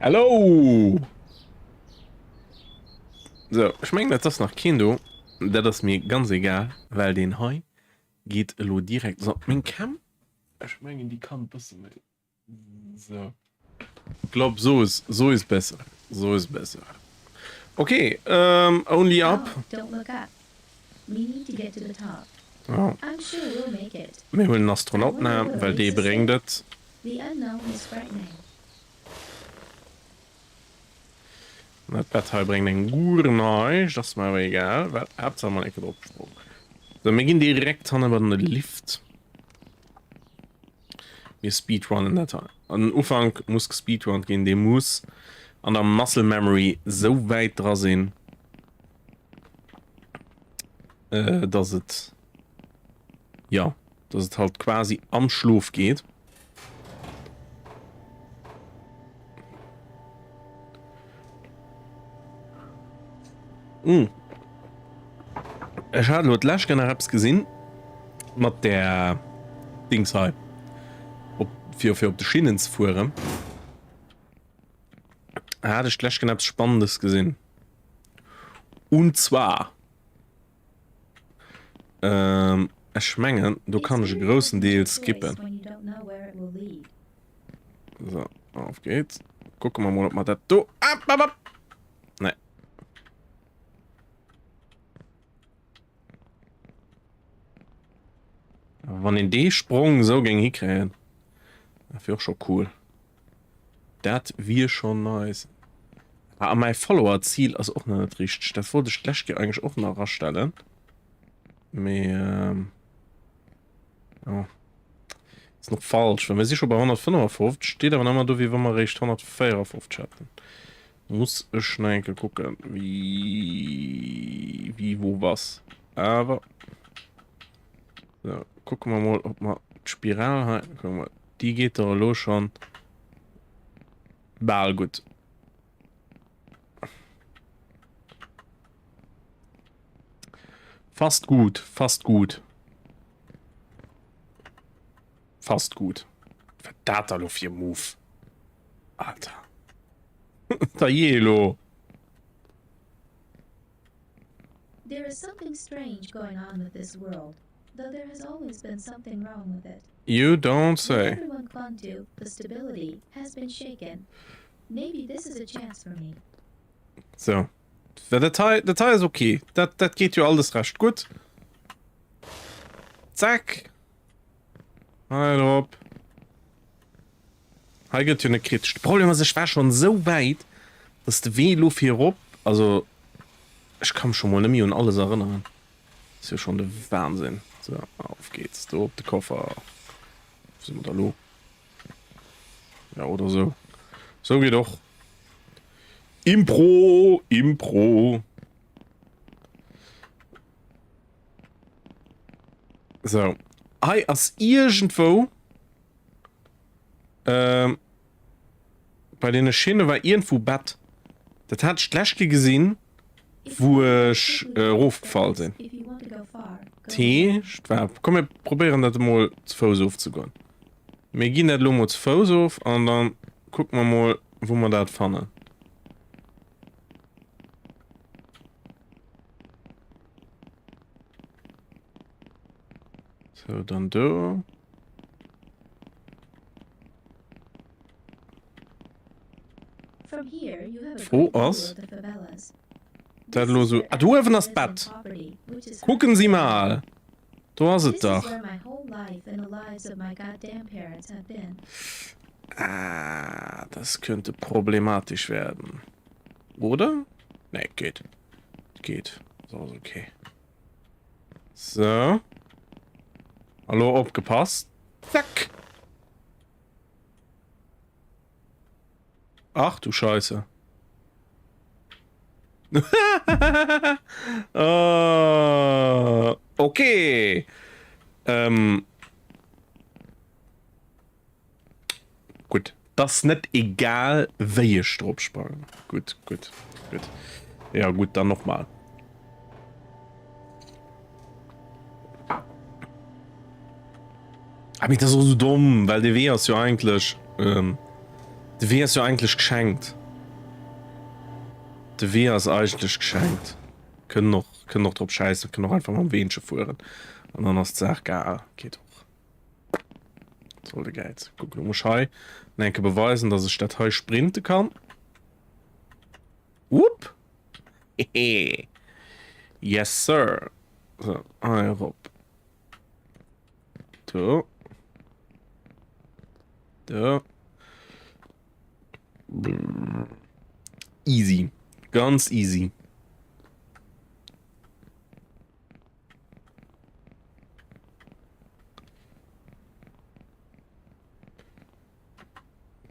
Hallo! So, ich meine, das nach Kindo, das ist mir ganz egal, weil den Hai geht lo direkt so. Mein Cam? Ich meine, die kann ein bisschen mehr. So. Ich glaube, so ist besser. So ist besser. Okay, only up. Don't look up. We need to get to the top. Oh. I'm sure we'll make it. Wir holen einen Astronauten her, weil die bringt das. The unknown is frightening. Das Bett bringt einen guten Hai, das ist mir aber egal, weil Hauptsache mal nicht draufgesprungen. So, wir gehen direkt an über den Lift. Wir speedrunnen nicht. An den Anfang muss gespeedrunnt gehen, der muss an der Muscle Memory so weit dran sein, dass es halt quasi am Schlaf geht. Ich habe dort letztens etwas gesehen mit der Dings halt. Für auf die Schienen zu fahren. Hatte ich gleich etwas Spannendes gesehen. Und zwar ich meine, du kannst großen Deal skippen. So, auf geht's. Gucken wir mal, ob man das do. Ne. Wenn in den Sprung so ging hinkriegen, das wäre auch schon cool. Das wäre schon nice. Aber mein Follower-Ziel ist auch noch nicht richtig. Das wollte ich gleich eigentlich auch noch rausstellen. Aber, ja. Ist noch falsch. Wenn wir sich schon bei 155 steht, aber immer du, wie wenn man recht 154 hatten. Muss ich schnell gucken, wie, wo, was. Aber, so, gucken wir mal, ob wir Spirale haben. Gucken wir, die geht da los schon. Ball gut. Fast gut, fast gut. Fast gut. Verdammt, auf ihr Move. Alter. Da Yelo. There is something strange going on with this world, though there has always been something wrong with it. You don't say. Everyone clung to, the stability has been shaken. Maybe this is a chance for me. So. Der Detail ist okay. Das geht ja alles recht gut. Zack. Hallo. Hier geht ja eine kritische. Das Problem ist, ich war schon so weit, dass der Velo hier rob. Also, ich kann mich schon mal nicht mehr an alles erinnern. Das ist ja schon der Wahnsinn. So, auf geht's. Da oben der Koffer. Wo sind wir da lo? Ja, oder so. So geht doch. Impro. So. Hey, als irgendwo bei den Schienen war irgendwo Bett. Das hat Schlechte gesehen, wo ich raufgefallen sind. Komm, wir probieren das mal zu Fuß aufzugehen. Wir gehen das mal zu Fuß auf und dann gucken wir mal, wo wir das fanden. So, dann da. Froh aus. Das los so. Ah, du öffnest das Bett. Gucken Sie mal. Da ist es doch. Ah, das könnte problematisch werden. Oder? Ne, geht. Geht. So, ist okay. So. Hallo, aufgepasst. Zack. Ach du Scheiße. Okay. Gut. Das ist nicht egal, welche Stromsparen. Gut. Ja, gut, dann nochmal. Aber das ist so dumm, weil der W ist ja eigentlich, geschenkt. de W ist eigentlich geschenkt können noch drauf scheißen können noch einfach mal wensche fuhren und dann hast sagt gar geht doch sollte geiz guck du muss denke beweisen dass es statt heu sprinte kann Whoop. Yes sir so, da. Da. Easy ganz easy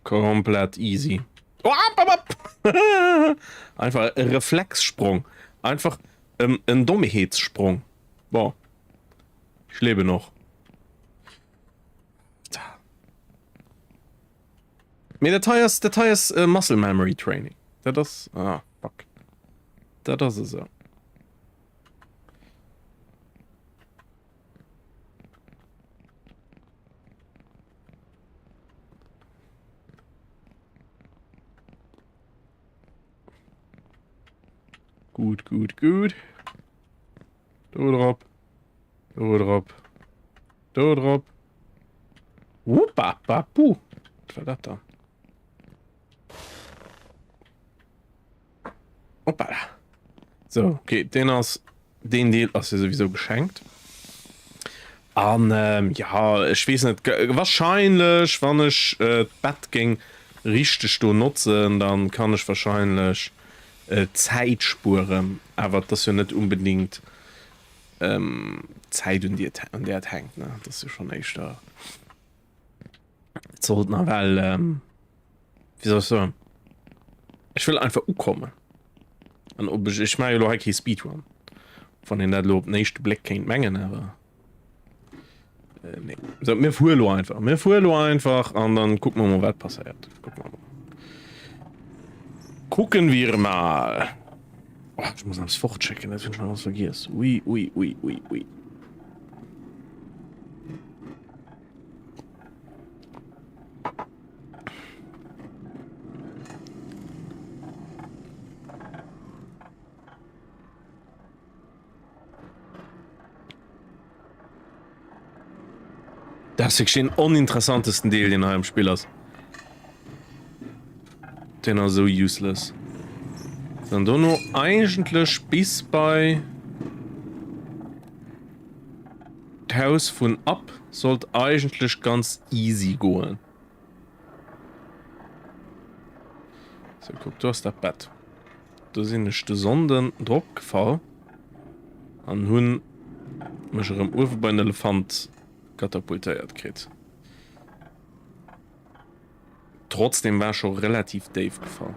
komplett easy einfach Reflexsprung einfach ein Dummheitssprung boah ich lebe noch mir Details Muscle Memory Training das fuck. Das ist so gut do drop papu da Opa. So okay den Deal hast du sowieso geschenkt an ja ich weiß nicht wahrscheinlich wann ich Bett ging richtig du nutzen dann kann ich wahrscheinlich Zeitspuren aber das ja nicht unbedingt Zeit und dir an der hängt ne das ist schon echt da sollten weil wie soll ich sagen ich will einfach kommen und ob ich meine Speedrun von den der Lob nicht Black kein Mengen aber nee. So, mir fuhr einfach und dann gucken wir mal was passiert gucken wir mal oh, ich muss das fortchecken das schon was vergisst ui. Das ist den uninteressantesten Deal den einem Spiel ist den er so useless dann du nur eigentlich bis bei Haus von ab sollte eigentlich ganz easy gehen so guck du hast das Bett da sind nicht sonden Druckfall an hun im Ufer bei Elefant katapultiert kriegt trotzdem war schon relativ Dave gefallen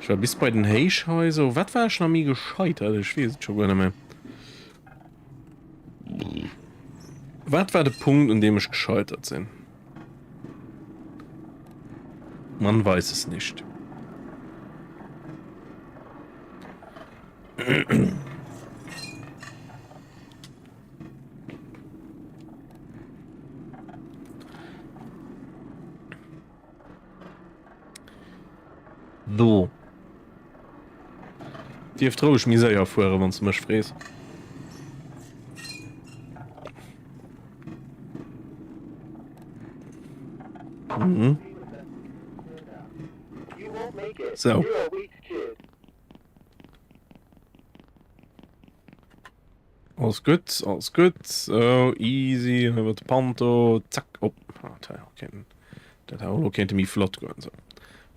ich war bis bei den Heischhäuser was war schon mir gescheitert ich weiß schon gar nicht mehr was war der Punkt in dem ich gescheitert sind man weiß es nicht so die trau ich mir ja vorher wann zum fräst so alles gut so easy wird Panto zack op kennt mich flott gehen so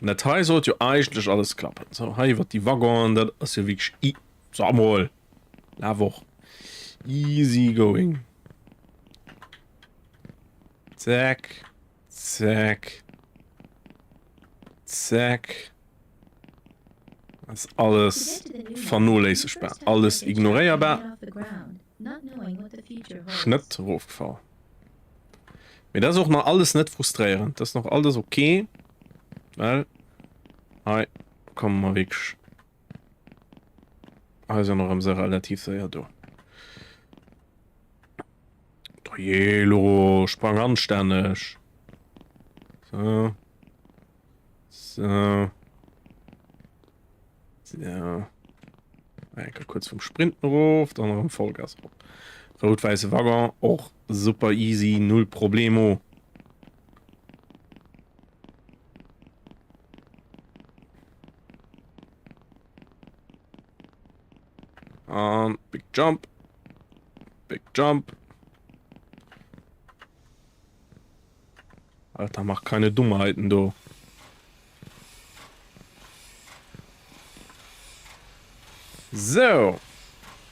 der Teil sollte ja eigentlich alles klappen so hey wird die Waggon das ist ja wirklich sag mal easy going zack das ist alles von null lesbar alles ignorierbar Schnitt draufgefallen mir das auch noch alles nicht frustrierend das ist noch alles okay weil hey, komm mal weg also noch im sehr relativ sehr du Jelo sprang anständig so Ja. Kurz vom Sprintenruf, dann noch im Vollgas. Rot-weiße Waggon, auch super easy, null Problemo. Und Big Jump. Big Jump. Alter, mach keine Dummheiten, du. So.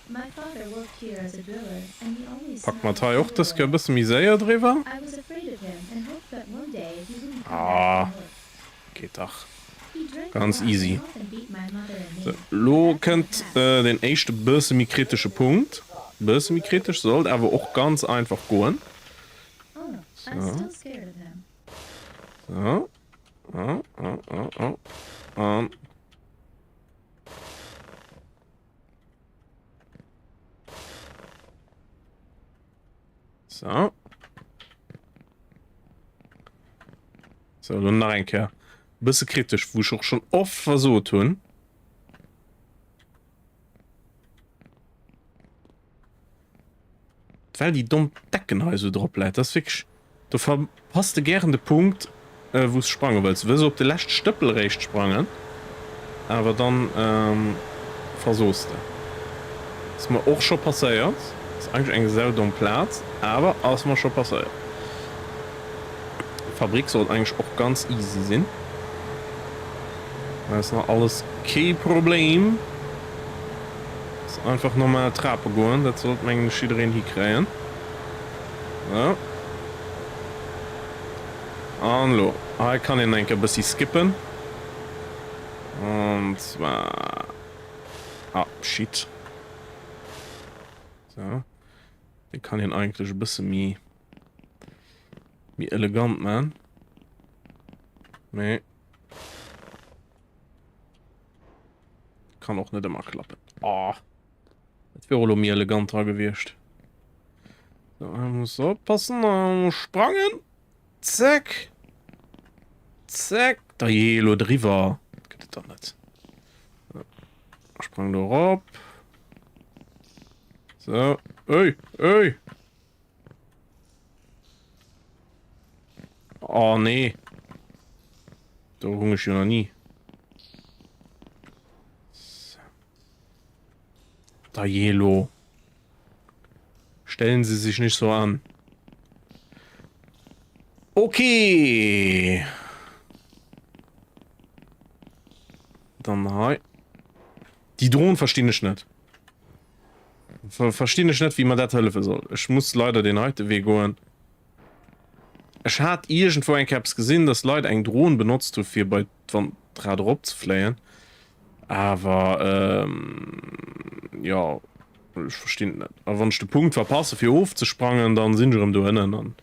My father worked here as a driller, and he always Pack mal smelled Teil auch, das everywhere. ein bisschen Misere drüber. I was afraid of him and hoped that one day he wouldn't come Ah. back from work. Geht doch. He drank Ganz a lot easy. and often beat my mother and So, me. lo That's könnt in the past. den ersten bisschen kritische Punkt. Bisschen kritisch sollte aber auch ganz einfach gehen. Oh no, I'm So. still scared of him. So. Und so. So, dann noch ein Kehr. Bisschen kritisch, wo ich auch schon oft versucht tun. Weil die dumm Decken so drauf bleibt. Das ist wirklich. Du verpasst gerne den Punkt, wo es sprangen willst. Du willst auf den letzten Stöppel recht sprangen. Aber dann versuchst du. Das ist mir auch schon passiert. Das ist eigentlich ein sehr dummer Platz. Aber alles mir schon passiert. Die Fabrik soll eigentlich auch ganz easy sein. Das ist noch alles kein Problem. Das ist einfach nochmal Treppe gehen. Das sollte man eigentlich iedereen hier kriegen. So. Hallo. Ich kann ihn ein bisschen skippen. Und zwar. Ah, shit. So. Ich kann ihn eigentlich ein bisschen mehr elegant machen. Nee. Kann auch nicht immer klappen. Ah. Das wäre mir eleganter gewesen. So, man muss aufpassen. Sprangen. Zack. Zack. Da Yellow drüber. Geht das doch nicht. So. Sprang da rauf. So. Ey, ey. Oh, nee. Da hunger ich ja noch nie. So. Da Yellow. Stellen Sie sich nicht so an. Okay. Dann hi. Die Drohnen verstehen ich nicht. Verstehe ich nicht, wie man das helfen soll. Ich muss leider den heute Weg gehen. Ich hatte irgendwo ein Caps gesehen, dass Leute eine Drohne benutzt, für bei drauf zu fliehen. Aber, ja, ich verstehe nicht. Aber wenn ich den Punkt verpasse, für aufzusprangen, dann sind wir im drinnen. Dann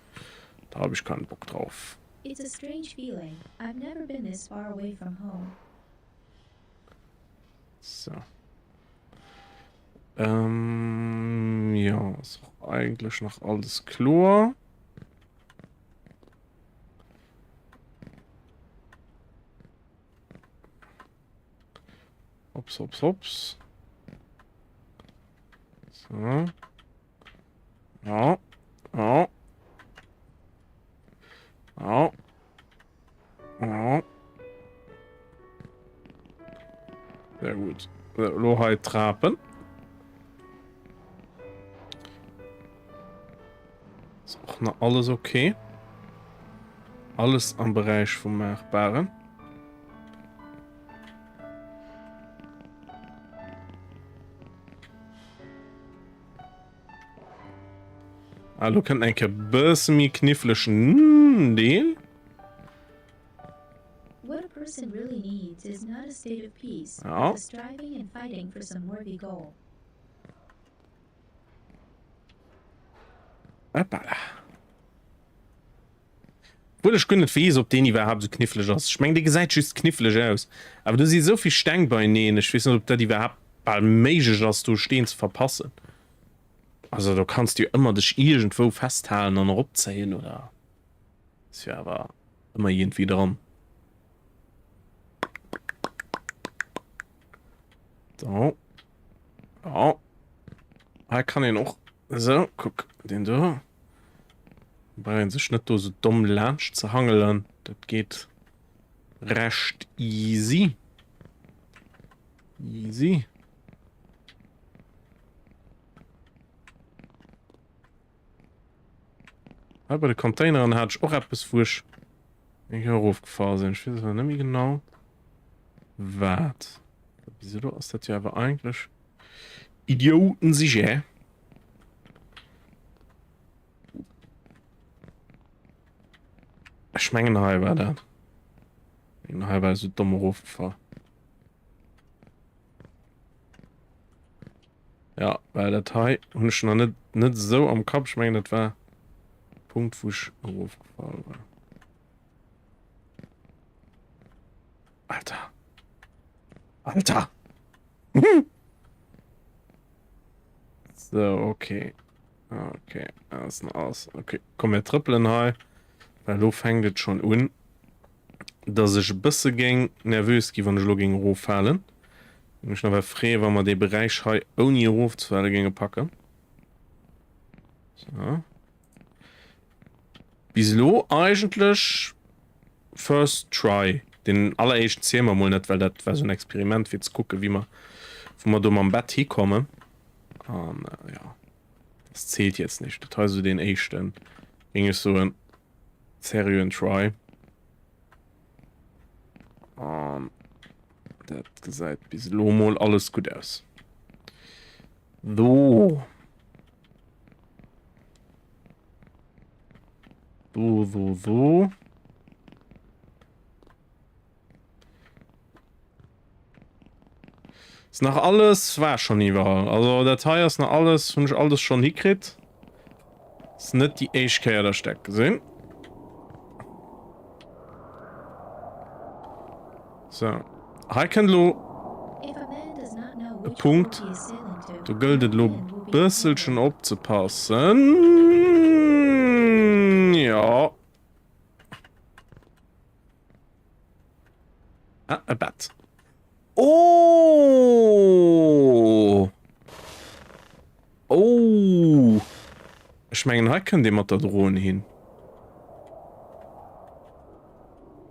da habe ich keinen Bock drauf. It's a strange feeling. I've never been this far away from home. So. Ja, ist auch eigentlich noch alles klar. Hops, hops, hops. So. Ja. Ja. Ja. Ja. Sehr gut. Lohheit trapen. Ist auch noch alles okay. Alles am Bereich vom Machbaren. Hallo, kann ein bisschen mehr knifflischen Deal. What a person really needs is not a state of peace, Ja. but a striving and fighting for some worthy goal. Hoppala. Obwohl ich nicht weiß, ob den überhaupt so knifflig ist. Ich meine, die gesagt sieht knifflig aus. Aber du siehst so viel Stangen bei ihnen. Ich weiß nicht, ob das überhaupt bei möglich ist, du stehen zu verpassen. Also, du kannst dir immer dich irgendwo festhalten und abziehen, oder? Ist ja aber immer irgendwie dran. So. Ja. Kann ich noch. So, guck, den da. Bei sich nicht so dumm Lunch zu hangeln. Das geht recht easy. Easy. Aber die Container hat ich auch etwas frisch. Ich habe aufgefahren sind. Ich weiß aber nicht mehr genau. Was? Wieso ist das ja aber eigentlich? Idioten sicher. Ich meine, war das. In halber so dumme Rufgefahr. Ja, weil der Teil und ich noch nicht so am Kopf. Ich meine, das war Punkt, wo ich aufgefallen war. Alter. Alter. So, okay. Okay, das ist aus. Okay, komm, wir trippeln hier. Weil du fängt es schon an, dass ich ein bisschen nervös gehe, wenn ich gegen Ruf fallen. Ich bin aber froh, wenn wir den Bereich hier ohne Ruf zu fallen packen. So. Bislo eigentlich first try. Den allerersten sehen wir mal nicht, weil das war so ein Experiment, wie zu gucken, wie wir, wo wir da am Bett hinkommen. Und ja, das zählt jetzt nicht. Das heißt, so den ersten ging es so ein seriösen Try. Und das hat gesagt, bis mal alles gut aus. So. So. Ist nach alles war schon überall. Also der Teil ist nach alles und ich alles schon hingekriegt. Ist nicht die Eichkehr der Steck gesehen. So. Hier kann du Punkt. Du gildet lo bisschen aufzupassen. Ja. Ah, ein Bett. Oh! Oh! Ich meine, hier können die mit der Drohne hin.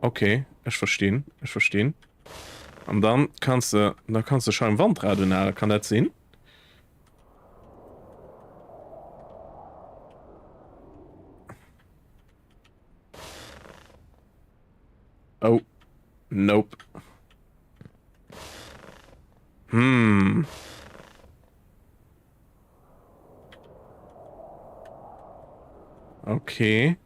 Okay, ich verstehe. Und dann kannst du schon Wandradio nahe, kann das sehen? Oh. Nope. Okay.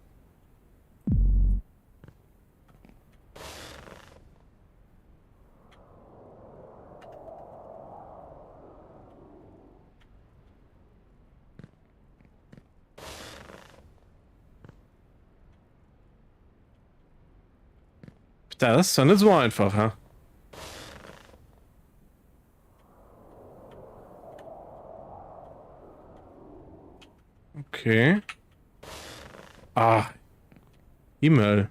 Das ist ja nicht so einfach, ha? Okay. Ah. E-Mail.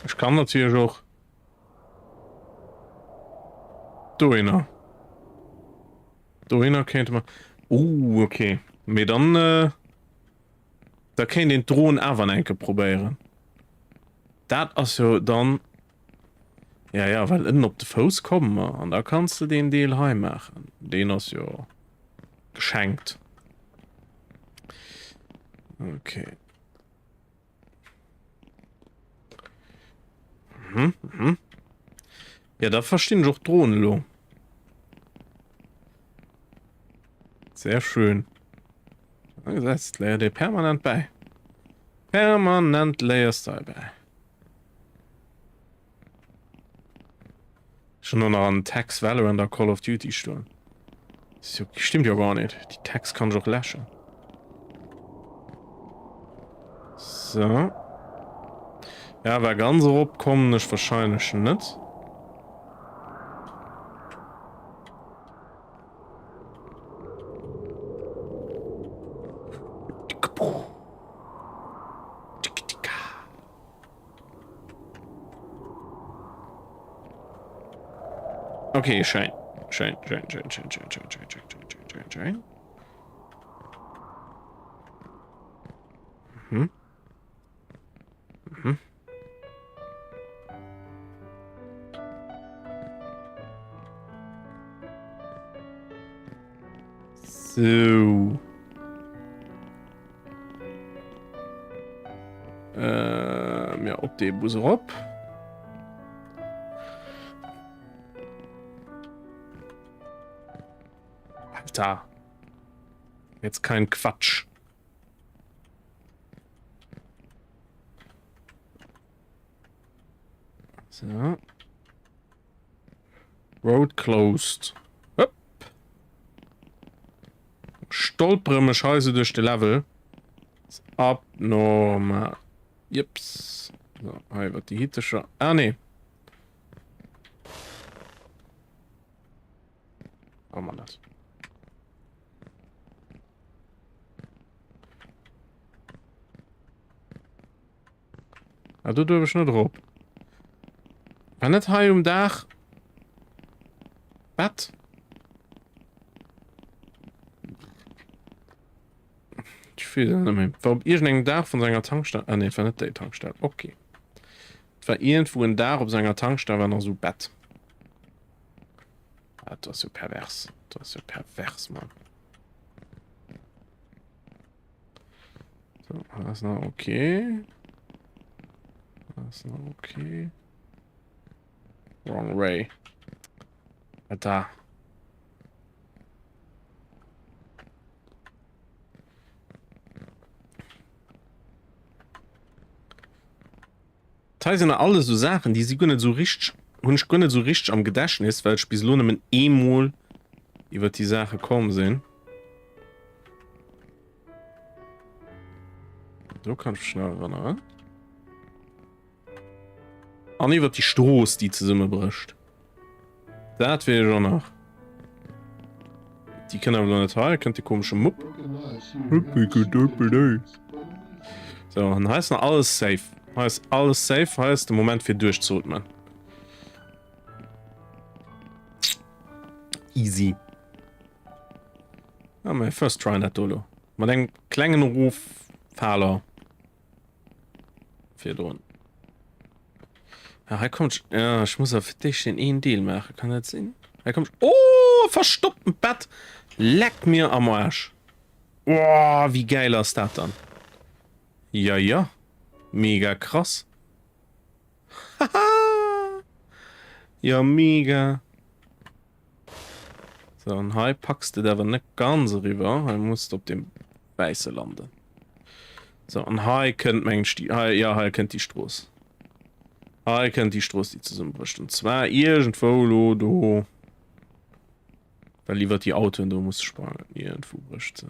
Ich kann natürlich auch. Doina könnte man. Okay. Mir dann, da kann den Drohnen einfach einke probieren. Das ist ja dann. Ja, weil innen auf den Fuß kommen wir. Und da kannst du den Deal heim machen. Den ist ja geschenkt. Okay. Ja, da verstehen doch Drohnen, lo. Sehr schön. Wie gesagt, layer dir permanent bei. Permanent layerst du bei. Schon nur noch an Tags Valorant der Call of Duty stellen. Das stimmt ja gar nicht. Die Tags kann ich auch löschen. So. Ja, wer ganz opkommen ist wahrscheinlich nicht. Okay, Schein. Schein. Mhm. Mhm. So. Ja, op de Bus op. Alter. Jetzt kein Quatsch. So. Road closed. Hopp. Stolpere Scheiße durch die Level. Ist abnormal. Jips. So, hier wird die Hitte schon. Ah, nee. Oh man, das. Ah, du darfst nicht drauf. Wenn nicht hier um Dach. Was? Ich weiß nicht mehr. War auf irgendeinem Dach von seiner Tankstelle. Ah, ne, war nicht die Tankstelle. Okay. Es war irgendwo ein Dach auf seiner Tankstelle, war noch so Bett. Ah, das ist so pervers. Das ist so pervers, Mann. So, das ist noch okay. Das ist noch okay. Wrong way. Da. Das sind alles so Sachen, die sie nicht so richtig, und ich nicht so richtig am Gedächtnis, weil ich bis nur mit einmal über die Sache kommen sehen. So kann ich schnell ran. Ah, ne, wird die Stoß, die zusammenbricht. Das will ich auch noch. Die können aber nicht haben, könnt die komische Mupp. So, dann heißt noch alles safe. Heißt alles safe, heißt der Moment für durchzuatmen. Easy. Ja, mein first try nicht, Dolo. Man denkt, Klangenruf, Fahler. Für drin. Ja, hier kommt. Ja, ich muss auf dich den einen Deal machen. Kann das sehen? Hier kommt. Oh, verstoppt ein Bett. Leck mir am Arsch. Oh, wie geil ist das dann? Ja, ja. Mega krass. Haha. Ja, mega. So, und hier packst du aber nicht ganz rüber. Hier musst du auf dem Weißen landen. So, und hier könnt man ja, hier könnt die Straße. Hier könnt die Straße, die zusammenbricht. Und zwar irgendwo, da. Weil lieber die Auto und du musst sparen. Irgendwo bricht sie.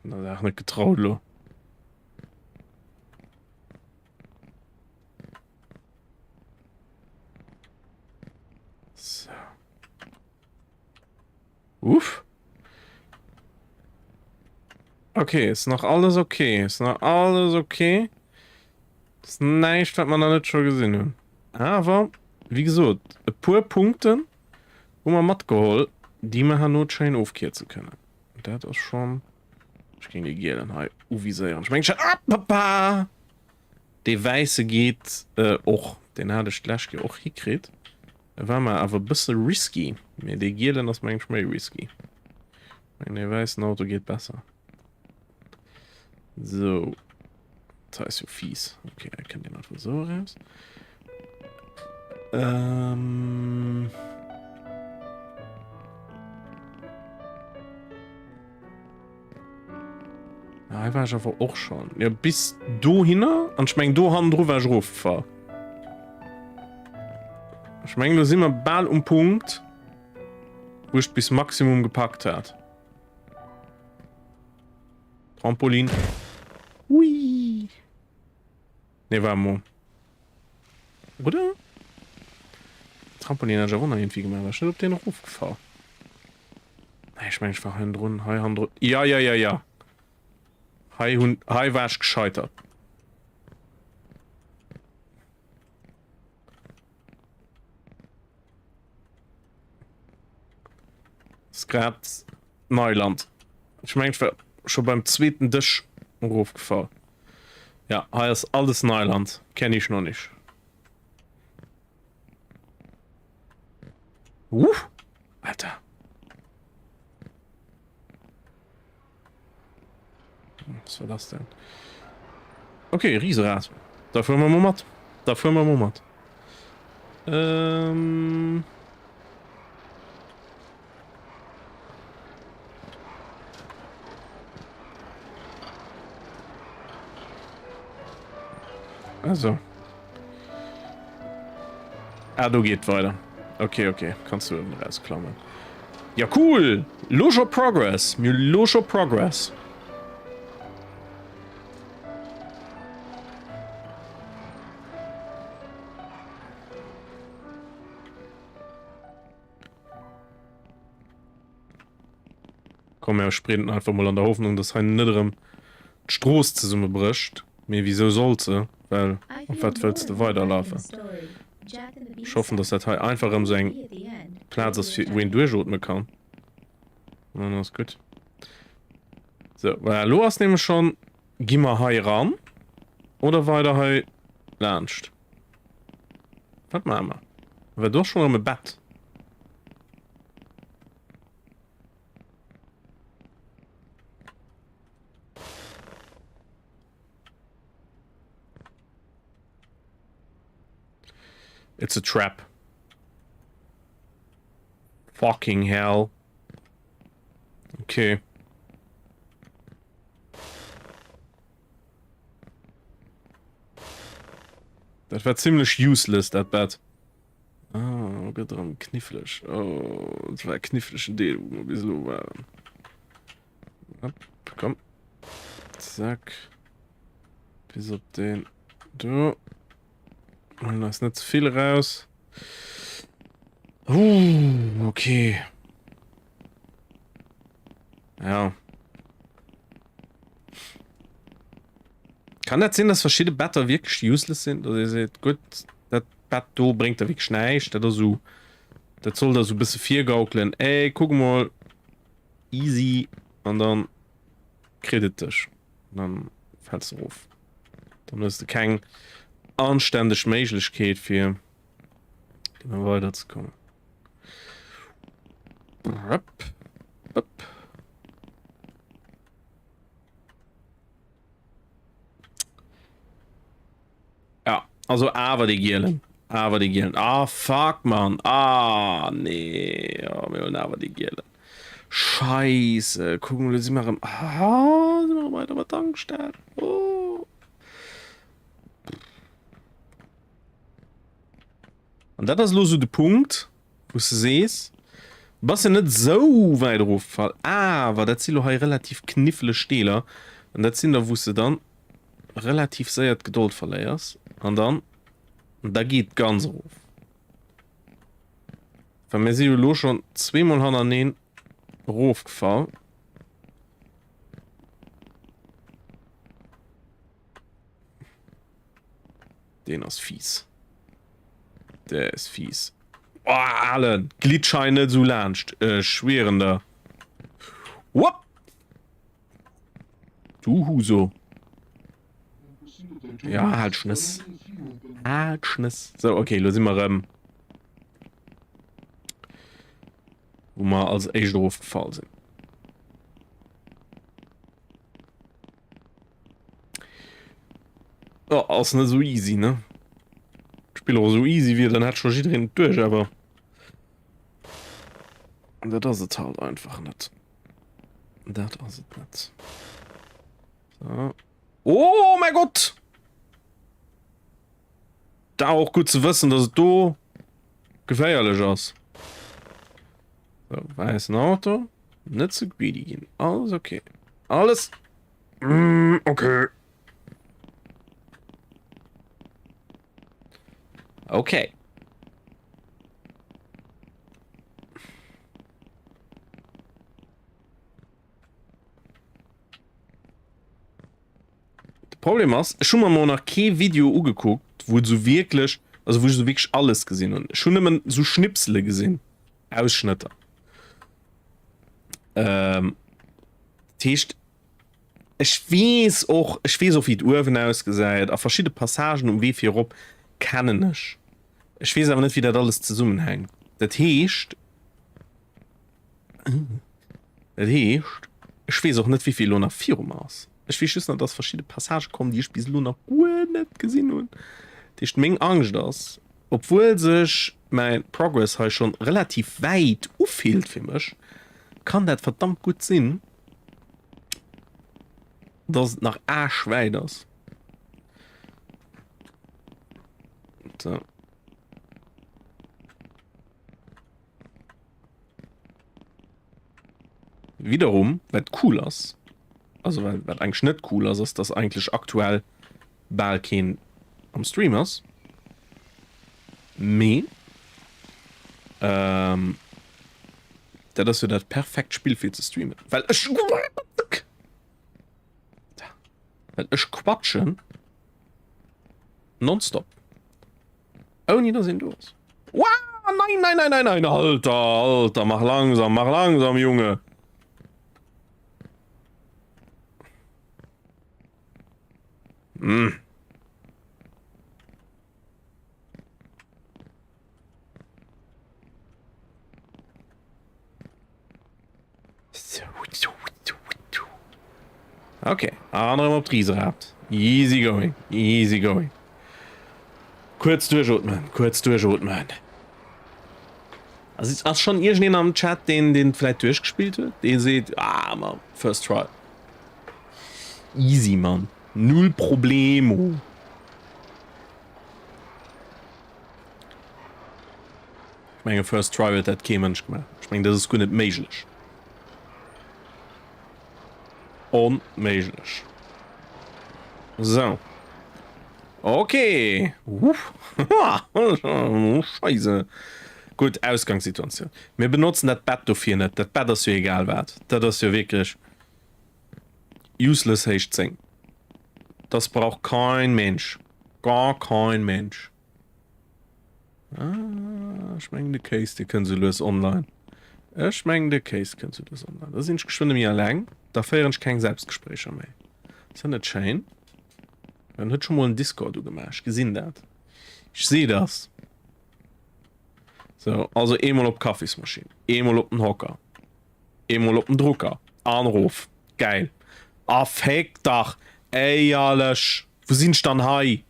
Das ist auch nicht getraut, lo. So. Uff. Okay, ist noch alles okay. Ist noch alles okay. Das ist nichts, was man da nicht schon gesehen hat. Aber, wie gesagt, ein paar Punkte, wo man mitgeholt, die man hat nur schön aufkehren zu können. Und das ist schon. Ich ging die Gelen halt uvisieren. Ich meine schon, ah, Papa! Der Weiße geht auch. Den hatte ich gleich auch gekriegt. Da war mal aber ein bisschen risky. Mir die Gelen ist manchmal risky. Ich meine, der weiße Auto geht besser. So. Das ist so fies. Okay, er kann den einfach so raus. Ja, war ich aber auch schon. Ja, bis du hin und ich meine, du haben drüber drauf. Ich meine, du sind wir bald um Punkt, wo ich bis Maximum gepackt hat. Trampolin. Ui. Ne, war mo. Oder? Trampolin hat ja wunder irgendwie gemacht. Was steht auf den Ruf gefahren? Ich meine, ich war hin drunten. Hi, Hand drunten. Ja. Hi, Hund. Hi, war ich gescheitert. Das ist gerade Neuland. Ich meine, ich war schon beim zweiten Tisch Ruf gefahren. Ja, hier ist alles Neuland. Kenne ich noch nicht. Alter. Was war das denn? Okay, Riesenrad. Dafür haben wir Moment. Also. Ah, du geht weiter. Okay. Kannst du den Rest klammern. Ja, cool. Loscher Progress. Komm, wir sprinten einfach mal an der Hoffnung, dass ein niederem Stroß zu Summe bricht. Mir wieso sollte? Weil, auf was willst du weiterlaufen? Ich hoffe, dass der Teil einfach im sein Platz ist, wo ihn durchschuten kann. Na, das ist gut. So, weil du hast nämlich schon, geh mal hier ran. Oder weiter hier lernst. Was machen wir? Wir doch schon im Bett. It's a trap. Fucking hell. Okay. Das war ziemlich useless, das Bett. Ah, geht dran, knifflig. Oh, das war eine knifflige Idee, wo wir ein bisschen waren. Hopp, komm. Zack. Bis auf den. Du. Und da ist nicht zu viel raus. Okay. Ja. Kann das sein, dass verschiedene Better wirklich useless sind? Oder ihr seht, gut, das Bett da bringt er wirklich nichts. Oder so. Das soll da so ein bisschen viel gaukeln. Ey, guck mal. Easy. Und dann kreditisch. Dann fällst du auf. Dann ist du kein anständige Möglichkeit für genau weiterzukommen. Ja, also aber die Gielen. Ah, fuck, man. Ah, nee. Ja, wir wollen aber die Gielen. Scheiße. Gucken wir, sie machen. Ah, sind wir weiter bei Tankstelle. Oh. Und das ist los so der Punkt, wo du siehst, was ja nicht so weit rauffällt. Aber das sind hier relativ knifflige Stelle. Und das sind da, wo du dann relativ sehr Geduld verlierst. Und dann, da geht ganz rauf. Wenn wir sehen, schon zweimal an den raufgefallen. Den ist fies. Der ist fies. Oh, alle Glitscheine zu lernst. Schwerender. Whoop! Du Huso. Ja, halt Schniss. Halt Schniss. So, okay, los sind wir wo wir als echt drauf gefallen sind. Ja, oh, ist nicht so easy, ne? Spiel auch so easy wie dann hat schon drin durch, aber das ist halt einfach nicht. Das ist nicht. So. Oh mein Gott! Da auch gut zu wissen, dass du gefährlich ist. So, weiß ein Auto, nicht zu greedy gehen. Alles okay. Alles Okay. Okay. Problem ist schon mal nach Video ugeguckt wo so wirklich also wo ich so wirklich alles gesehen und schon immer so Schnipsele gesehen Ausschnitte Tischcht ich weiß auch wie Uhr ausgesät auf verschiedene Passagen um wie viel Rob kennen ich weiß aber nicht wie das alles zusammenhängt der Tischcht ich weiß auch nicht wie viel nach 4 aus ich will schüssen dass verschiedene Passagen kommen die ich bis noch nicht gesehen und die Menge Angst das obwohl sich mein Progress halt schon relativ weit fehlt für mich kann das verdammt gut sinn das nach Arschwei das so. Wiederum wird cool ist also weil eigentlich nicht cool ist das eigentlich aktuell Balken am Streamers dass du das perfekt Spiel viel zu streamen weil ich quatschen nonstop ohne das sind los wow, nein Alter mach langsam Junge Okay, andere op Triese habt. Easy going. Kurz durchschotmen. Also ist auch schon ihr am Chat den vielleicht durchgespielt wird. Den seht man, first try. Easy man. Null Problemo. Ich meine first try wird dat kein Mensch gemacht. Ich meine das ist gut nicht möglich. Unmöglich. So. Okay. Scheiße. Gut, Ausgangssituation. Wir benutzen das Bett dafür nicht. Das Bett ist ja egal wert. Das ist ja wirklich useless heißt Ding. Das braucht kein Mensch. Gar kein Mensch. Ich meine, die Case, die können sie lösen online. Ich meine, die Case können sie lösen online. Das sind geschwind mir lang. Da feiern ich kein Selbstgespräch mehr. Das ist ja nicht schön. Man hat schon mal ein Discord gemacht. Gesehen das. Ich sehe das. So, also einmal auf Kaffeesmaschine. Einmal auf den Hocker. Einmal auf den Drucker. Anruf. Geil. Affektdach. Ey, alles. Wo sind dann hei?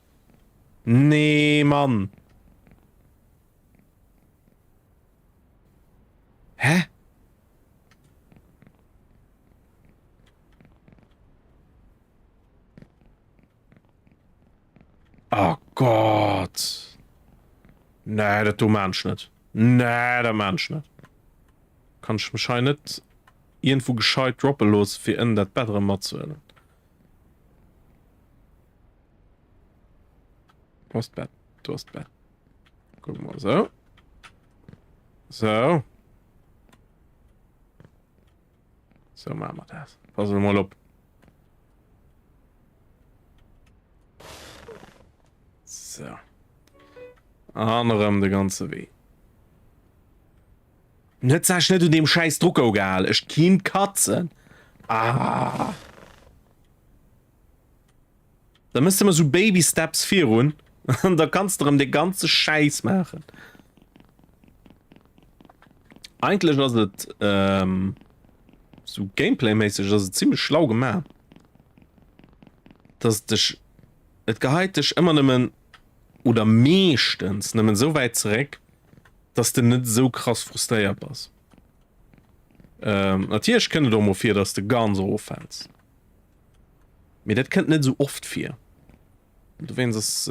Nee, Mann. Hä? Oh Gott. Nee, das du Mensch nicht. Nee, der Mensch nicht. Kann ich wahrscheinlich nicht irgendwo gescheit droppen los für in das bessere Mod zu ändern. Du hast Bett. Guck mal, so. So. So machen wir das. Pass mal auf. So. Anderem de ganze Weh. Net sag nicht du dem scheiß Drucker egal. Ich kind Katzen. Da müsste man so Baby Steps führen. Und da kannst du den ganze Scheiß machen. Eigentlich ist es so Gameplay-mäßig das ist ziemlich schlau gemacht. Das dich et gehalt dich immer nimmen oder mechtens nimmen so weit zurück, dass du nicht so krass frustriert bist. Natürlich kenne du mal dass du ganz so auffällst. Mir das kennt nicht so oft viel. Du wenn das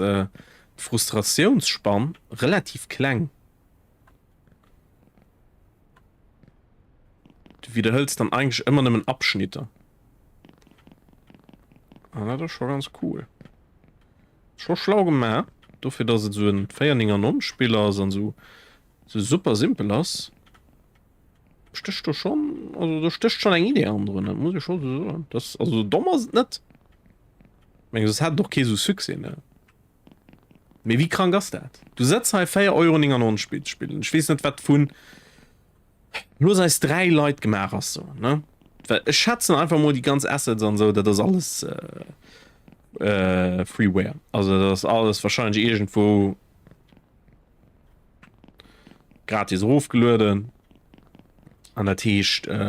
Frustrationsspann relativ klein. Du wiederhältst dann eigentlich immer einen Abschnitte. Ah, das ist schon ganz cool. Schon schlau gemacht. Dafür, dass es so ein Feierninger Non-Spieler ist und so super simpel ist. Sticht du schon, also du sticht schon eine Idee an drin, muss ich schon so sagen. Das, also dumm ist nicht. Ich meine, das hat doch kein so Success, ne? Aber wie krank ist das? Du setzt halt 4 Euro in ein Non-Spiel spielen. Ich weiß nicht, was von nur sei 3 Leute gemacht hast, so, ne? Ich schätze einfach mal die ganzen Assets und so, das ist alles Freeware. Also das ist alles wahrscheinlich irgendwo gratis aufgeladen. An der Tisch. Nee.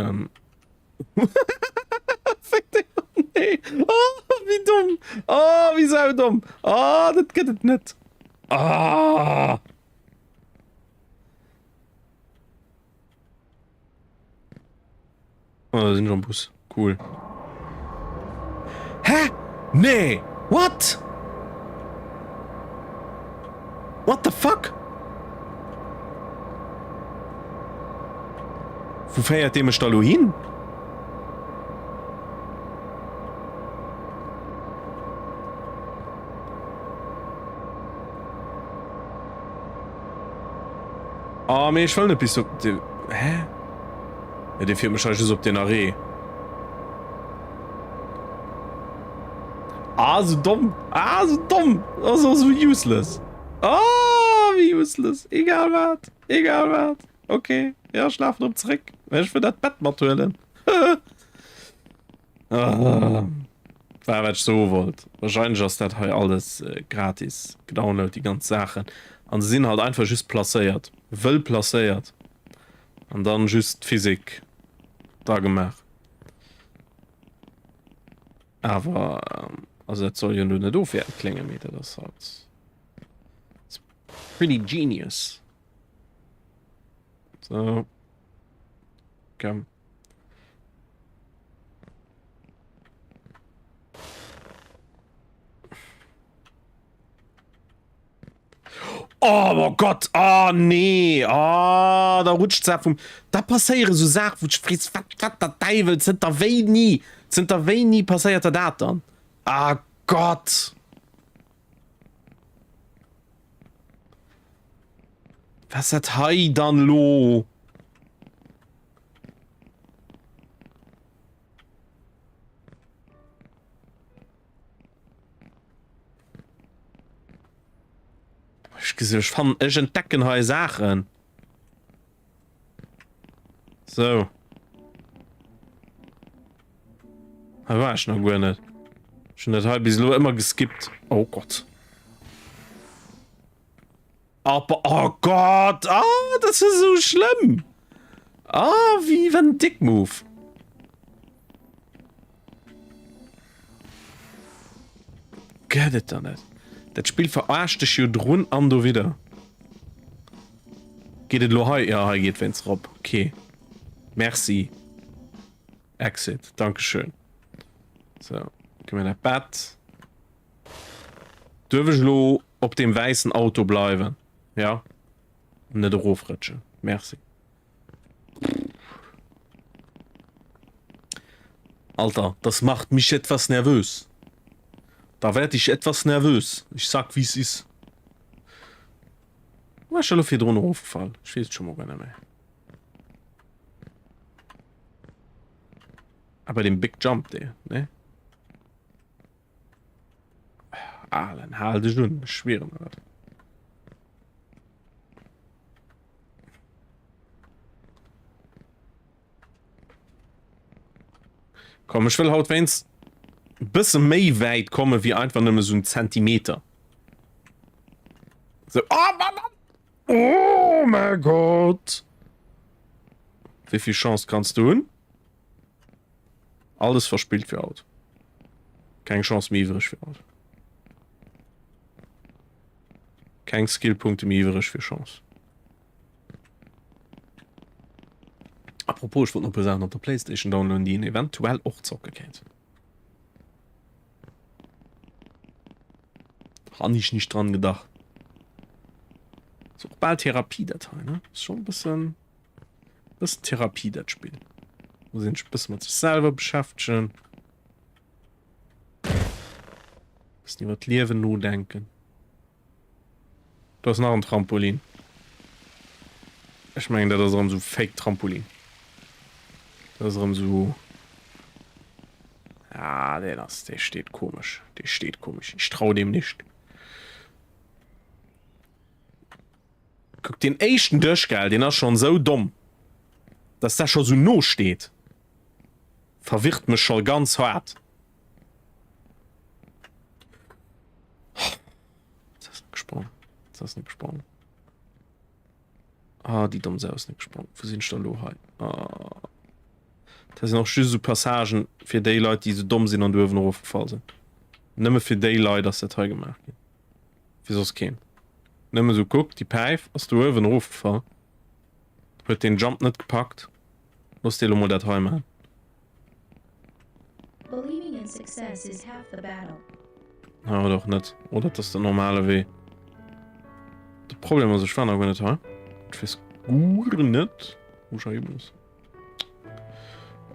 Oh, wie dumm. Oh, wie sau dumm. Oh, das geht es nicht. Ah. Oh, da sind schon Bus. Cool. Hä? Nee. What? What the fuck? Wo fährt dem Stallo hin? Ah, mir ich will nicht bis so. Hä? Ja, der fährt wahrscheinlich so auf den Array. Ah, so dumm. Ah, so dumm. Also so useless. Ah, wie useless. Egal was. Egal was. Okay. Ja, schlafen um zurück. Wenn ich für das Bett materiellen. Ah. Was ich so wollt. Wahrscheinlich ist das halt alles gratis. Gedownload die ganzen Sachen. Und sie sind halt einfach just platziert. Well platziert. Und dann just Physik. Da gemacht. Aber, also das soll ja nur nicht doof klingen, mit das halt. It's pretty genius. So. Komm. Oh Gott, oh nee, oh, da rutscht es vom. Da passieren so Sachen, wo ich fries, was der Teufel, sind da weh nie passiert das dann. Ah Gott. Was hat Hai dann lo? Ich fand, ich entdecken Hai Sachen. So. Da war ich noch gar nicht. Schon das halb bis immer geskippt. Oh Gott. Aber, oh Gott. Ah, das ist so schlimm. Ah, wie ein Dick-Move. Geht das da nicht? Das Spiel verarscht dich hier drun an du wieder. Geht es lo? Ja, geht wenn's rob. Okay. Merci. Exit. Dankeschön. So. Gehen wir nach Bett. Dürfen ich lo auf dem weißen Auto bleiben? Ja? Und nicht draufrutschen. Merci. Alter, das macht mich etwas nervös. Da werde ich etwas nervös. Ich sag, wie es ist. War schon auf die Drohne aufgefallen. Ich weiß schon mal gar nicht mehr. Aber den Big Jump, der, ne? Ah, dann halte ich nun schweren. Komm, ich will halt, wenn's ein bisschen mehr weit komme, wie einfach nur so ein Zentimeter. So, oh Mann! Oh mein Gott! Wie viel Chance kannst du haben? Alles verspielt für Out. Keine Chance mehr übrig für Out. Kein Skillpunkte mehr übrig für Chance. Apropos, ich wollte noch sagen, auf der PlayStation downloaden, die eventuell auch zocken könnt. Habe ich nicht dran gedacht. So bald Therapie-Datei, ne? Ist schon ein bisschen Therapie, das Spiel. Muss ich ein bisschen mit sich selber beschäftigen. das nie wat Lewen nur denken. Das ist noch ein Trampolin. Ich meine, das ist so Fake Trampolin. Das ist so. Ja, der steht komisch. Der steht komisch. Ich traue dem nicht. Guck den echten Durchgall, den ist schon so dumm, dass der schon so no steht. Verwirrt mich schon ganz hart. Das ist nicht gesprungen. Das ist nicht gesprungen. Ah, die dumm ist nicht gesprungen. Wo sind da lo halt? Ah. Das sind noch schön so Passagen für die Leute, die so dumm sind und dürfen aufgefallen sind. Nimm für die Leute, dass der Teil gemacht wird. Wieso es kein? Nimm so, guck, die Pipe, hast du dürfen aufgefallen. Wird den Jump nicht gepackt. Lass dir mal das Teil machen. Believing in success is half the battle. Ja, doch nicht. Oder das ist der normale Weg. Das Problem ist, ich war noch nicht, ha? Ich weiß gut nicht, wo ich hin muss.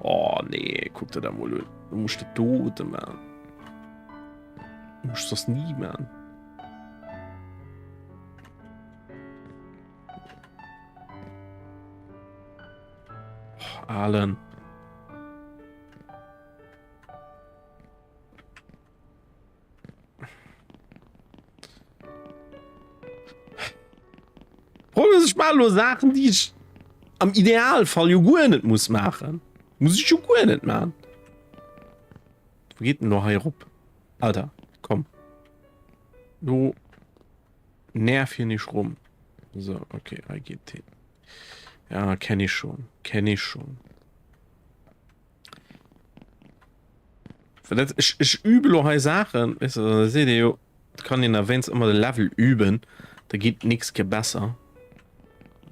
Oh, nee, guck dir da mal an. Du musst den Toten, Mann. Du musst das nie, Mann. Oh, Alan. Problem ist, ich mal nur Sachen, die ich am Idealfall ja gut nicht muss machen. Muss ich schon gut nicht machen. Wo geht denn noch hier rup? Alter, komm. Du nerv hier nicht rum. So, okay, er geht hin. Ja, kenne ich schon. Kenne ich schon. Ich übe noch hier Sachen. Weißt du, seht ihr, ich kann in der Events immer das Level üben. Da geht nichts besser.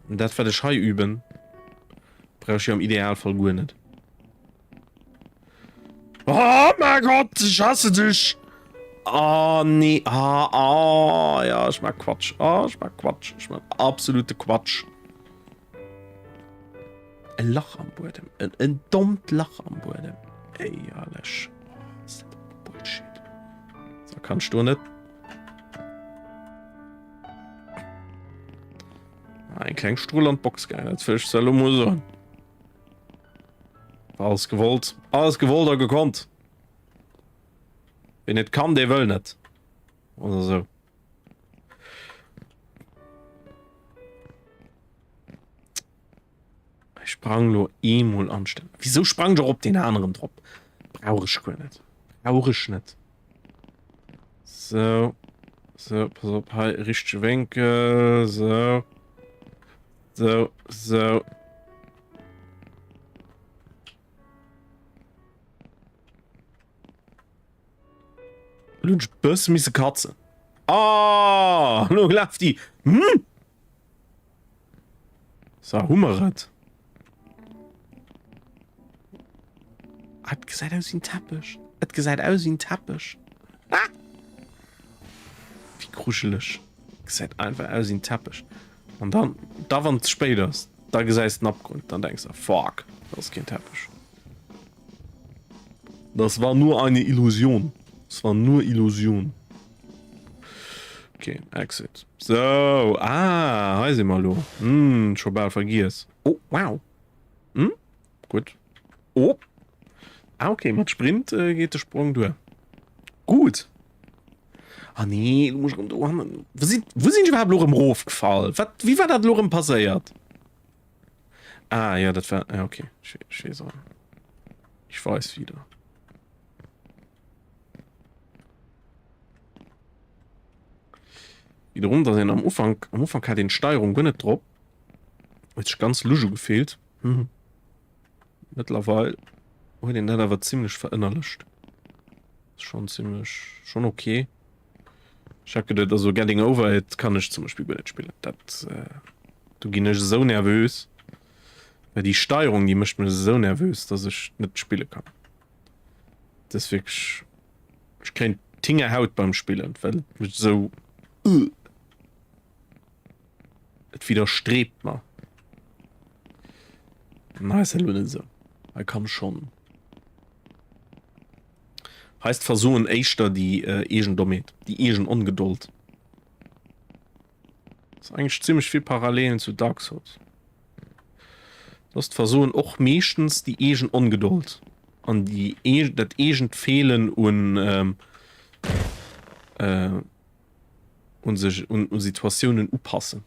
Und das werde ich hier üben. Brauche ich ja im Idealfall gut nicht. Oh mein Gott, ich hasse dich. Oh nee, ja, ich mag Quatsch. Ich mag Quatsch. Ich mag absolute Quatsch. Ein Lach am Boden. Ein dummes Lach am Boden. Ey, alles. Das ist Bullshit. So kannst du nicht. Ein kleiner Stuhl und Boxgeil. Als Fisch soll muss sein. Alles gewollt. Alles gewollt oder gekonnt. Wenn nicht kann, der will nicht. Oder so. Ich sprang nur einmal anstellen. Wieso sprang du auf den anderen drauf? Brauche ich gar nicht. Brauche ich nicht. So. So, pass auf, richtig Winkel. So. So. Lunch bus miese Katze. Ah, nu läuft die. So, hummeret. Hat gesagt, aus wie ein Teppich. Hat gesagt, aus wie ein Teppich. Ah! Wie kuschelig. Gesagt, einfach aus wie ein Teppich. Und dann, da wann es spät ist, da gesagt ein Abgrund, dann denkst du, fuck, das ist kein Teppich. Das war nur eine Illusion. Es war nur Illusion. Okay, Exit. So, heiße mal lo. Schon bald vergiss. Oh, wow. Gut. Oh. Okay, mit Sprint geht der Sprung durch. Gut. Ah nee, du musst wo sind die überhaupt noch im Hof gefallen? Wie war das noch im passiert? Ah, ja, das war. Ja, okay. Ich weiß wieder. Wiederum, dass er am Anfang hat den Steuerung gar nicht drauf. Jetzt ganz Lujo gefehlt. Mittlerweile wurde den da aber ziemlich verinnerlicht. Ist schon okay. Ich habe gedacht, also Getting Over It kann ich zum Beispiel nicht spielen. Du gehst nicht so nervös. Weil die Steuerung, die macht mich so nervös, dass ich nicht spielen kann. Deswegen, ich kriege Dinge Haut beim Spielen, weil mich so. Es widerstrebt mir. Na, ist ja nur nicht so. Er kann schon. heißt versuchen Echter die Egen Domet, die Egen Ungeduld. Das ist eigentlich ziemlich viel Parallelen zu Dark Souls. Du hast versuchen auch meistens die Egen Ungeduld an die dat Egent fehlen und sich und Situationen upassen,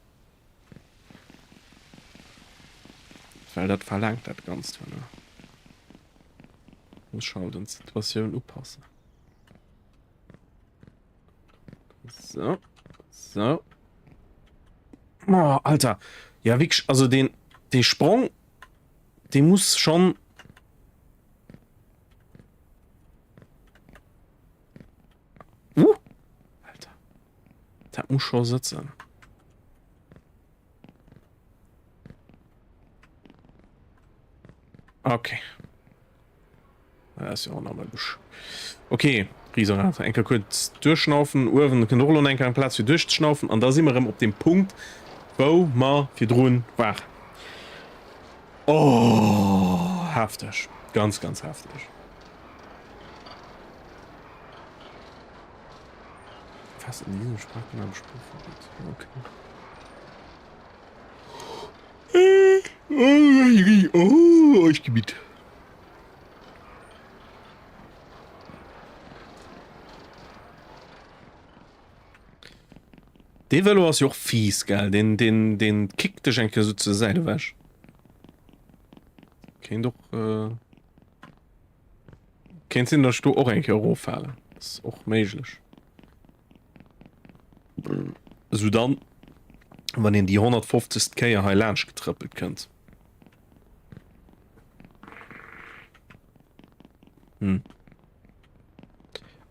weil das verlangt das ganz muss schauen und Situationen upassen. So, so. Oh, Alter, ja wirklich, also den Sprung, den muss schon Alter, der muss schon sitzen. Okay. Das ist ja auch nochmal Busch. Okay, Riesenrad. Enker kurz durchschnaufen, Urwen Knurl und Enker Platz für durchschnaufen. Und da sind wir auf dem Punkt, wo wir für drohen war. Oh, heftig. Ganz, ganz heftig. Fast in diesem Sprachen okay. Oh, ich gebiet. De Velo ass joch fies gell den kickte Schenke so ze seide wäsch. Ken doch Ken sinn der du och enke Eurofälle och méiglech. So dann wann en die 150 Keier Highlandsch getrippelt kënnt.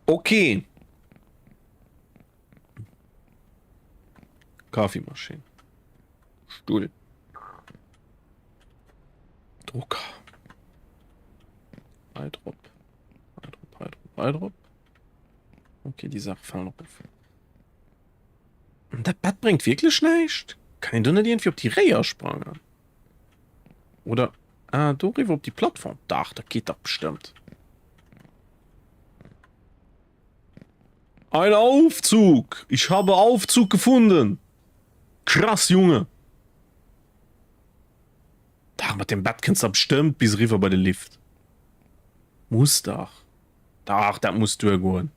Okay. Kaffeemaschine. Stuhl. Drucker. Eidrop. Okay, die Sache fallen auf. Und das Bett bringt wirklich nicht. Kann ich doch nicht irgendwie auf die Reihe sprangen? Oder, du rief auf die Plattform. Da geht das bestimmt. Ein Aufzug. Ich habe Aufzug gefunden. Krass, Junge. Da mit dem Bett kannst du bestimmt bis rüber bei der Lift. Muss doch. Ach, das musst du ja gehen.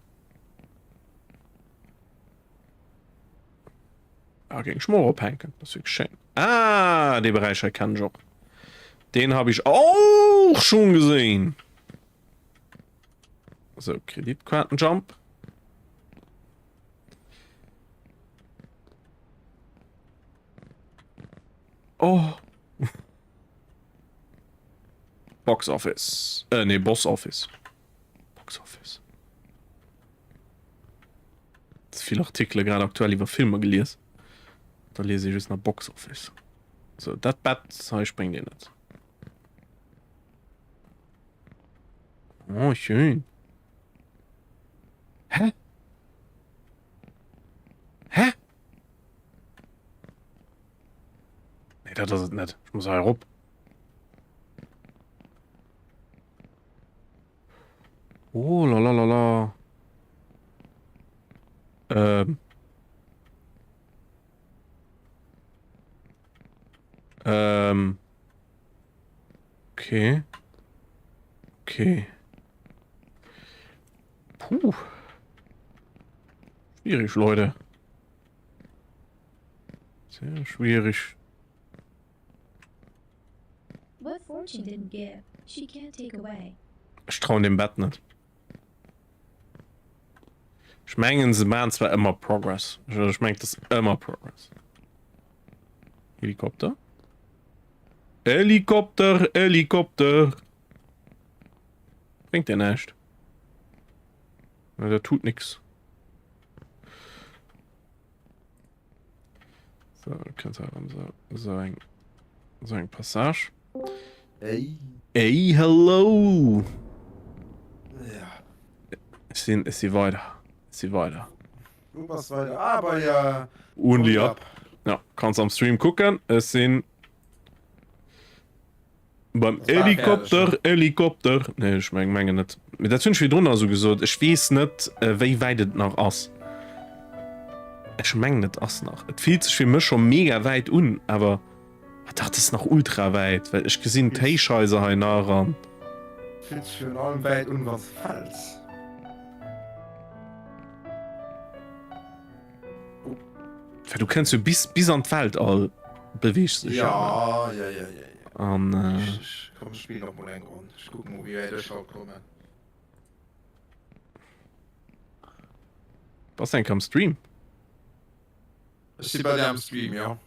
Ja, gegen Schmor abhängen. Das ist wirklich schön. Ah, den Bereich kann ich auch. Den habe ich auch schon gesehen. So, Kreditkartenjump. Oh. Box Office. Nee, Boss Office. Box Office. Das viele Artikel gerade aktuell über Filme gelesen. Da lese ich jetzt nach Box Office. So, das Bett ich bringe den nicht. Oh, schön. Hä? Hä? Nee, das ist nicht. Ich muss herup. Oh, la la la la. Okay. Okay. Puh. Schwierig, Leute. Sehr schwierig. What fortune didn't give, she can't take away. Ich traue dem Bett nicht. Ich meine, sie machen zwar immer Progress. Ich meine, das ist immer Progress. Helikopter? Helikopter, Helikopter. Bringt der nicht. Ja, der tut nichts. So, kannst du haben so ein Passage. Hey. Hey, hello. Ja. Ist sie weiter. Ist sie weiter. Du machst weiter. Aber ja. Und ab. Ja, kannst am Stream gucken. Es sind beim Das war Helikopter ne ich menge net mit der wie drunter so gesot ich wies net wei weidet nach ass es mengnet ass nach et fiel sich für mich schon mega weit aber dachte es noch ultra weit weil ich gesinn Teichhäuser ha nach ran für allem weit und was falsch. weil du kennst du bis an Welt all bewegst sich Ja. an Ich komm, spiel noch mal einen Grund. Ich guck mal, wie weit ich auch komme. was denk am Stream Ich bin bei dir am Stream, ja.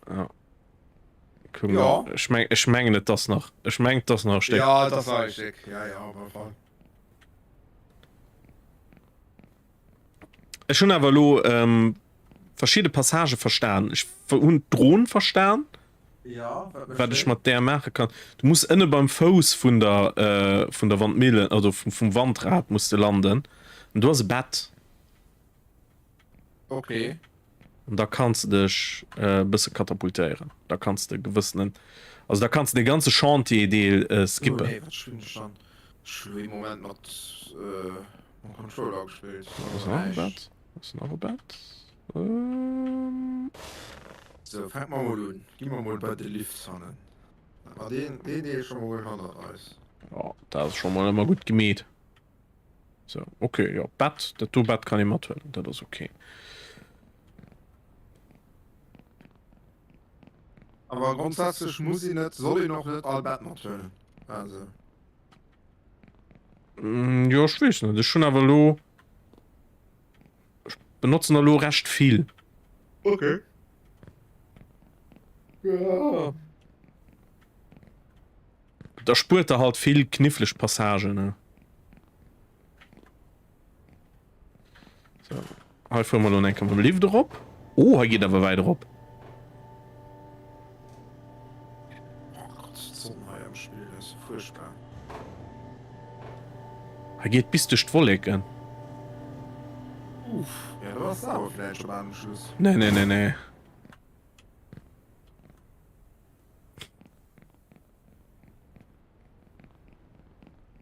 Guck Ja. mal, ich mengge das noch ich mengt das noch steck. Ja, das war ich schick. Ja, aber voll. Schon aber lo verschiedene Passage verstan ich und Drohnen verstan Ja, weil ich mal der machen kann du musst inne beim Fuß von der Wandmühle also vom Wandrad musste landen und du hast Bett Okay. und da kannst du dich bisschen katapultieren da kannst du gewissen also da kannst du die ganze Chantier-Idee skippen Oh, nee, was stimmt schon? Ich habe im Moment mit Controller gespielt. Was ist noch ein Bett? Was ist noch ein Bett? So, fang mal an. Gib mal bei den Lift an. Aber den ist schon mal 100 Eis. Ja, das ist schon mal immer gut gemäht. So, okay, ja, Bett, das Bett kann ich mal tun, das ist okay. Aber grundsätzlich muss ich nicht, soll ich noch nicht alle Betten tönen. Also. Ja, ich weiß nicht, das ist schon aber lo. Ich benutze noch lo recht viel. Okay. Ja. Da spürt er halt viel knifflig Passage, ne? So, halt mal noch einen Lift drauf. Oh, er geht aber weiter drauf. Oh Gott, so neu am Spiel, das ist furchtbar. Er geht bis durch die Wollecke. Uff, ja, du hast aber vielleicht schon mal einen Schuss. Nee.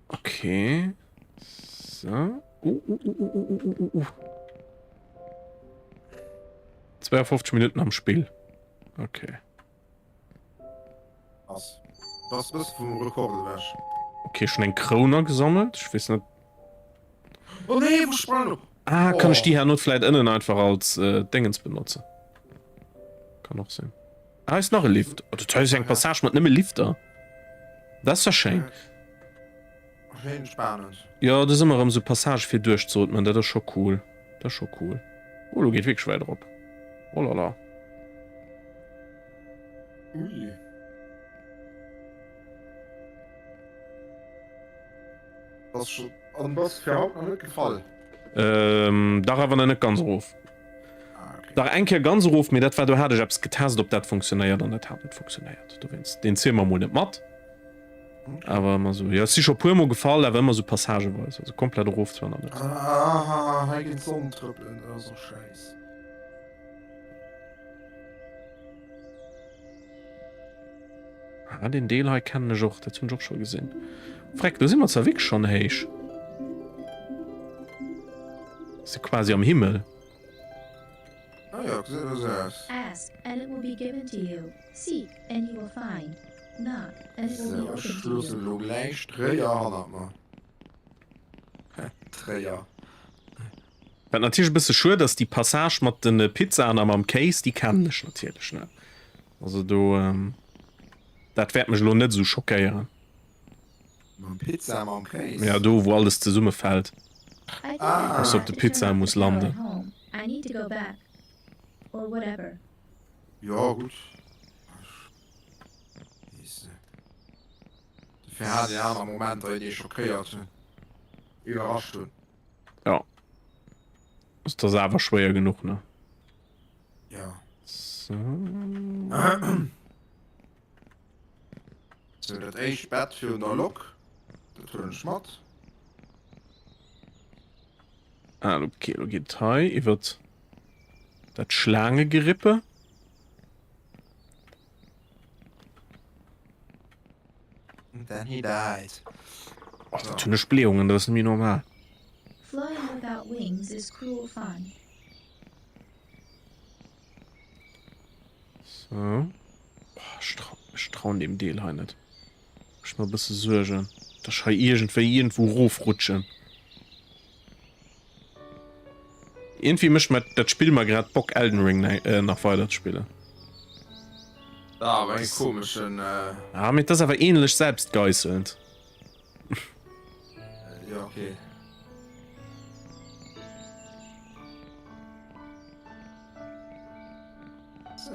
Okay. So. 52 Minuten am Spiel. Okay. Was? Was bist du vom Rekord wäsch? Okay, schon ein Kroner gesammelt. Ich weiß nicht. Oh nee, wo sprang du? Kann ich die hier not vielleicht innen einfach als Dingens benutzen? Kann auch sein. Ist noch ein Lift. Oh, das ist ein Passage mit einem Lifter. Das ist ja schön. Schön spannend. Ja, das ist immer so Passage für durchzuatmen. Das ist schon cool. Das ist schon cool. Oh, du geht wirklich weiter ab. Oh lala. Ui. Das schon an was für Haupt noch nicht gefallen. Da war nicht ganz ruf. Okay. Da enke ganz ruf mir dat war du hatte ich hab's getestet ob dat funktioniert und dat hat nicht funktioniert du willst den Zimmer mo matt aber immer so ja sicher pur gefallen wenn man so Passage war also komplett ruf Sonnentrippeln so scheiß. den Deel kennen auch dazu doch schon gesehen Freck du immer weg schon heich sie quasi am Himmel. Ah ja, ich sehe das. Ask, and it will be given to you. Seek, and you will find. Knock, and it will be So, opened to Schlüssel, you. du gleich 3 Jahre hat man. 3 Jahre. Weil natürlich bist du sure dass die Passage mit den Pizza an am Case die kann nicht natürlich ne? Also du dat werd mich lo nicht so schockieren Man Pizza am Case. ja du wo alles zur Summe fällt I think Ah. I Als forgot ob die to Pizza turn off muss the power landen. at home. I need to go back. Or whatever. Ja, gut. Wir hatten ja einen Moment, wo die schockiert sind. Überrascht sind. ja ist das aber schwer genug ne Ja. so. So, das echt Bett für den Look. Das für den Schmatt. Okay du geht wird dat Schlange gerippe and then he died. Tünne Spleungen, das ist mir normal. Flying without wings is cruel fun. So. Ich traue dem Deal halt nicht. Ich mal ein bisschen sorgen. Das schei irgendwo raufrutschen. Irgendwie mischt man das Spiel mal gerade Bock Elden Ring nach weiter zu spielen. Aber einen komischen, Ja, mit das aber ähnlich selbst geißelnd. ja, okay. So.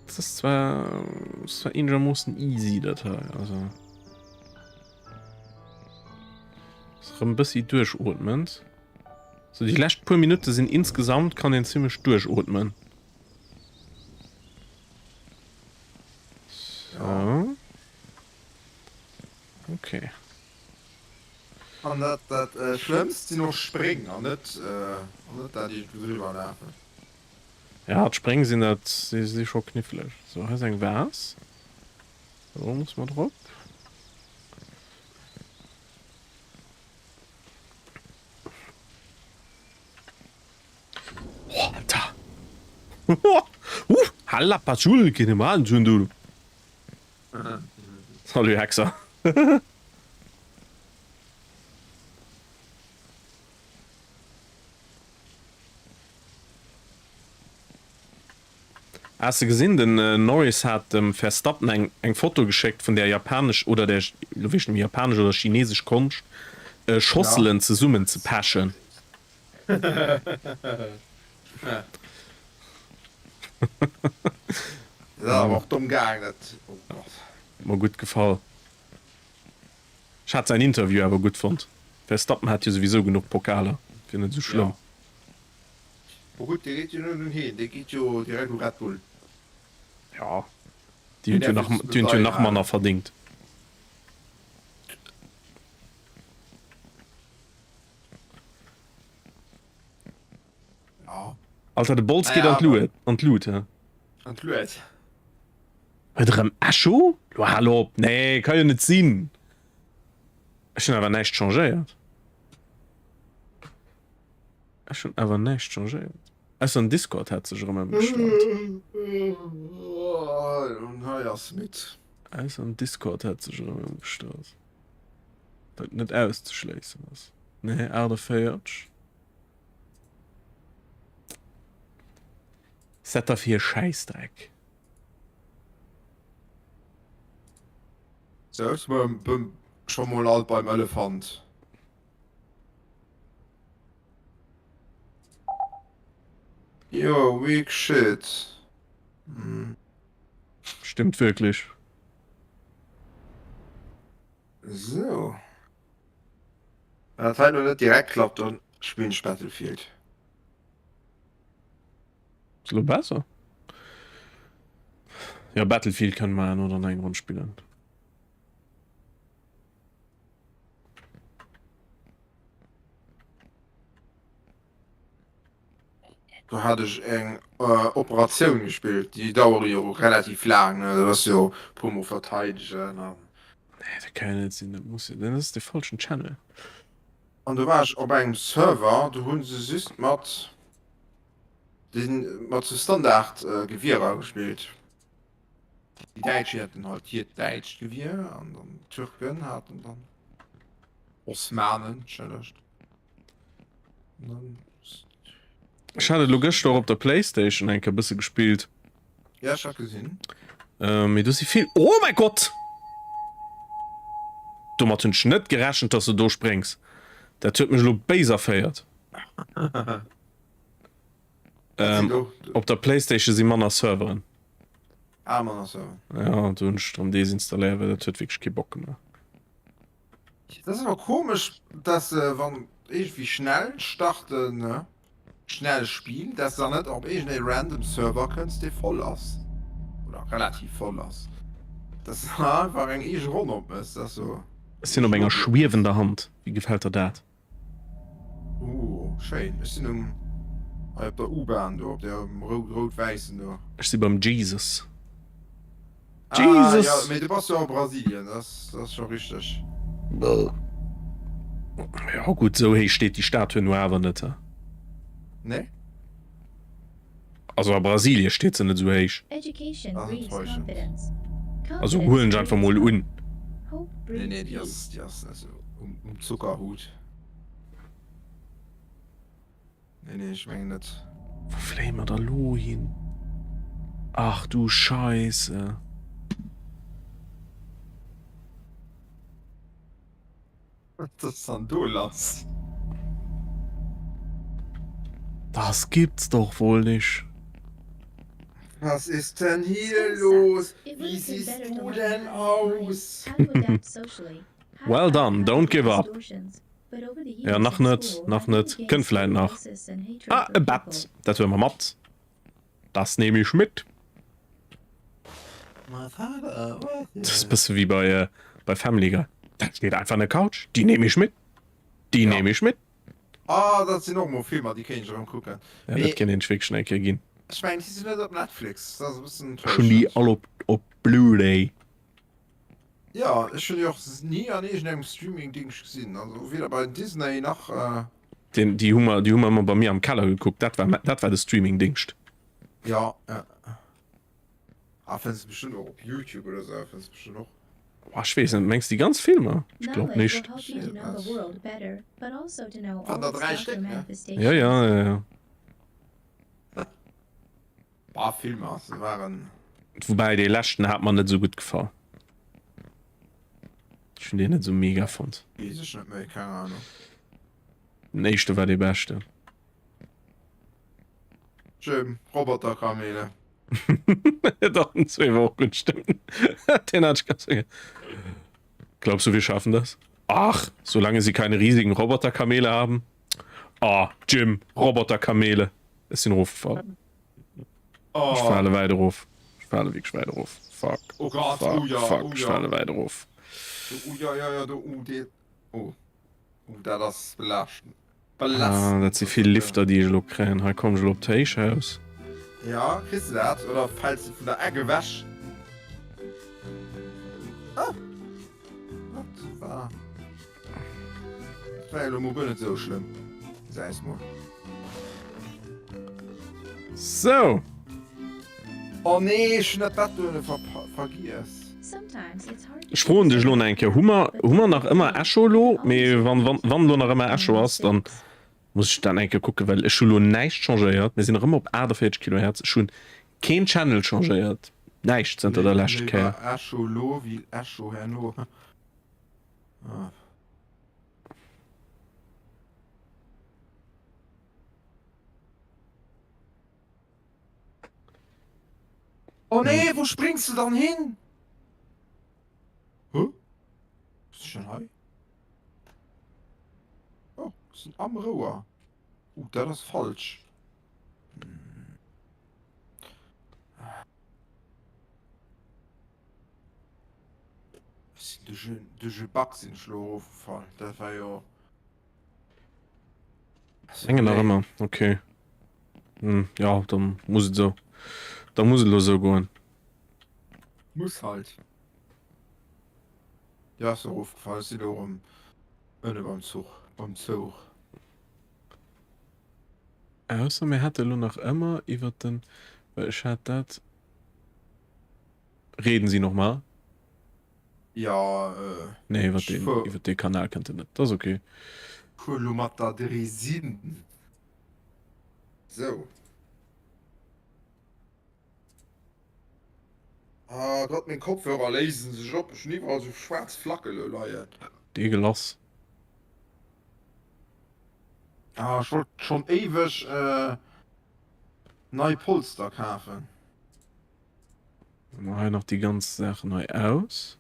Das ist zwar Inja muss ein easy Datei, also. Das ist ein bisschen durchatmend. So, die letzten paar Minuten sind insgesamt, kann den ziemlich durchatmen. So. Okay. Und das Schlimmste noch springen, und nicht da die drüber laufen. Ja, das Springen sind das sie schon knifflig. So, heißt ein was? So, muss man drauf. Oh, Alter. Halla Patschul, keine Mann, du. Hallo, Hexer. Hast du gesehen, den Norris hat Verstappen ein Foto geschickt von der japanisch oder der japanisch oder chinesisch Kunst Schosseln zu summen zu paschen. Ja, aber auch dumm geeignet. Oh Gott. Mir gut gefallen. Ich hatte sein Interview aber gut fand. Verstappen hat ja sowieso genug Pokale. Finde so schlimm. Ja. Oh gut, der geht ja nur hin, der geht ja direkt um Red Bull. Ja. Die haben ja nach Mann verdient. Ja. Alter, der Bolz geht an Lut. Und Lut, ja. Und Lut. Mit dem Ascho? Hallo? Nee, kann ja nicht ziehen. Ich habe aber nicht changiert. Ich habe aber nicht changiert. Also ein Discord hat sich rum gestartet. Und ja, mit. Also ein Discord hat sich rum gestartet. Das nicht auszuschließen ist. Nee, Erde feiert. Set auf hier Scheißdreck. Selbst schon mal alt beim Elefant. Yo, weak shit. Hm. Stimmt wirklich. So. Das hat nur nicht direkt klappt und spielen Battlefield. Ist nur besser. Ja, Battlefield kann man oder einen Grund spielen. Da hatte ich eng Operation gespielt, die dauert ja auch relativ lang, ne? Das ist ja Promo verteidigen. Nee, der kann nicht sein, das muss ja. Das ist der falsche Channel. Und du warst auf einem Server, du hast es mit so Standard Gewehrer gespielt. Die Deutschen hatten halt hier Deutsch Gewehr, und dann Türken hatten dann Osmanen, schätzt. Und dann. Ich hatte logisch doch auf der Playstation ein bisschen gespielt. Ja, ich hab gesehen. Du sie viel. Oh mein Gott! Du hast den Schnitt gerechnet, dass du durchspringst. Der tut mich nur Baser feiert. Auf der Playstation sind man Serverin. Ah, man, so. Ja, du hast um desinstallieren, weil der tut wirklich keinen Bock mehr. Das ist aber komisch, dass wenn ich wie schnell starte, ne? Schnell Spiel, dass dann nicht auf irgendeinen random Server kannst, der voll ist. Oder relativ voll ist. Das ist einfach ein ich rund um ist, das so. Es sind noch eine schwebende Hand. Wie gefällt dir das? Schön. Wir sind auf der U-Bahn, auf der rot-weißen. Ich sehe beim Jesus. Jesus. Ja, mit du warst ja in Brasilien, das ist schon richtig. Ja gut, so hey steht die Statue nur aber nicht. Ne? Also in Brasilien steht sie nicht so hey. Education Ah, breeds enttäuschend. confidence. Also Confidence holen sie einfach mal breeds un. hope. Hope Nee, breeds die peace. ist also Zuckerhut. Nee, ich meine nicht. Wo fliegen wir da lo hin? Ach du Scheiße. Das sind Dollars. Das gibt's doch wohl nicht. Was ist denn hier So los? sad. It Wie would have been siehst better du to learn denn how to manage aus? money, how to adapt socially, how to Well fight done, don't give up. distortions. But over the Ja, years noch in nicht, school, noch I've only nicht. gained Können vielleicht slow noch. racism and hatred Ah, for ein people. Bett. Das hören wir mal. Das nehme ich mit. Mein Vater, was? Das ist ein bisschen wie bei Family Guy. Da steht einfach eine Couch. Die nehme ich mit. Die Ja. nehme ich mit. Ah, das sind noch mal Filme, die kann ich schon gucken. Ja, Nee. das kann den Schwickschnecke gehen. Ich meine, die sind nicht auf Netflix. Das ist ein bisschen Schon die enttäuschend. alle auf Blu-ray. Ja, ich habe die auch nie an irgendeinem Streaming-Ding gesehen. Also weder bei Disney noch. Die Hummer immer bei mir am Keller geguckt. Das war das Streaming-Dingst. Ja. Ah, findest du bestimmt auch auf YouTube oder so. Findest du bestimmt auch. Boah, ich weiß nicht, meinst du die ganz Filme? Ich glaube Knowledge nicht. will help you to know the world better, but also to know Van all der its drei darker Stück, ne? manifestations. Ja. Ein paar Filme, sie waren. Wobei, die letzten hat man nicht so gut gefallen. Ich finde den nicht so mega fand. Weiß ich nicht mehr, keine Ahnung. Der nächste war der beste. Schön, Roboterkamele. Doch, in 2 Wochen gut stimmt. Den hat ich ganz vergessen. Glaubst du, wir schaffen das? Ach, solange sie keine riesigen Roboterkamele haben. Ah, Jim, Roboterkamele. Ist den Ruf gefallen. Ich falle weiter ruf. Ich falle wirklich weiter ruf. Fuck. Oh Gott, Fuck, oh ja, fuck, oh ich ja. falle weiter ruf. Ja, die. Oh. Da das belastend. Ah, das sind viele Lifter, die ich lo kriegen. Hier komm ich lo auf Tisch aus. Ja, kriegst du das? Oder falls du von der Ecke wäsch? Ah. Das war ja nur nicht so schlimm. Sei es mal. So. Oh nee, ich hab das vergiss. Sometimes it's hard to Ich freue dich lo enke. Hummer nach immer Echo lo. Me wann du noch immer Echo hast, dann muss ich dann enke gucken, weil ich schon lo nicht changiert. Wir sind noch immer auf 48 Kilohertz. Schon kein Channel changiert. Nicht sind der letzte Kerl. Ascho lo wie Ascho herno. Ah. Oh nee, wo springst du dann hin? Hä? Was ist denn hier? Oh, das ist ein Amroa. Das ist falsch. De Back sind schlo aufgefallen. Das war ja. Hänge noch immer. Okay. Ja, dann muss es so. Dann muss es los so gehen. Muss halt. Ja, ist so aufgefallen. Sie da beim Zug. Beim Zug. Außer mir hatte nur noch immer über den. Weil ich hatte das. Reden Sie noch mal? Ja, Nee, über den Kanal kennt ihr nicht. Das ist okay. Kolomata Dresin. So. Ah, Gott, mein Kopfhörer lesen sich ab. Ich nehme also schwarz Flagge, Leute. Die gelassen. Ah, schon ewig, neue Polster kaufen. Dann mache ich noch die ganze Sache neu aus.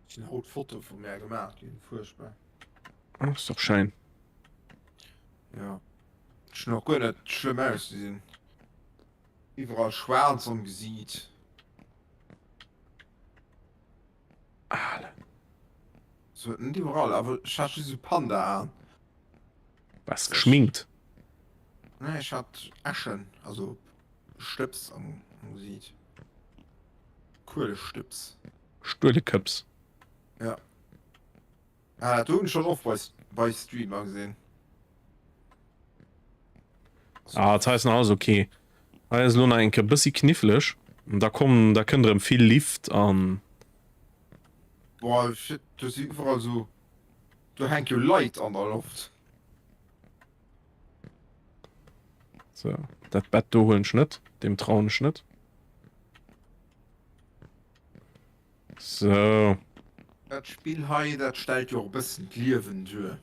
Ich habe ein Foto von mir gemacht, furchtbar. Ach, ist doch schön. Ja. Ich noch gar nicht schlimm aussehen. Überall schwarz am Gesicht. Alle. So, nicht überall, aber ich hatte diese Panda an. Was geschminkt? Ne, ich hat Aschen, also Stips am sieht. Coole Stips. Stuhleköps. Ja. Du schon oft bei Stream gesehen. Ah, das heißt alles okay. Alles nur ein bisschen knifflig. Und da können viel Lift an. Boah, shit, du siehst überall so. Du hängst jo Light an der Luft. So, das Bett da holen Schnitt, dem trauen Schnitt. So. Das Spiel hier, das stellt ja ein bisschen Leben durch.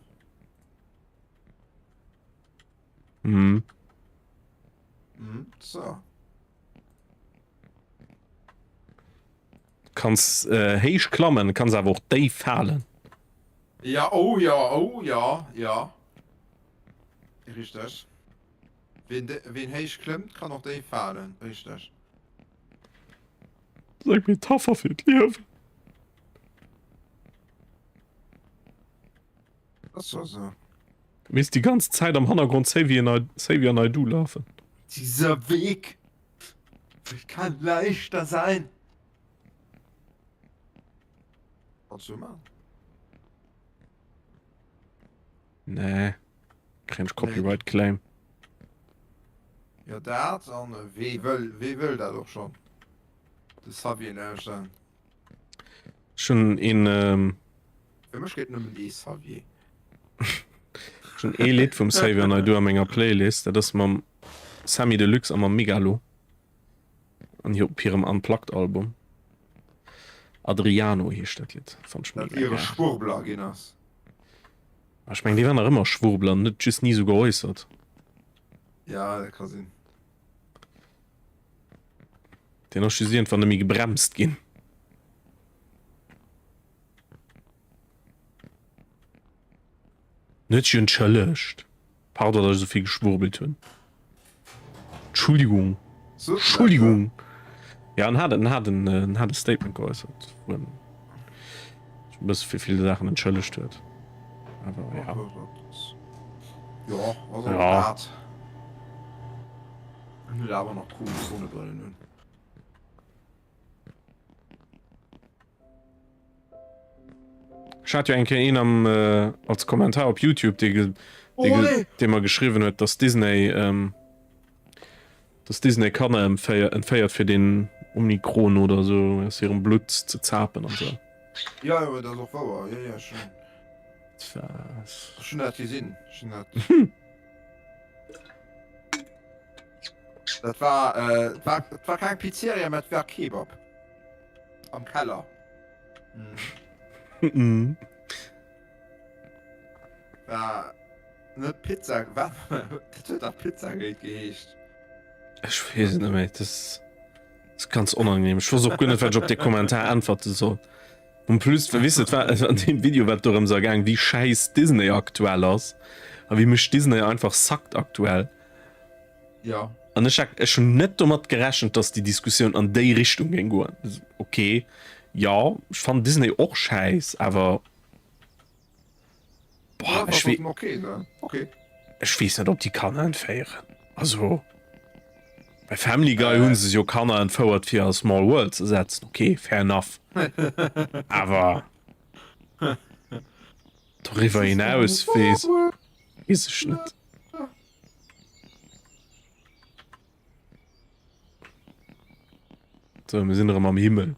Mhm. So. Kannst heisch klammen, kannst aber auch Dave fallen. Ja, oh ja, ja. Richtig. Wen heiß klemmt, kann auch der fallen. Richtig. Sag mir Metapher für das Leben. Das war so. Du bist die ganze Zeit am Hintergrund Xavier Naidoo laufen. Dieser Weg kann leichter sein. Was du mal? Nee. Kein Copyright Claim. Ja, der hat dann, wie will der doch schon? Das hab ich nicht schon. Schon in Für mich geht nur die Xavier. schon Lied vom Xavier Naidoo an meiner Playlist, das ist mit Sammy Deluxe am Megalo. Und hier auf ihrem Unplugged-Album. Adriano hier steht jetzt. Fand ich Das mega ihre geil. Spurblaginas. Ich meine, die werden auch immer Schwurbler, nicht just nie so geäußert. Ja, der kann sein. Den hast du gesehen, von dem ich gebremst gehen. Nicht schön challengt. Pardon, dass ich so viel geschwurbelt habe. Entschuldigung. So, Entschuldigung. Ja, und hat ein Statement geäußert. Wo ein bisschen für viele Sachen entschuldigt wird. Aber ja. Ja, also Ja. hart. Und da aber noch cool ohne Brille. Ne? Ich hatte ja einen am als Kommentar auf YouTube, den man geschrieben hat, dass Disney kann entfeiert für den Omikron oder so aus ihrem Blut zu zappen und so. Ja, aber das auch war. Ja, schon. Was? Schon hat gesehen. Schon hat. Das war kein Pizzeria mit Werk Kebab. Am Keller. Mhm. War eine Pizza. Das wird auf Pizza gehecht. Ich weiß nicht mehr, das ist ganz unangenehm. Ich versuche gar nicht, ob der Kommentar antwortet so. Und plus, verwisst war an dem Video wird darum so gegangen, wie scheiß Disney aktuell ist. Aber wie mich Disney einfach sackt aktuell. Ja. Und ich habe schon nicht damit gerechnet, dass die Diskussion an die Richtung ging. Okay, ja, ich fand Disney auch scheiß, aber. Boah, Ja, okay, ne? Okay. ich weiß nicht, ob die Kanner entfeiern. Also. Bei Family Guy haben sie ja Kanner entfeuert für eine Small World zu setzen. Okay, fair enough. Aber. Darüber hinaus, weiß ich nicht. So, wir sind noch am Himmel.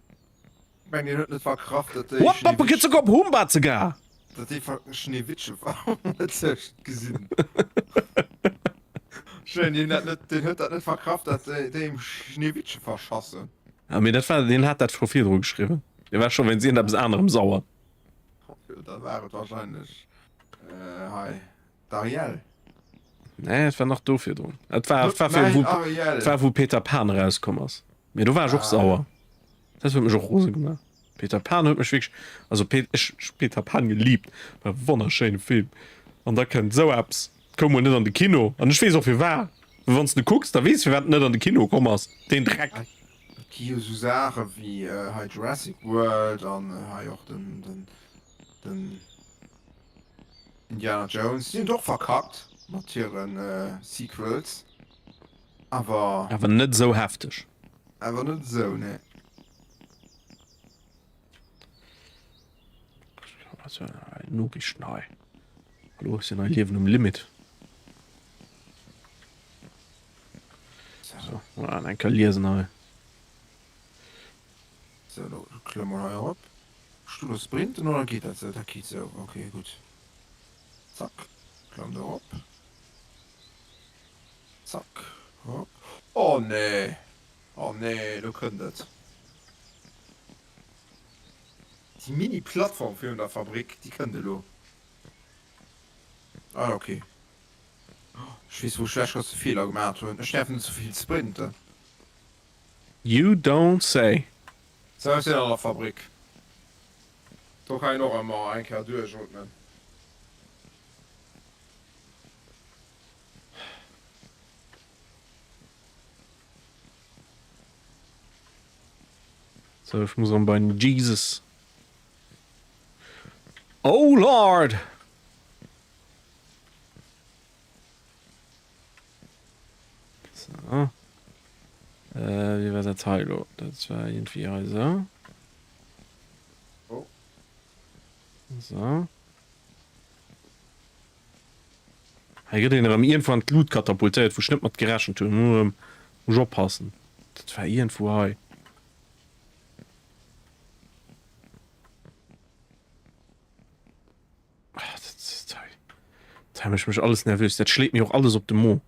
Wenn ihr nicht verkraftet, What? Papa, geht's sogar auf Humba sogar? dass die Schneewitsche war. gesehen. Schön, den hat das nicht verkraftet, dem Schneewitsche verschossen. Aber den hat das Profil drüber geschrieben. Der war schon, wenn sie etwas anderem sauer. Das wäre wahrscheinlich. Hi. Dariel. Nee, das war noch doof hier drin. Das war Ariel. wo Peter Pan rauskommt. Ja, du warst auch sauer. Das wird mich auch Rose gemacht. Peter Pan hat mich wirklich. Also, Peter Pan geliebt. War ein wunderschöner Film. Und da können so Apps. Kommen wir nicht an die Kino. Und ich weiß auch, wie war. Wenn du nicht guckst, dann weißt du, wir werden nicht an die Kino kommen. Den Dreck. Hier so Sachen wie Jurassic World und auch den Indiana Jones, die sind doch verkackt. Matieren Sequels. Aber net so heftig. nicht so, ne. Logisch nei. Hallo sind ein Leben um Limit. So, ein Kalier nei. So, da klemmen wir hier ab. Stuhl sprinten oder geht das? Da geht so. Okay, gut. Zack. Klemm da ab. Zack. Hopp. Oh nee. Oh nee, du könntest. Die Mini-Plattform für in der Fabrik, die könnte du. Ah, okay. Ich weiß, wo schlecht hast du Fehler gemacht und ich darf nicht zu viel sprinten. You don't say. So ist in der Fabrik. Da kann ich noch einmal ein Kerl durchschütteln. So, ich muss an bei Jesus. Oh Lord! So. Wie war der Teil? Das war irgendwie so. Oh. So. Ich den am irgendwann Blut katapultiert, wo schnell mat geraschen tun, nur Job passen. Das war irgendwo hei. Da mich alles nervös. Das schlägt mir auch alles auf den Mo.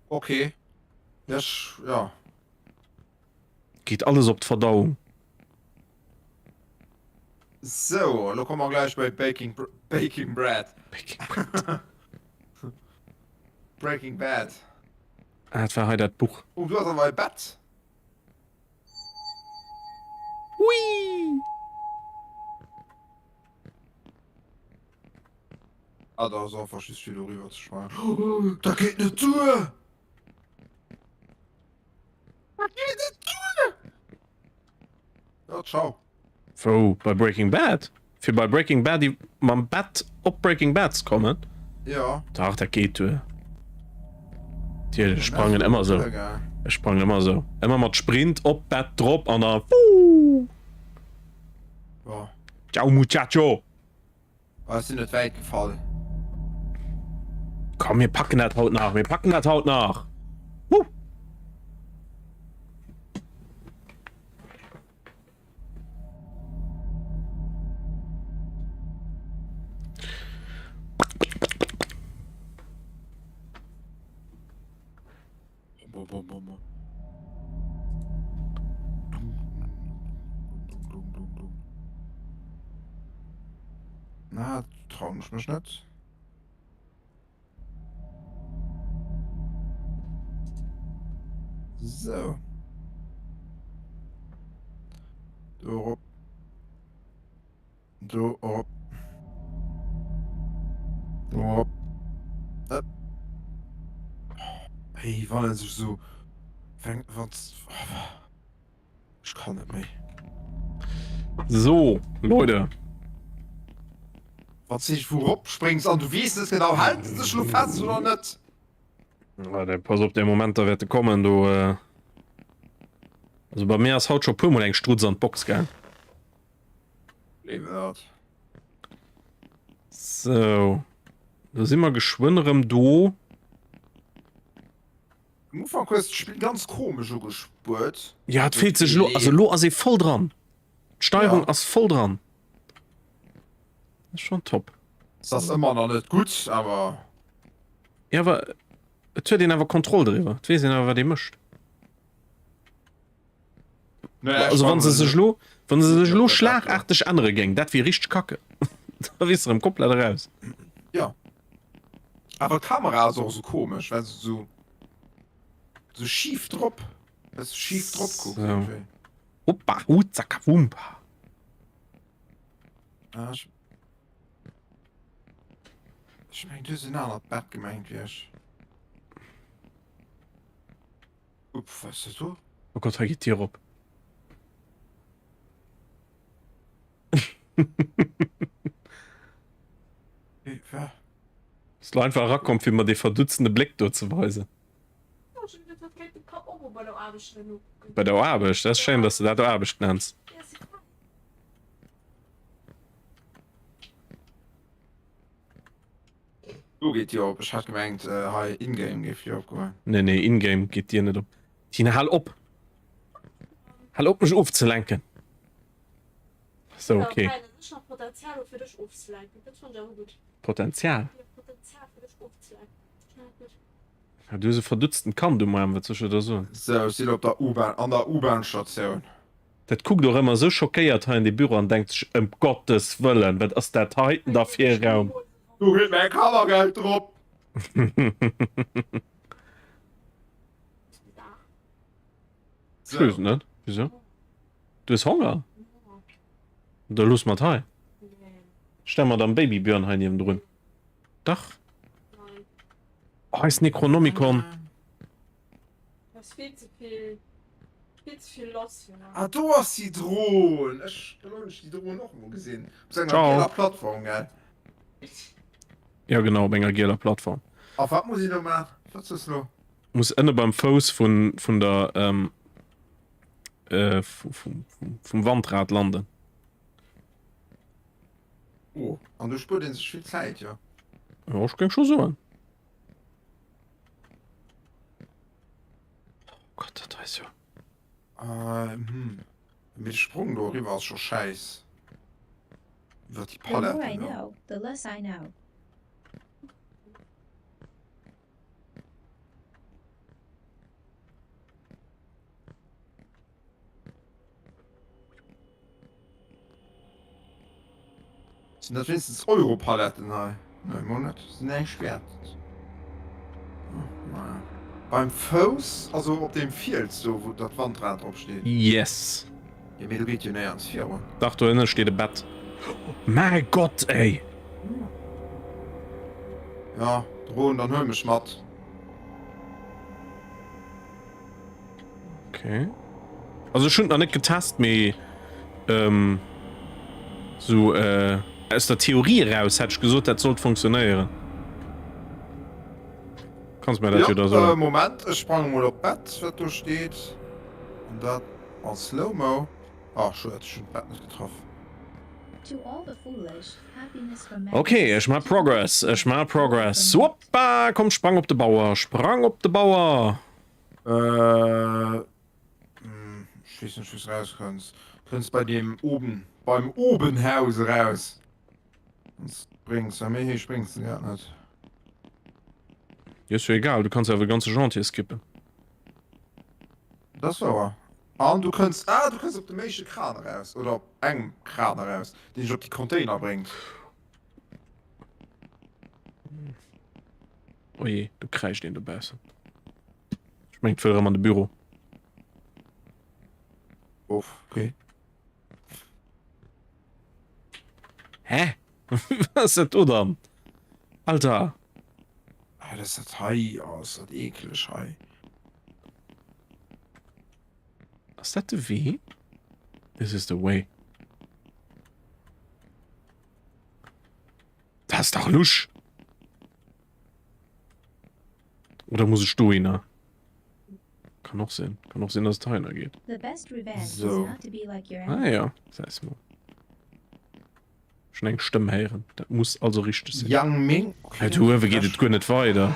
Okay. Das, ja. Geht alles auf die Verdauung. So, da kommen wir gleich bei Baking Bread. Breaking Bad. Das war halt das Buch. Oh, du hast aber ein Bett. Hui! Ah, da ist auch verschissen viel rüber zu schweigen. Oh, da geht eine Tür! Da geht eine Tür! Ja, ciao. So, bei Breaking Bad. Für bei Breaking Bad, die man Bad auf Breaking Bads kommen. Ja. Da geht die sprangen immer so. Es sprang immer so. Immer mal Sprint, op Bett, drop, an der. Ja. Ciao, Muchacho! Was ist nicht weit gefallen? Komm, wir packen das Haut nach. Wir packen das Haut nach. Woo. Na, trau mich nicht. So. Du op. Du op. Du op. Hey, wann ist es so? Was? Ich kann nicht mehr. So, Leute. Was ich worauf springst an, du weißt es genau, halt es schon fest oder nicht? Ja, pass auf, der Moment, da wird kommen, du. Also bei mir ist Haut schon Pummel eng Struz an Box, gell? Wird. So. Da sind wir geschwinderem Du. Am Anfang kurz Spiel ganz komisch so gespürt. Ja, hat fehlt sich lo, also lo, also voll dran. Steuerung Ja. ist voll dran. Das ist schon top. Das ist immer noch nicht gut, aber. Ja, aber tu den aber Kontrolle drüber. Du weißt nicht, was die mischt. Naja, Also wenn sie sich lo Ja, schlagartig andere Gang, das wie richtig kacke. Da wirst du im komplett raus. Ja. Aber Kamera ist auch so komisch, weil sie so schief drauf. Das schief drauf guckt. So. irgendwie. Hoppa, Hutzaka, Wumpa. Ja, ich meine, du sind auch das Bett gemeint wirst. Was ist das so? Oh Gott, da geht hier rup. Es war einfach rakommt wie man die verdutzende Blick dort zu weisen bei der Arbeit das schön dass du da Arbeit nennst Du geht ja ich hat gemeint ingame gift ja abgeholt. nee ingame geht dir nicht um Tina hall op mich aufzulenken so okay Potenzial ja, du verdutzten kann du mal oder so So sie op der U-Bahn an der U-Bahn-Station. dat guckt doch immer so schockiert in die Büro an denkt sich, Gottes Willen wird aus der Titan dafür Raum Du geht mein Kammergeld drauf. Schluss, nicht? Wieso? Du hast Hunger da los mal teil stell mal dann Babybjörn hein hier drin Dach heißt Necronomicon Ah, du hast Zitronen. Die Drohnen noch mal gesehen. Ciao. Plattform, gell? ja genau Bennger geler Plattform Auf was muss ich noch machen? Was ist noch? muss Ende beim Fos von der vom Wandrad landen Oh, und du spürst so viel Zeit, ja. ja, ich ging schon so an Gott das heißt ja Mit Sprung darüber war schon scheiß. Wird die The more I Palette, ne? know, the less I know. Sind das wenigstens Europaletten, ne? Nein, Monat. Sind echt schwer. Naja. Beim Fuß, also auf dem Feld, so, wo das Wandrad draufsteht. yes Ja, mir geht ja näher ans Vierer. dachte du innen steht Bett mein Gott ey Ja, drohen dann hören wir schmatt. okay also schon noch nicht getestet mir so aus der Theorie raus hätte ich gesagt das soll funktionieren kannst mir das Ja, wieder so Moment, ich sprang mal auf Bett, was da steht. Und das als Slow-Mo. Ach, schon hätte ich schon Bett nicht getroffen. To all the foolish, happiness from okay ich mach Progress Woppa, komm sprang op de Bauer Ich weiß nicht, wie es raus kannst. Kannst bei dem oben, beim Obenhaus raus. Und springst, bei mir hier springst du ja nicht. ja, ist ja egal du kannst ja ganze Genre hier skippen Das war er. Und du kannst auf den meisten Kran raus. Oder auf einen Kran raus, den ich auf die Container bringt. oje du kreisch den du besser schmengt für an de Büro Uff, okay. hä was ist du dann Alter Ah, das ist Hai aus, das eklig Hai. was that the V this is the way das ist doch lusch oder muss ich du hin kann noch sehen dass Teiner geht The best revenge So. is not to be like your ah enemy. ja das mal schon eng Stimme heieren das muss also richtig sein Yang Ming. hey, du wie geht es gut nicht weiter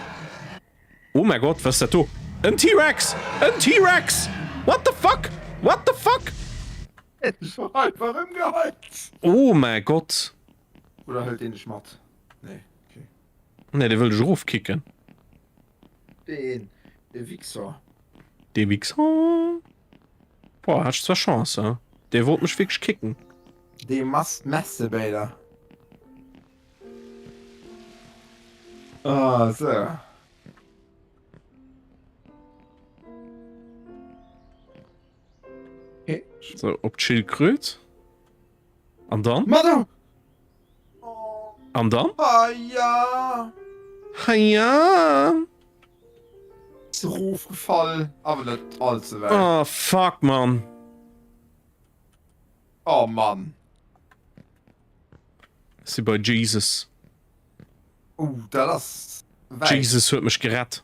oh mein Gott was ist das ein T-Rex what the fuck Ich war einfach im Gehalt. oh mein Gott Oder halt den Schmatt. Nee, okay. ne der will ruf kicken Der Wichser. de Wichser boah hast zwar Chance der wollte mich wirklich kicken Der must Messe Bader. Ah, so. Okay. so op Chillkröt an dann Mother! an dann Ah, ja! ha ja Ist Ruf gefallen, aber nicht allzu weit. oh, fuck man Oh, Mann. sie bei Jesus Das Jesus hört mich gerett.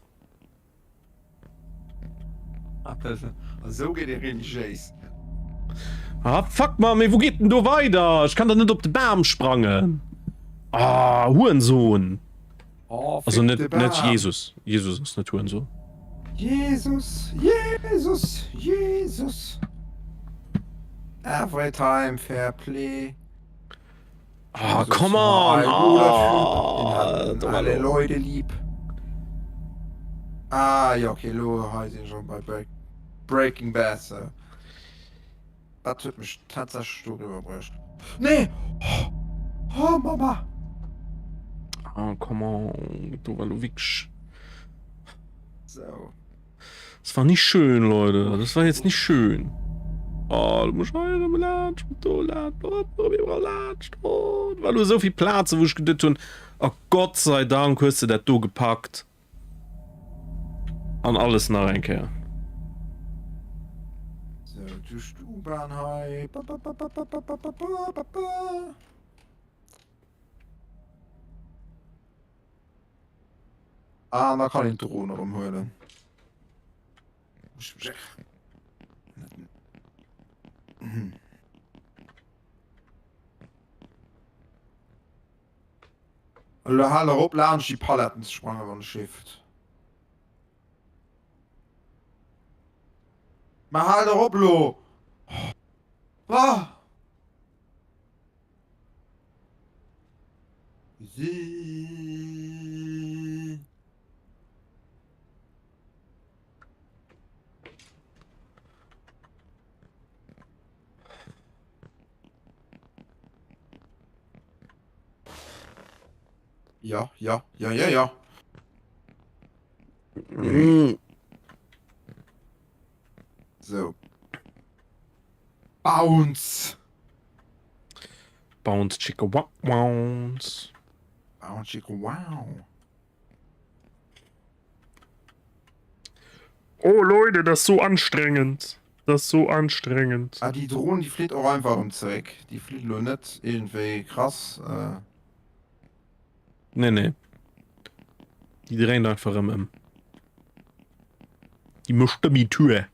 So geht der religiös. Ah, fuck mal, wo geht denn du weiter? Ich kann da nicht auf den Baum sprangen. Ah, Hurensohn. Oh, Also fick de nicht Baum. Jesus. Jesus ist nicht Hurensohn. Jesus. Every time fair play. Ah, Jesus, come on. my Ah, Typ. Alle Leute lieb. Ja, okay, lo, sind schon bei Breaking Bad. Das wird mich tatsächlich überrascht. Nee! Oh, Mama! Ah, come on. Du, weil du wirklich... So. Das war nicht schön, Leute. Das war jetzt nicht schön. Oh, du musst heiraten, Latsch, du Latsch, weil du so viel Platz, wo ich gedacht habe, oh Gott sei Dank hast du das du gepackt. An alles nach einkehr. So, du Stuban, hi. Da kann ich den Drohne rumholen. Halle op la die Paletten sprang an Shift. Ma halt op lo. Ja. So. Bounce. Bounce, chicka, bounce. Bounce, chicka, wow. Oh Leute, das ist so anstrengend. Das ist so anstrengend. Die Drohnen, die fliegt auch einfach um Zweck. Die fliegt nur nicht irgendwie krass. Nee. Die drehen einfach im. Die möchte mich tun.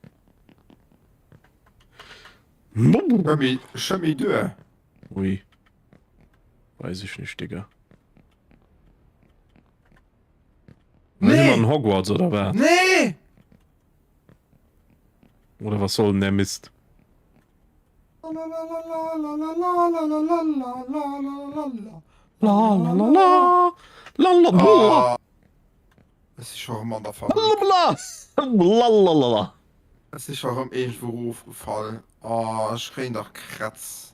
Schemi du. Ui. Weiß ich nicht, Digga. Nee. In Hogwarts oder was? Nee! Oder was soll denn der Mist? Es ist schon an der Fabrik. Es ist schon am irgendwo aufgefallen. Ich krieg doch Kratz.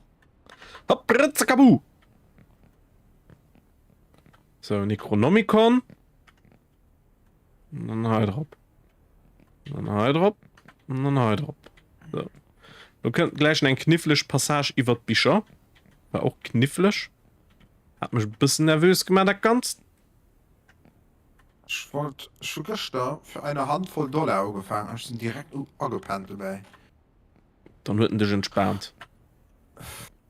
Kabu. So, Necronomicon. Und dann Hydrop. So. Du könnt gleich ein knifflisch Passage über Bücher. War auch knifflisch. Hat mich ein bisschen nervös gemacht, das Ganze. Ich wollte schon gestern für eine Handvoll Dollar angefangen. Ich bin direkt angepennt dabei. Dann wird dich entspannt.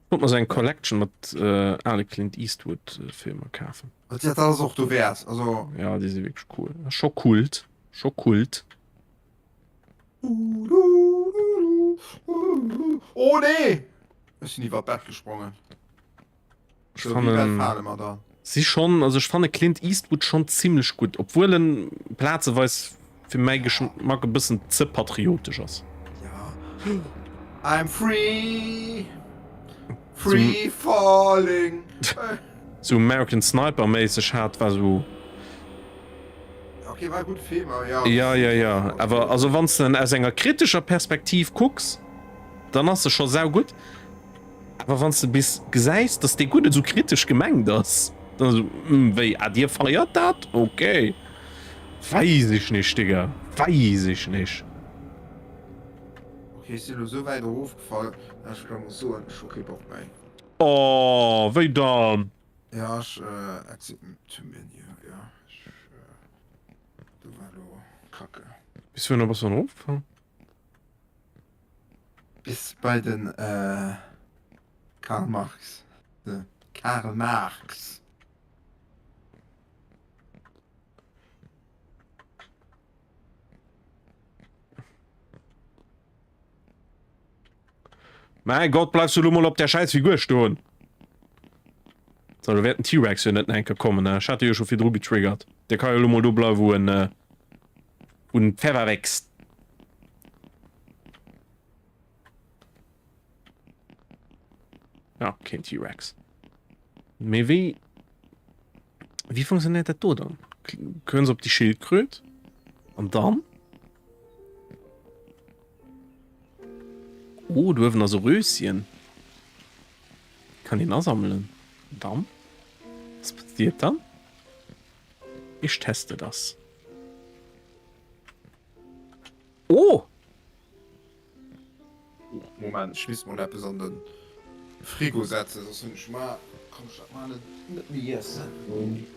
Guck mal, so eine Collection mit alle Clint Eastwood Filme kaufen. Das ist alles auch du wert. Also. Ja, die sind wirklich cool. Schon Kult. Oh nee! Ich bin nie was Bett gesprungen. Ich So, fand wie ihn- weit fahren wir da? Sie schon, also ich fand Clint Eastwood schon ziemlich gut, obwohl ein Platz weiß für meinen Geschmack ein bisschen zu patriotisch ist. Ja. I'm free. Free falling. So American Sniper mäßig hat war so. Okay, war gut Film, aber ja. Ja. Aber also wenn du dann aus einer kritischer Perspektive guckst, dann hast du schon sehr gut. Aber wenn du bis gesagt, dass der Gute so kritisch gemeint ist, dann so, wie, dir feiert das? Okay. Weiß ich nicht, Digga. Weiß ich nicht. Okay, ist dir nur so weit hochgefallen, dass ich glaube, so ein Schokibock bei. Oh, wie dann? Ja, exit to menu, ja. Du war du Kacke. Bist du noch was von auf? Bis bei den, Karl Marx. Karl Marx. Mein Gott, bleibst du mal auf der Scheißfigur stehen. So, da wird ein T-Rex ja nicht kommen, ne? Ich hatte ja schon viel drüber getriggert. Der kann ja mal da bleiben, wo ein Pfeffer wächst. Ja, kein T-Rex. Aber wie funktioniert das da dann? Können sie auf die Schildkröte? Und dann? Oh, du hast also Röschen. Ich kann ihn ansammeln. Und dann? Was passiert dann? Ich teste das. Oh! Moment, ich muss mal etwas an den Frigo setzen, sonst bin ich mal... Komm, schau mal nicht mehr essen.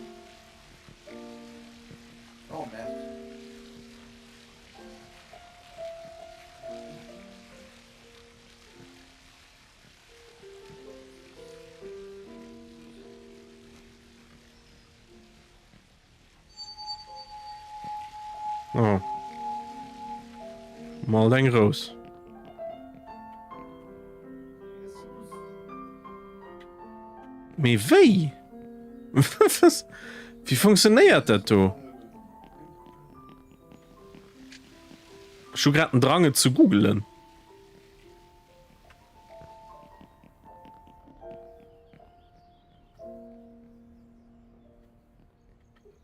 Oh, man. Oh. Mal dein Groß. Me wie? Was? Wie funktioniert das da? Ich habe gerade einen Drang zu googlen.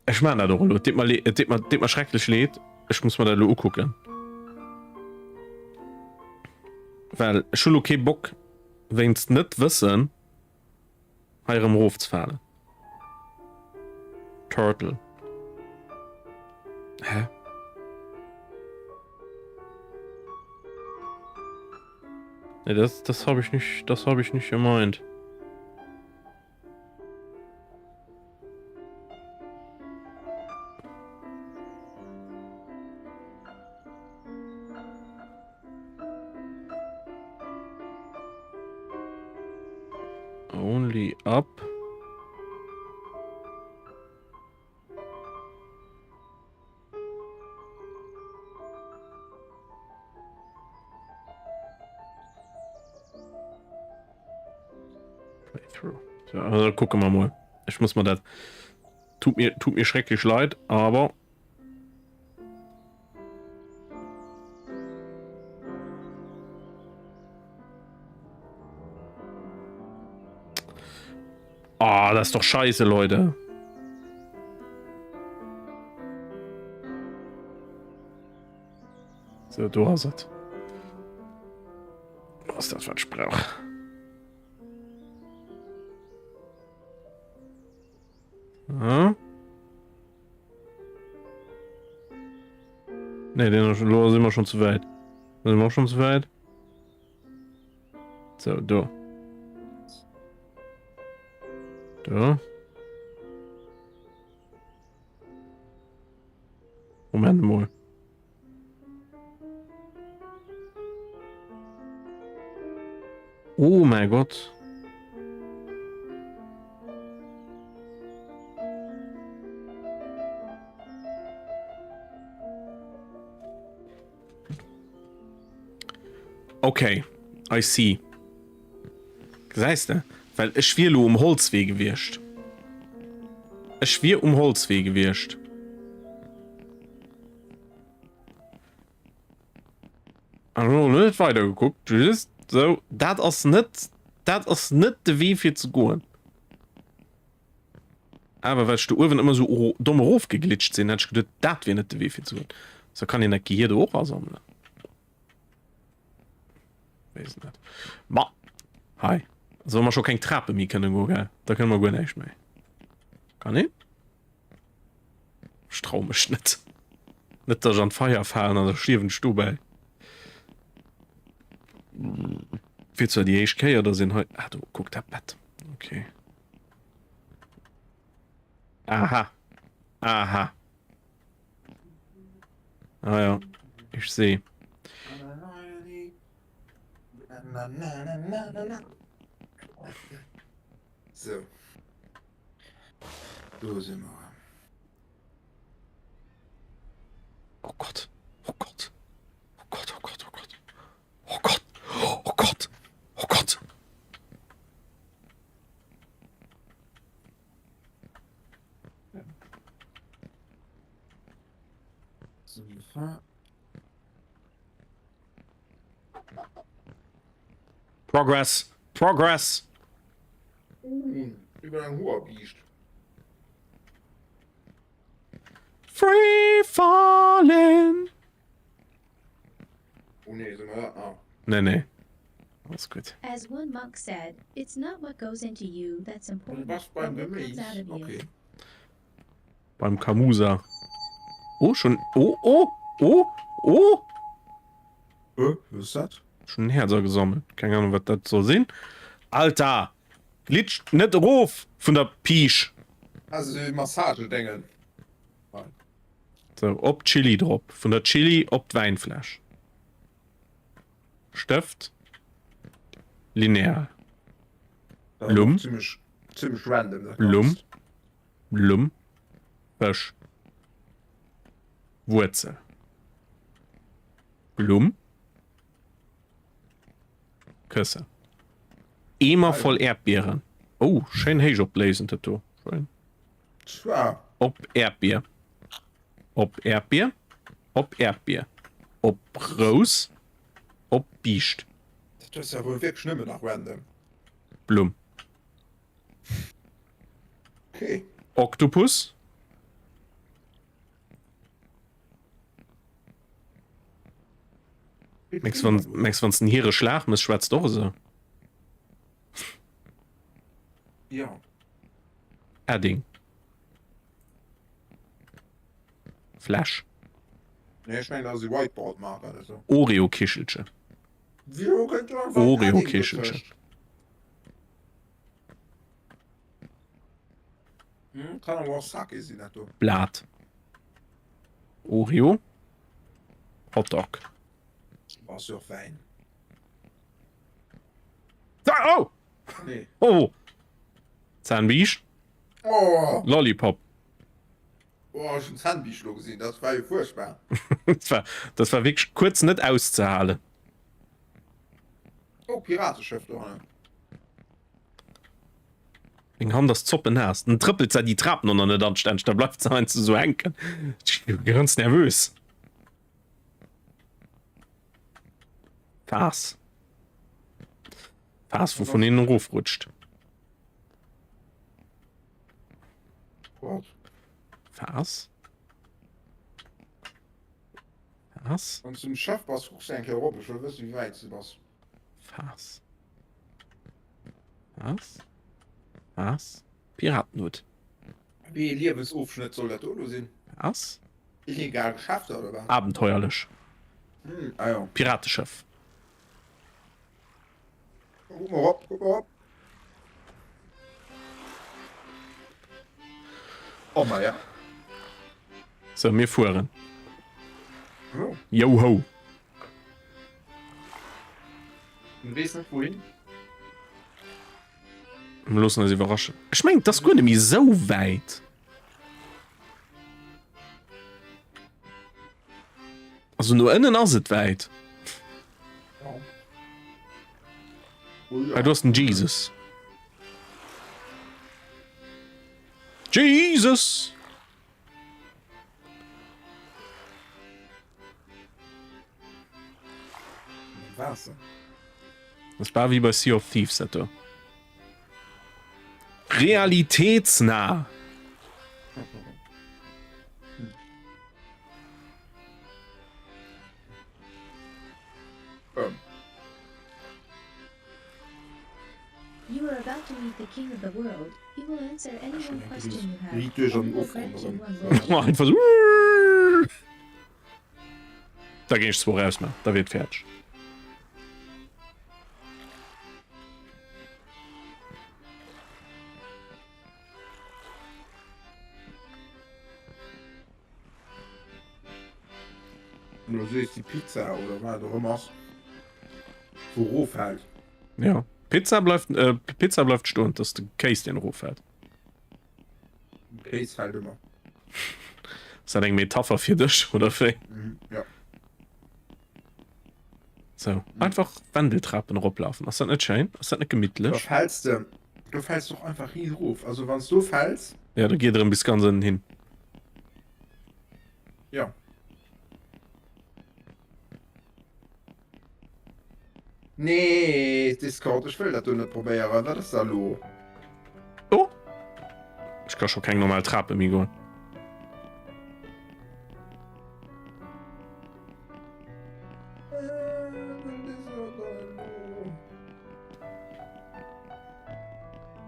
Ich meine da doch, das mal schrecklich lädt. Ich muss mal da lo gucken. Weil ich habe okay Bock, wenn es nicht wissen, eurem Ruf zu fallen. Turtle. Hä? Ne, das habe ich nicht gemeint. Only up. Playthrough. So, also gucken wir mal. Ich muss mal das. Tut mir schrecklich leid, aber. Ah, das ist doch scheiße, Leute. So, du hast es. Was ist das für ein Sprach? Ja? Ne, den sind wir schon zu weit. Sind wir auch schon zu weit? So, du. Da. Moment mal. Oh mein Gott. Okay, I see. Weißt du? Weil es schwer um Holzwege wirst. Es schwer um Holzwege wirst. Also nicht weitergeguckt. Du bist so, das ist nicht der Weg für zu gehen. Aber weil du irgendwann immer so dumm raufgeglitscht sind, hätte ich gedacht, das wäre nicht der Weg für zu gehen. So kann ich nicht hier auch ansammeln. Weiß nicht. Ma. Hi. So man schon keine Treppe mehr können gehen, gell? Da können wir gar nicht mehr. Kann ich? Ich trau mich nicht. Nicht, dass ich an Feuer fahren oder schieben Stube. Willst du die HK oder sind heute? Ah, du guck das Bett. Okay. Aha. Aha. Ah ja. Ich sehe. So. So sind wir. Oh Gott. Oh Gott. Oh Gott, oh Gott, oh Gott. Oh Gott. Oh Gott. Progress. Progress. Über ein hoher Biest. Free falling. Oh nee, sind wir da? Ah. Nee. Alles gut. As one monk said, it's not what goes into you that's important, Was but beim what comes Gemüse? out of you. Okay. Beim Kamusa. Oh, schon. Oh. Was ist das? Schon ein Herzer gesammelt. Keine Ahnung, was das so sehen. Alter. Glitsch nicht ruf von der Pisch. Also die Massage-Dinge. So, ob Chili drauf. Von der Chili ob Weinflasch. Stift. Lineal. Lum. Ziemlich random. das Lum. Ganze. Blum. Fisch. Wurzel. Blum. Küsse. Immer voll Erdbeeren. Oh, schön heiß ablesen, Tattoo. Schön. Tja, Ob Erdbeer. Ob Erdbeer. Ob Erdbeer. Ob Rose. Ob Biest. das ist ja wohl wirklich schlimm nach random. Blum. Okay. Oktopus. Max wann's ein Hiere Schlag mis schwarz Dose. Ja. Edding. Flash. Nee, ich meine, dass sie Whiteboard machen oder so. Oreo-Kischelche. Wieso könnt ihr einfach Oreo-Kischelche. Edding kann aber auch Sake sein, das du. Blatt. Oreo. Hotdog. Was ja fein. Oh! Nee. Oh! Zahnbisch. Oh! Lollipop. Oh, ich hab ein Sandbischlo gesehen, das war ja furchtbar. Das war wirklich kurz nicht auszuhalen. Oh, Piratenschiff da, ne? Wir haben das Zoppen erst. Dann trippelt ja die Trappen unter der Stand. Da bleibt es ein zu so henken. Ich bin ganz nervös. Was? Was, wovon in den Ruf rutscht. Gott. Was? Was? Und zum Chef was guckst du eigentlich Europa? Ich will wissen, wie weit du was. Was? Was? Was? Piratenhut. Wie Lebensaufschnitt soll das auch sein? Was? Illegal geschafft oder was? Abenteuerlich. Ah ja. Piratenschiff. Guck mal hopp, guck mal hopp. Oh mal, ja. So, wir fuhren. Oh. Yo-ho. Du weißt nicht wohin? Wir lassen uns überraschen. Ich meine, das geht nämlich so weit. Also nur innen ist es weit. Ja. Oh, Ja. Du hast einen Jesus. Jesus! Was? Das war wie bei Sea of Thieves, etwa. Realitätsnah. You are about to meet the king of the world. He will answer any one question you have. Liegt durch and am he will Ofen grant you drin. one wish. Oh, einfach so. Da gehe ich zwar raus, man. Da wird fertig. Und du siehst die Pizza oder was du machst. So Ruf halt. Ja. Pizza bleibt stund, dass der Case den Ruf hat. Case halt immer. Ist das eine Metapher für dich, oder für? Ja. So. Einfach Wandeltrappen ruplaufen. Ist das nicht schön? Ist das nicht gemütlich? Du fällst doch einfach hin Ruf. Also wenn du fällst, Ja, da geht er ein bisschen ganz unten hin. ja. Nee, Discord, ich will das du nicht probieren. Was ist da los? Oh, ich kann schon kein normal Trappe, Migo.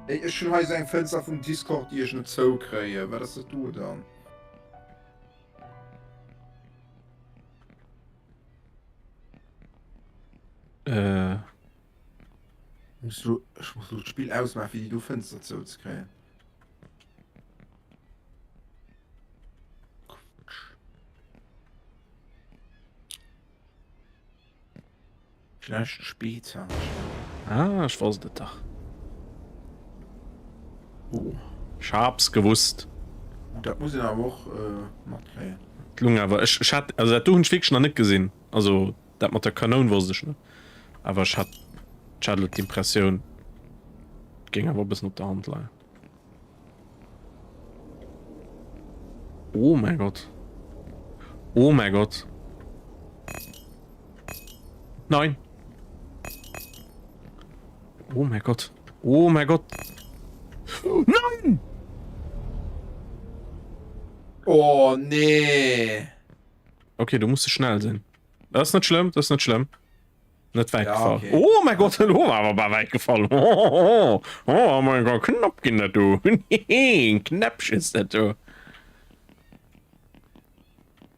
Ey, ich schon heute ein Fenster vom Discord, die ich nicht so kriege. Was ist das du dann? Ich muss das Spiel ausmachen, wie du Fenster so zu kriegen. Vielleicht später. Ah, ich weiß das doch. Oh. Ich hab's gewusst. Das muss ich aber auch mal kriegen. Lunge, aber ich hatte, also das du einen Weg schon noch nicht gesehen. Also, das mit der Kanone wusste ich nicht. Aber ich hatte die Impression, ging aber bis auf der Hand leider. Oh mein Gott. Oh mein Gott. Nein. Oh mein Gott. Oh mein Gott. Nein! Oh, nee. Okay, du musst schnell sein. Das ist nicht schlimm, das ist nicht schlimm. Nicht weit Ja, gefallen. okay. Oh mein Gott, du war aber weit gefallen. Oh mein Gott, knapp ging das du. Knapp ist das du.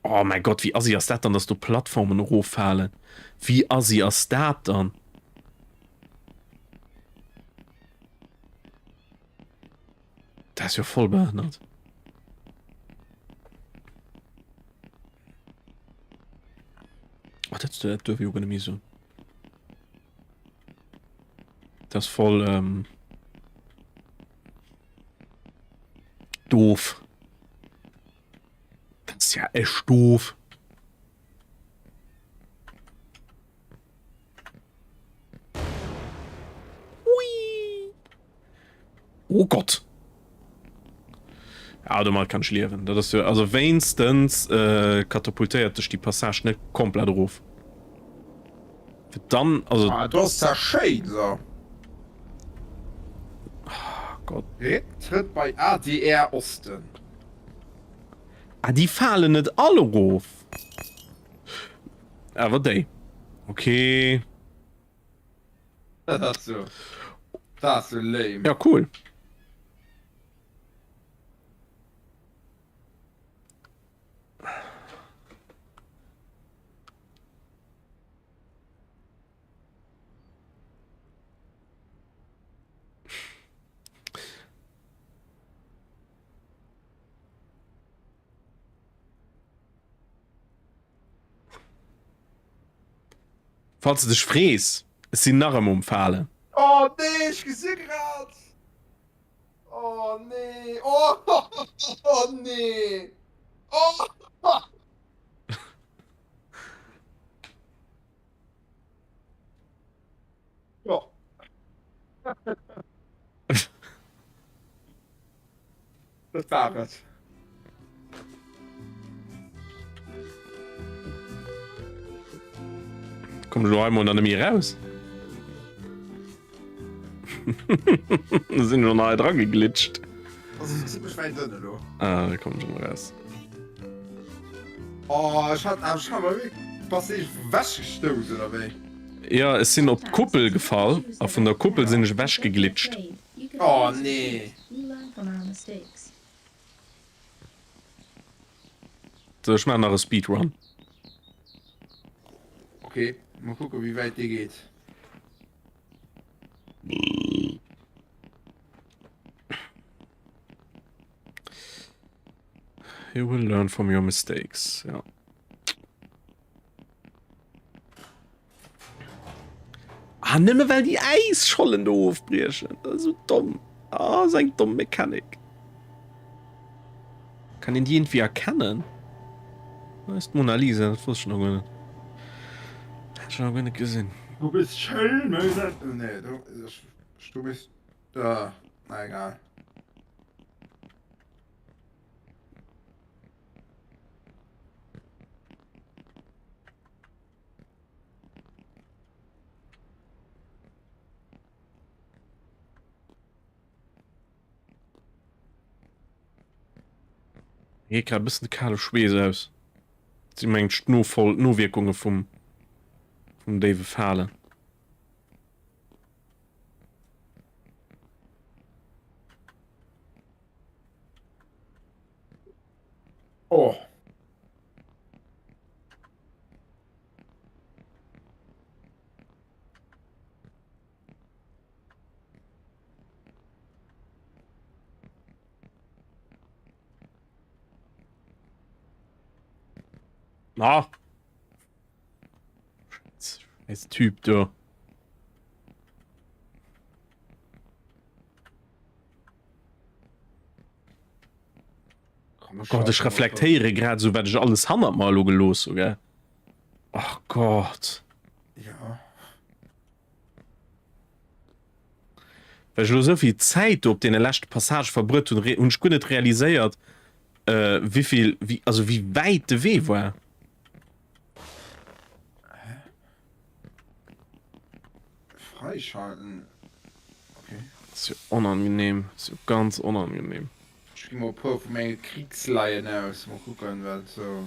Oh mein Gott, wie assi ist das dann, dass du Plattformen hochfallen? Wie assi ist das dann? Das ist ja voll behindert. Oh, das dürfen wir auch nicht mehr so. Das ist voll, doof. Das ist ja echt doof. Hui. Oh Gott. Ja, du mal kannst leben. Das ist ja, also wenigstens katapultiert dich die Passage nicht komplett drauf. Dann, also. Ah, du hast zerscheit, so. Oh Gott. Tritt bei ADR Osten. Ah, die fallen nicht alle drauf. Aber die. Okay. Das ist so. Das ist so lame. Ja, cool. Falls du dich fräst, ist sie nachher umfallen. Oh, nee, ich gesehen grad. Oh, nee. Oh, oh nee. Oh. Ja. Das war es. Komm du einmal dann mir raus. Da sind wir noch dran geglitscht. Also, ich ziemlich weit drin, du. Ah, da kommt schon raus. Oh, ich hatte schon mal was ich Wäsche gestoßen, oder wie? Ja, es sind auf die Kuppel gefallen, aber von der Kuppel sind ich wäsch geglitscht. Oh, nee. We learn from our mistakes. So, ich mach noch einen Speedrun. Okay, mal gucken, wie weit die geht. You will learn from your mistakes, ja. Ah, nimm weil die Eisschollen doof brischen. Das ist so dumm. Ah, sein dumme Mechanik. Kann ihn die irgendwie erkennen? Das ist Mona Lisa, das wusste ich noch gar nicht. Hat schon noch gar nicht gesehen. Du bist schön, Möse. Nee, du bist da. Na egal. Hier gerade ein bisschen kahle Schwese aus. Sie meint nur voll nur Wirkungen vom David Fallen. Oh. Na. Als Typ, du. Oh Gott, ich reflektiere gerade so, wenn ich alles 100 Mal los, okay? Ach Gott. Ja. Weil ich so viel Zeit auf den letzten Passage verbrüht und ich konnte nicht realisiert, wie weit der Weg war. Freischalten. Okay. Das ist ja unangenehm. Das ist ja ganz unangenehm. Ich gehe mal ein paar von meinen Kriegsleihen aus. Mal gucken, was so.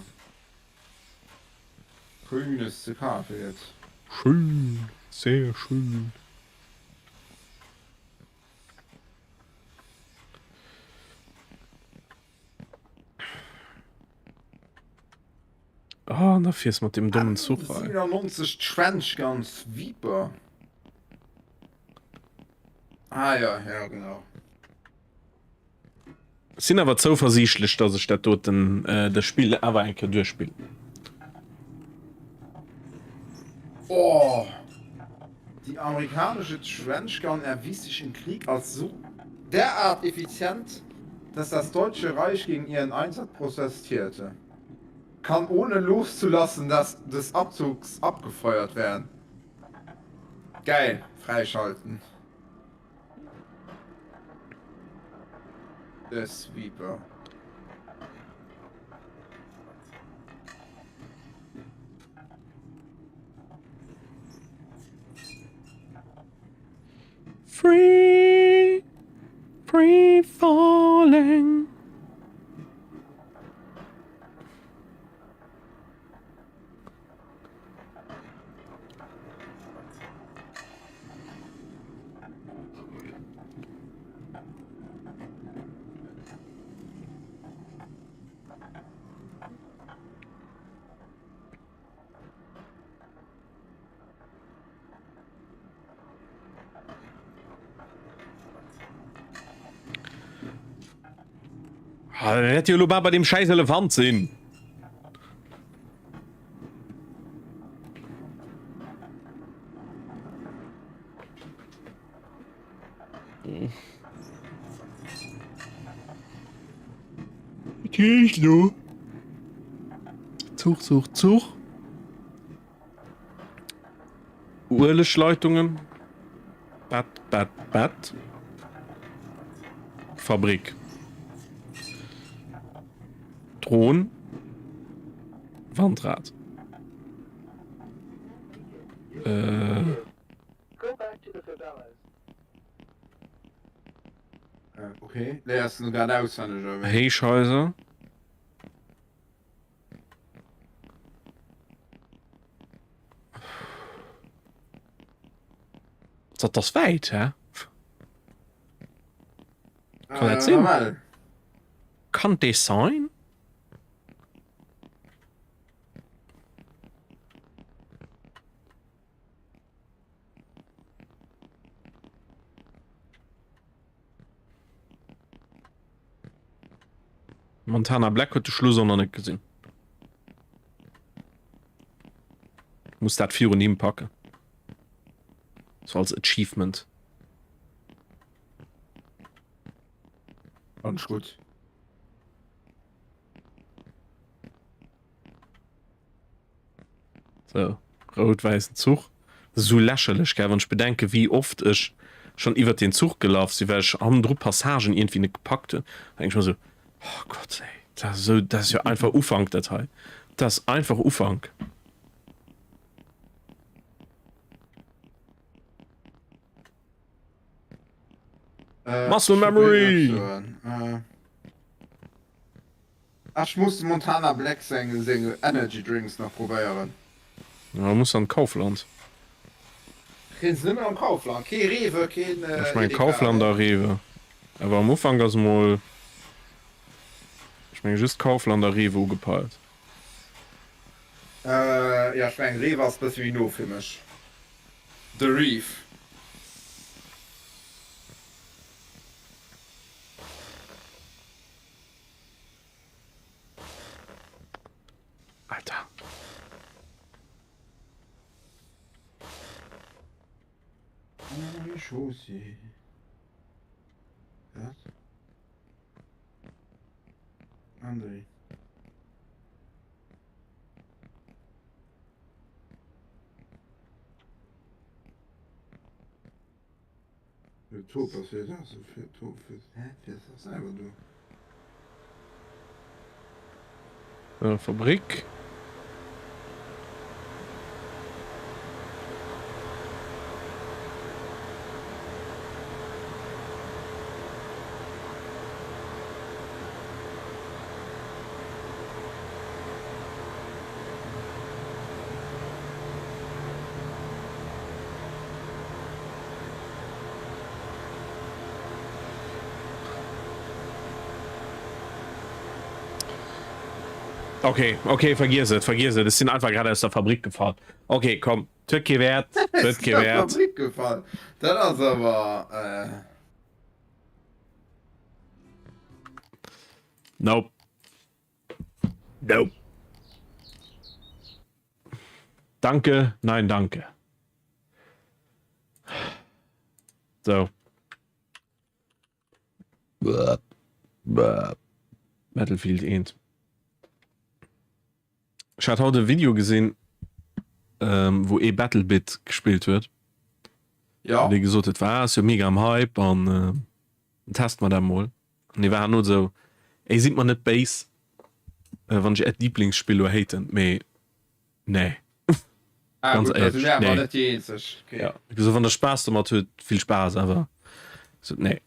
Grünes Kaffee jetzt. Schön. Sehr schön. Ah, dafür ist mit dem dummen Zug. 97 Schwänz ganz Viper. Ah ja, ja genau. Sind aber so versichtlich, dass ich da dort das Spiel aber ein durchspiele. Oh! Die amerikanische Trenchgun erwies sich im Krieg als so derart effizient, dass das Deutsche Reich gegen ihren Einsatz protestierte. Kann ohne loszulassen, dass des Abzugs abgefeuert werden. Geil, freischalten. Der Sweeper. Free, free falling. Hätte ja bei dem scheiß Elefant sehen. Ich nur. Zug. Urleschleitungen. Bad. Fabrik. Thron. Wandrad. Okay, der ist noch gerade aushandeln. Heischhäuser. Das weit, hä? Kann das sein? Normal. Kann das sein? Montana Black hat die Schluss noch nicht gesehen. Muss das 4 neben packen. So als Achievement. Ganz gut. So, rot-weißen Zug. So lächerlich, gell, wenn ich bedenke, wie oft ich schon über den Zug gelaufen bin, weil ich andere Passagen irgendwie nicht gepackt habe. Da denke ich mir so, oh Gott, ey, das ist ja einfach Ufang-Datei. Das ist einfach Ufang. Muscle Memory! Ich muss Montana Black singen Energy Drinks noch probieren. Ja, muss an Kaufland. Nicht mehr am Kaufland. Kein Rewe, kein. Ich mein Kauflander Rewe. Aber am Anfang das mal. Ich mein just Kauflander Rewe gepeilt. Ja, ich mein Rewe ist ein bisschen wie nur für mich. The Reef. Alter. Chaussee. Was? André. Für Top, was für das? Für Top, für. Hä? Für das selber, du. Fabrik. Okay, okay, vergiss es. Das sind einfach gerade aus der Fabrik gefahren. Okay, komm, wird gewährt. Fabrik gefallen. Das ist aber. Nope. Danke, nein, danke. So. Battlefield 1. Ich hatte heute ein Video gesehen, wo Battlebit gespielt wird. Ja. Die gesagt war so mega am Hype und test man da mal. Und die waren nur so, ey, sieht man nicht Base, wenn ich ein Lieblingsspiel haten, nee. Ganz gut, ehrlich, ja, nee. Okay. Ja, so von der Spaß macht viel Spaß, aber so, nee.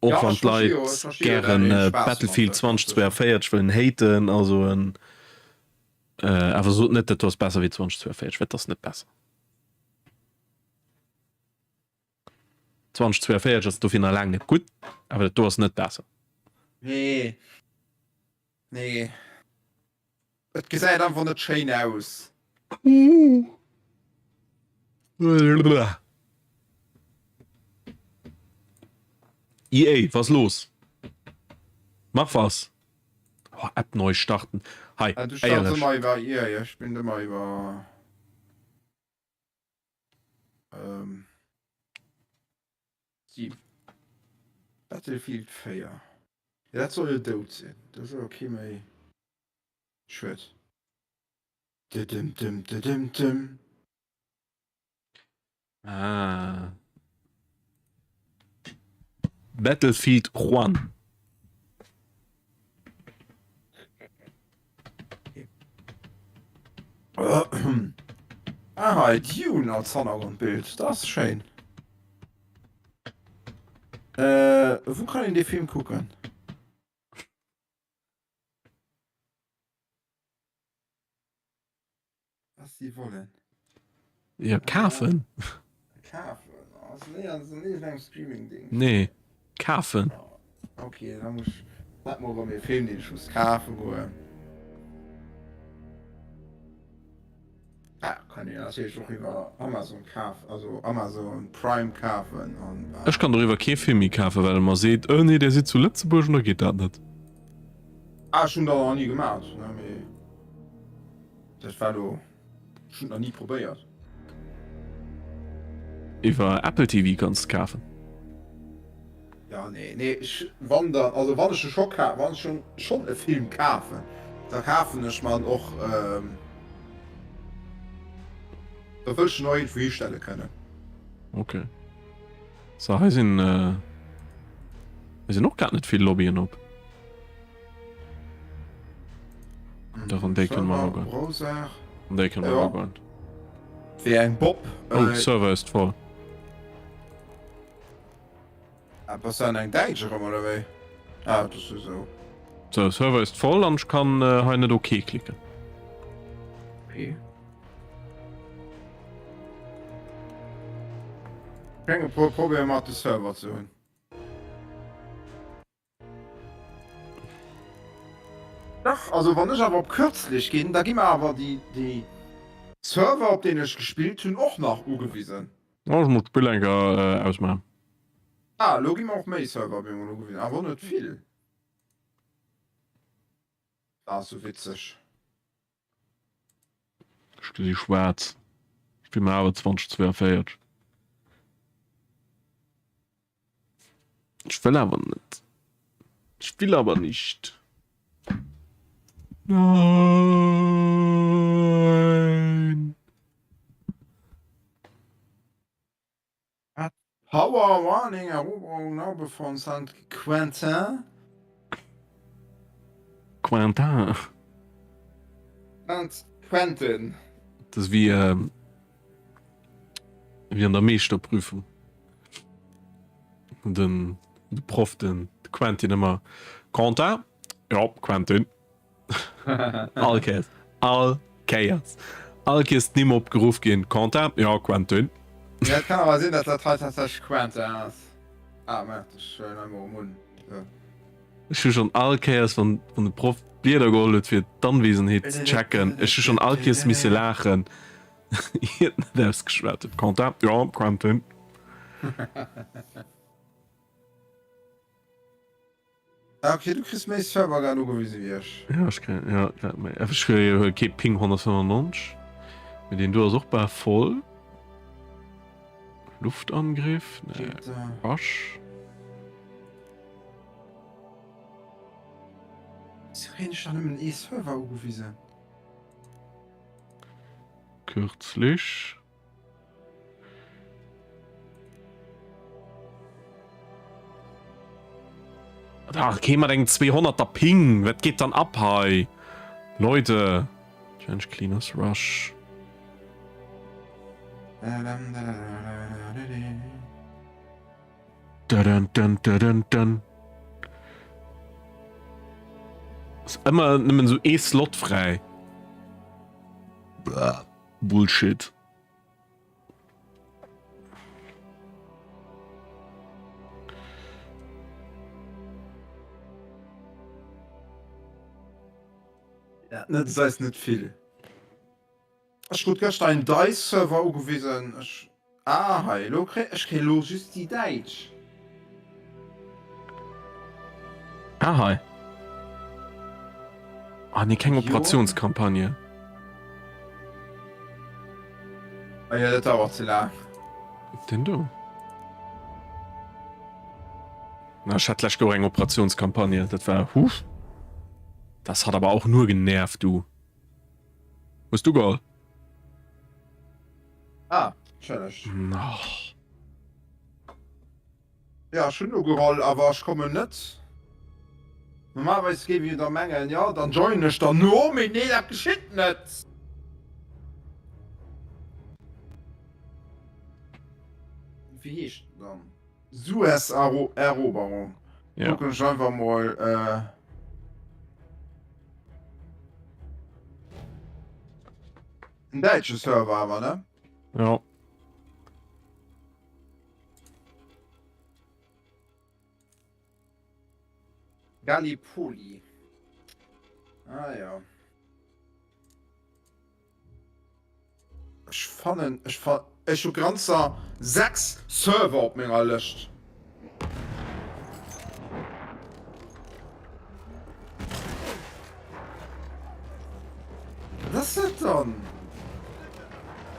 Auch Ja, von ich verstehe, Leute ich verstehe, gern Spaß Battlefield macht, 2042 wollen haten, also aber so nicht etwas besser wie 2042, wird das nicht besser. 2042 ist du final lang nicht gut, aber du hast nicht besser. Nee. Es sieht einfach nicht schön aus. EA, was los? Mach was. Oh, App neu starten. Hi. Du startest immer über ja, ich bin immer über. Die Battlefield 4. Ja, das soll ja tot sein. Das ist okay, mei. Schwert. Dim. Ah. Battlefield 1. Dune als Hintergrundbild. Das ist schön. Wo kann ich in den Film gucken? Was sie wollen. Ja, kaufen. Kaufen. Also nicht beim Streaming-Ding. Nee, kaufen. Okay, dann muss ich. Sag mal, mir Film, den ich muss kaufen wollen. Ja, kann ich natürlich auch über Amazon kaufen, also Amazon Prime kaufen und. Ich kann darüber kein Film kaufen, weil man sieht, oh nee, der sieht zu Lützeburg und da geht das nicht. Schon da noch nie gemacht. Ne, das war doch schon noch nie probiert. Über Apple TV kannst du kaufen. Ja, nee, wann ich schon wann schon einen Film kaufen, da kaufen ich man auch, da will ich neu freestellen können. Okay. So, hier sind noch gar nicht viel Lobbyen ab. Davon den können wir auch gehen. Browser. Und den können wir Ja. auch gehen. Wie ein Bob. Oh, Server ist voll. Was ist ein Deutscher oder wie? Ah, das ist so. So, Server ist voll und ich kann nicht okay klicken. Okay. Keine Problem mit dem Server zu holen. Doch, also wenn ich aber kürzlich gehen, da gehen wir aber die Server, auf denen ich gespielt habe, auch noch angewiesen. Oh, ich muss Spiellenker ausmachen. Ah, logisch auch mehr Server bin ich angewiesen, aber nicht viel. Das ist so witzig. Ich bin schwarz. Ich bin mir aber 2042. Ich will aber nicht. Ich will aber nicht. Nein. Power Warning, Eroberung Nabe von St. Quentin. Quentin. St. Quentin. Das ist wie an der Meisterprüfung. Und dann der Prof, den Quentin immer. Quentin? Ja, Quentin. Alkes. Alkes. Alkes nicht mehr abgerufen gehen. Quentin? Ja, Quentin. Ja, kann aber sehen, dass das halt tatsächlich Quentin ist. Ah, man, das ist schön einmal im Mund. Ja. Ich habe schon Alkes von der Prof Bier geholt für die Anwesenheit zu checken. Ich habe schon Alkes müssen lachen. Ich hätte nicht selbst geschwärzt. Quentin? Ja, Quentin. Okay, du kriegst mehr Server gar nicht gewesen wie ich. Ja, ich kann. Ja, ich kriege kein Ping 195. Mit dem du hast auch bei voll. Luftangriff. Ne, Rush. Ich rede schon mit einem E-Server gewesen. Kürzlich. Da käme den 200er Ping. Was geht dann ab, hi? Leute. Change Cleaners Rush. Dun, dun, dun, dun, dun. Ist immer nimmen so E-Slot frei. Blah. Bullshit. Ja, das heißt nicht viel. Ich gut gestern ein Dice-Server gewesen. Ah, hallo, ich kann los just die Deutsch. Ah, hi. Ah, nee, keine Jo. Operationskampagne. Ah ja, das dauert zu lang. Den du? Na, ich hatte gleich gar eine Operationskampagne. Das war, Das hat aber auch nur genervt, du. Wo bist du, Goal? Ah, schön. Ach. Ja, schon nur gerollt, aber ich komme nicht. Normalerweise gebe ich in der Menge, ja, dann join ich da nur mit nee, das geschieht nicht. Wie ist dann? Suez-Eroberung. Ja. Gucken ich einfach mal, ein deutscher Server aber, ne? Ja. Gallipoli. Ah ja. Ich habe ganzer 6 Server auf meiner Liste. Was ist das dann?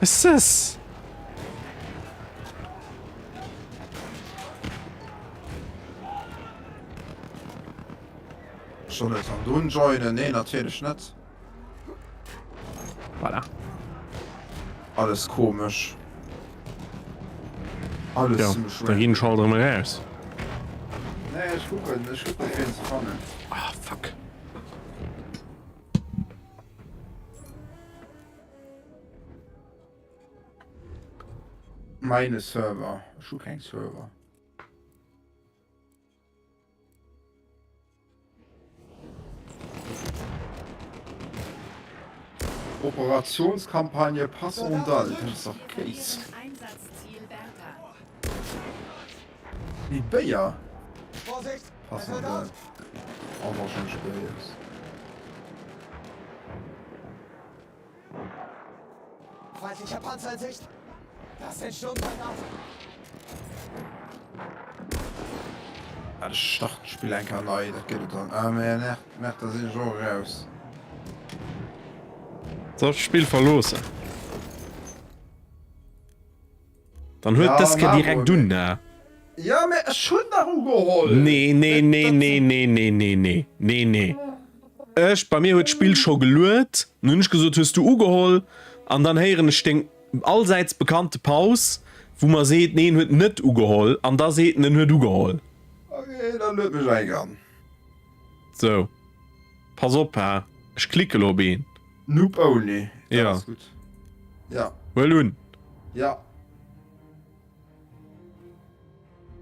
Was ist das? Soll ich dann tun joinen? Nee, natürlich nicht. Voilà. Alles komisch. Alles Ja, ziemlich da gehen schon mal raus. Nee, ich gucke wen zu fangen. Ah, fuck. Meine Server. Ich habe keinen Server. Operationskampagne Passon Dal. Das ist doch Case. Einsatzziel Bertha. Die Bayer. Vorsicht! Passon Dal. Auch schon spät. Feindlicher Panzer in Sicht! Das sind Sturmgranat! Ja, das Startspiel einfach neu, das geht dann. Ah, man merkt das schon raus. So, das Spiel verlosen. Dann hört Ja, das mach direkt wohl, du ey. da. Ja, mir ist schon nach geholt. Nee. Bei mir wird das Spiel schon gelöst. Nun nicht gesagt, hast du geholt. Und dann hören ich den allseits bekannte Pause, wo man sieht, nee, wird nicht geholt. Und da sieht man, wird geholt. Okay, dann löst mich eingern. So. Pass auf, ha. Ich klicke Lobby. Noob only. Ja. Ist gut. Ja. Well done. Ja.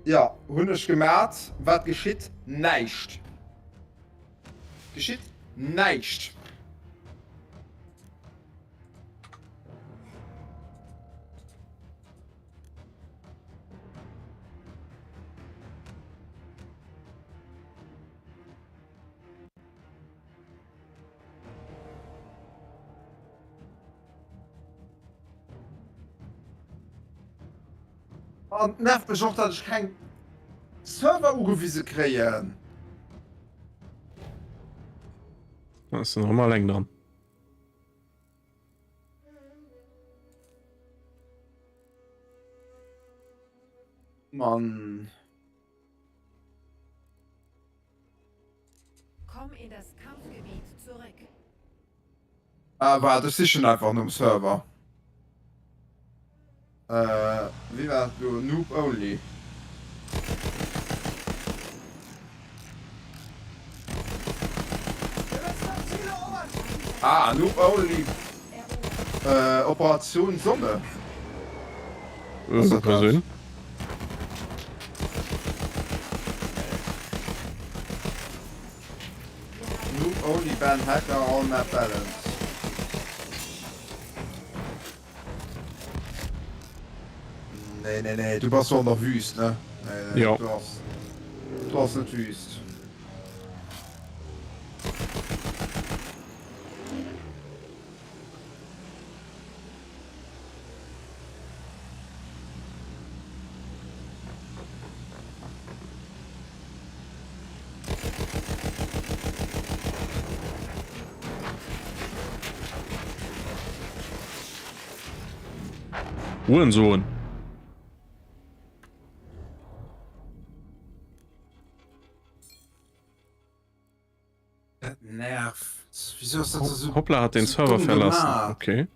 Ja, hundisch gemerkt, was geschieht? Nicht. Geschieht? Nicht. Und nervt mich auch, dass ich kein Server-Ugewiese kreieren. Da ist noch mal lang dran. Mann. Komm in das Kampfgebiet zurück. Aber das ist schon einfach nur im Server. Wie war du? Noob only. Ah, Noob only. Operation Summe. Was ist das? Persönlich? Noob only ban hacker all map balance. Nee, du warst doch noch wüst, ne? Nee, Ja. Du warst nicht wüst. Uhrensohn. Das nervt. Wieso ist das so? Hoppla hat den so Server dumm verlassen. gemacht? Okay.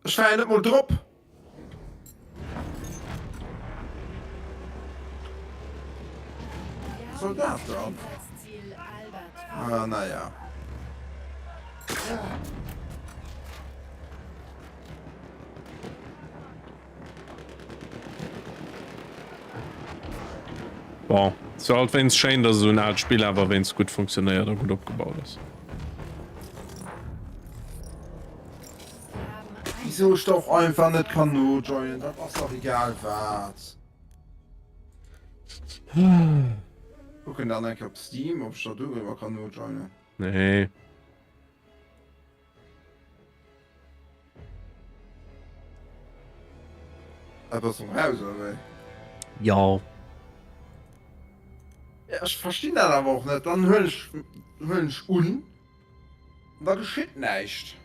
Ich war ja nicht mal drauf. Was soll das da? Einsatzziel Albert. Ah, naja. Wow. So halt wenn es scheint, dass so ein Art Spiel, aber wenn es gut funktioniert oder gut abgebaut ist. Wieso ich doch einfach nicht kann nur joinen? Das ist doch egal was. Gucken dann eigentlich auf Steam, ob ich da drüber kann nur joinen. Nee. Aber zum Haus, oder? Ja. Ja, ich verstehe das aber auch nicht. Dann höre ich un. Und da geschieht nichts.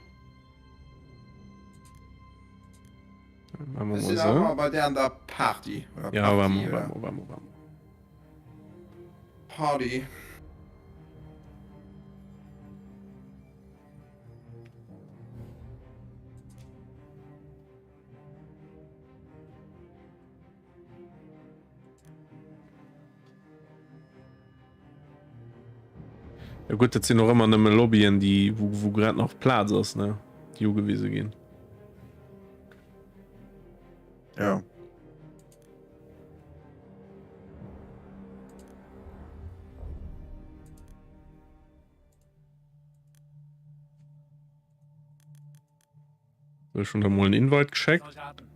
Machen wir Wir mal sind aber so. bei der an der Party. Oder Ja, Party, oder? vamos. Party. Ja gut, jetzt sind noch immer eine Lobbyen, die, wo gerade noch Platz ist, ne? Die Jugendwiese gehen. Ja. habe ich schon mal einen Invite geschickt. Soldaten,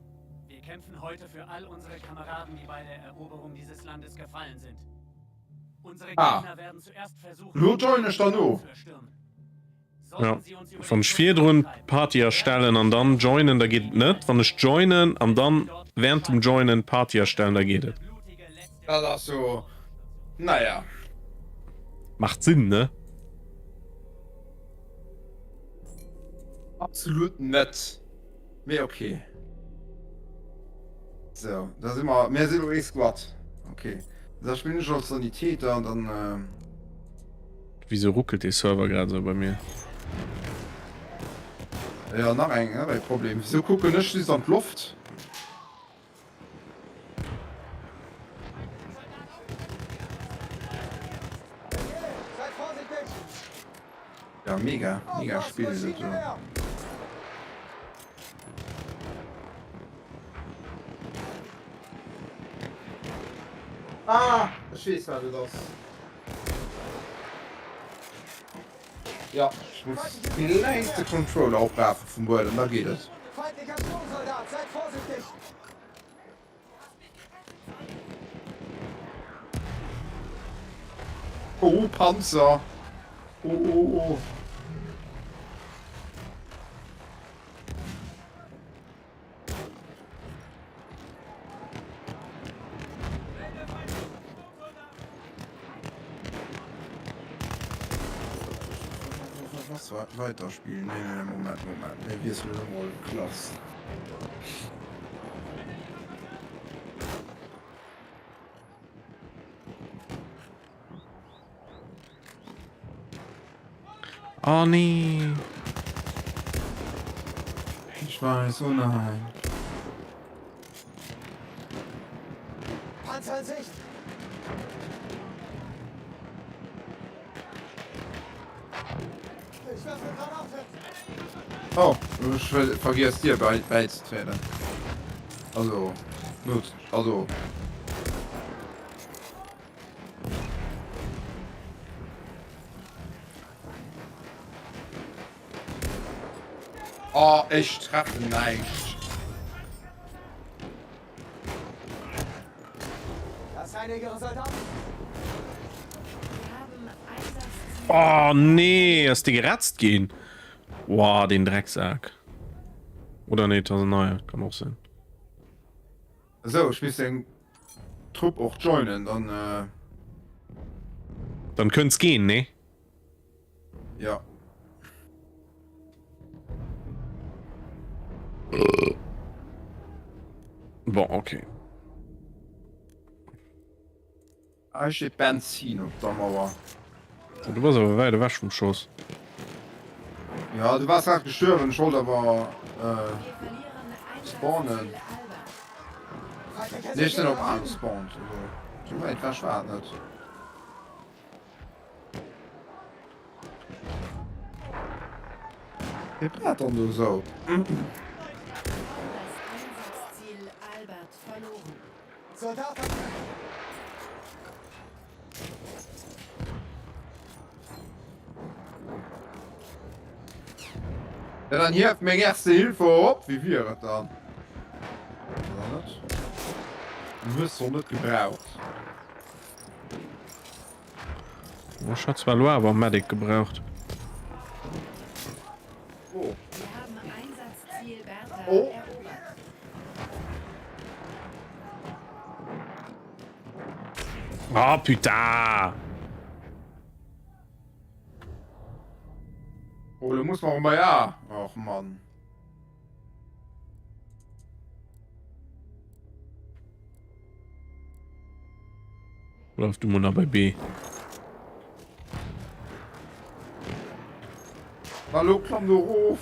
wir kämpfen heute für all unsere Kameraden, die bei der Eroberung dieses Landes gefallen sind. Unsere Gegner werden zuerst versuchen, Nur join ich da nur. zu erstürmen. Ja. Sollten sie uns über Von die Schwedrun Flucht antreiben, Party erstellen und dann joinen, da geht nicht. Wenn ich joinen und dann während dem Joinen Party erstellen, da geht es. blutige letzte Ja, das so. Naja. Macht Sinn, ne? Absolut nett. Mehr okay. So, da sind wir. Mehr sind wir Squad. Okay. Da spielen ich als Sanitäter und dann. Wieso ruckelt der Server gerade so bei mir? Ja, nach ein Problem. Wieso gucken nicht die an die Luft? Seid vorsichtig! Ja, mega. Mega Aufpassen, Spiel. Das, ja. Maschinengewehr! Ah, ich weiß, was du das. Ja, ich muss vielleicht den Controller aufrufen vom Boden, da geht es. Feindlicher Sturmsoldat, seid vorsichtig! Oh, Panzer. Oh. Was weiterspielen? Nee, Moment. Nee, wir sind wohl klasse. Oh nee. Ich weiß, oh nein. Panzer in Sicht! Ich werfe Granate! Oh, ich vergiss dir beizutreten. Also, gut, also. Oh, ich treffe nicht. Das ist einige Soldaten! Wir haben Einsatzziel. Oh nee, hast du geratzt gehen? Wow, den Drecksack. Oder nee, das ist ein neuer, kann auch sein. So, ich muss den Trupp auch joinen, dann, Dann könnt's gehen, ne? ja. Boah, okay. Ah, ich steht Benzin auf der Mauer. Du warst aber weiter weg vom Schuss. Ja, du warst gerade gestorben, ich wollte aber, Wir verlieren Spawnen. Einsatzziel Albert. Feindlicher nicht Sicht- auf angespawnt. Also, so weit verschwart nicht. Wie bleibt dann nur so? Das Einsatzziel Albert verloren. Soldat! Ja, dann hier meine erste Hilfe op, wie wir das dann? Oder nicht? Du wirst so nicht gebraucht. Ich hab zwar nur aber Medic gebraucht. Oh. Wir haben Einsatzziel Bertha Oh. erobert. Oh, putain! Oh, du musst mal ja. Ach Mann. Läuft du mal bei B. Hallo, komm du Ruf.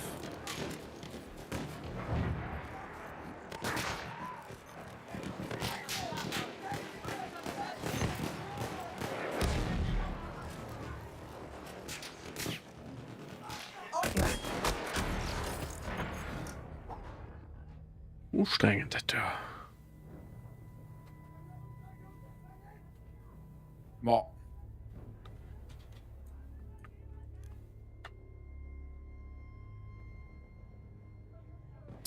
Strengend, der Tür. Ma.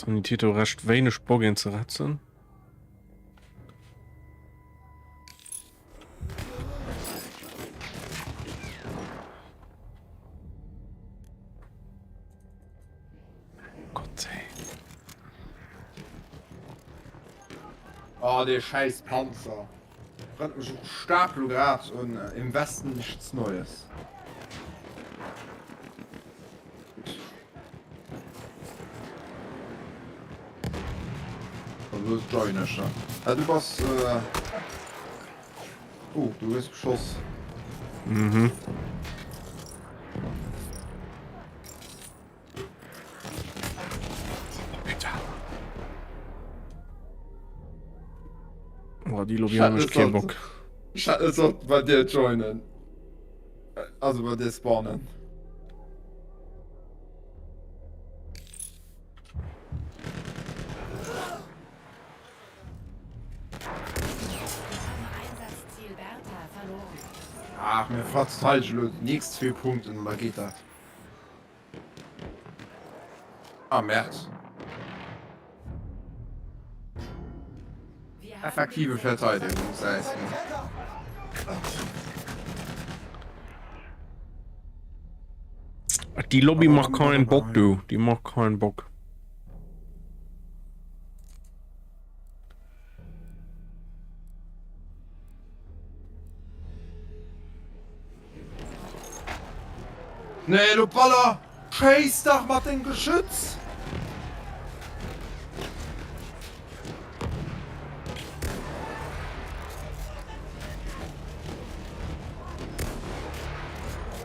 Sanität recht wenig Bogen zu ratzen. Gott, ey. Oh, der scheiß Panzer. Brennt mich Stapelgrad und im Westen nichts Neues. Also joinischer. Du warst du bist geschoss. Mhm. Oh, die Lobby haben ich keinen Bock. Ich hatte bei dir joinen. Also bei dir spawnen. Einsatzziel Bertha verloren. Ach, mir fast falsch, nächst 4 Punkte und mal geht das. Ah, März. Wir haben Effektive Verteidigung, sei es. Die Lobby macht keinen Bock, du. Die macht keinen Bock. Nee, du Baller! Chase doch mal den Geschütz!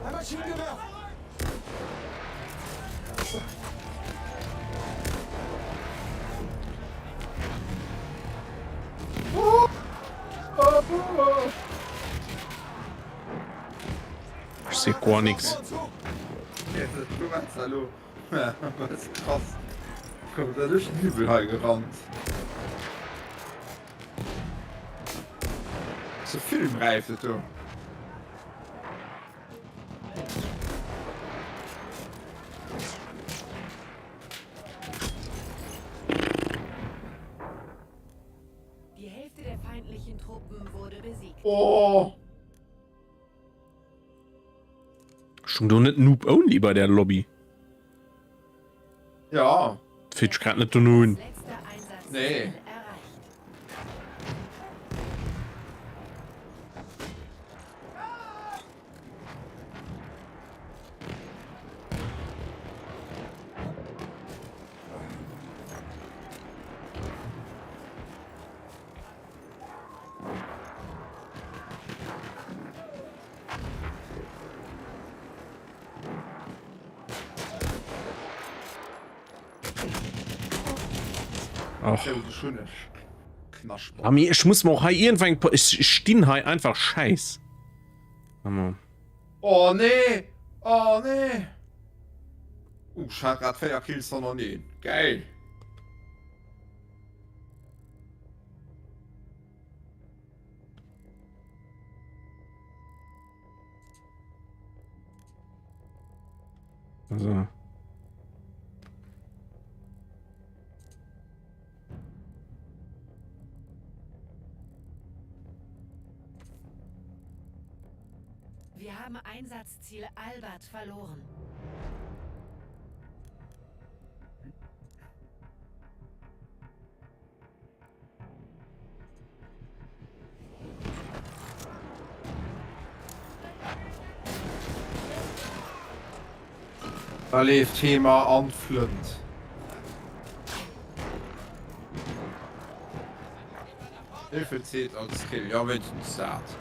Ein Maschinengewehr! Ich seh gar nichts. Du meinst, hallo? Ja, das ist krass. Kommt da durch den Hügel halt gerannt. So Filmreife, du. Die Hälfte der feindlichen Truppen wurde besiegt. Oh! Schon du nicht Noob Only bei der Lobby. Ja. Fitch grad nicht nun. Letzter Einsatz Nee. erreicht. Ach. Ja, das schöne Knaschball. Aber ich muss mir auch irgendwann. Ich stehe hier einfach scheiß. Hammer. Oh nee! Oh nee! Schade, grad 4 Kills noch nie. Geil! Also. Wir haben Einsatzziel Albert verloren. Da lebt Thema anflint. Hilfe zählt als Kill, ja wenn ich nicht sagt.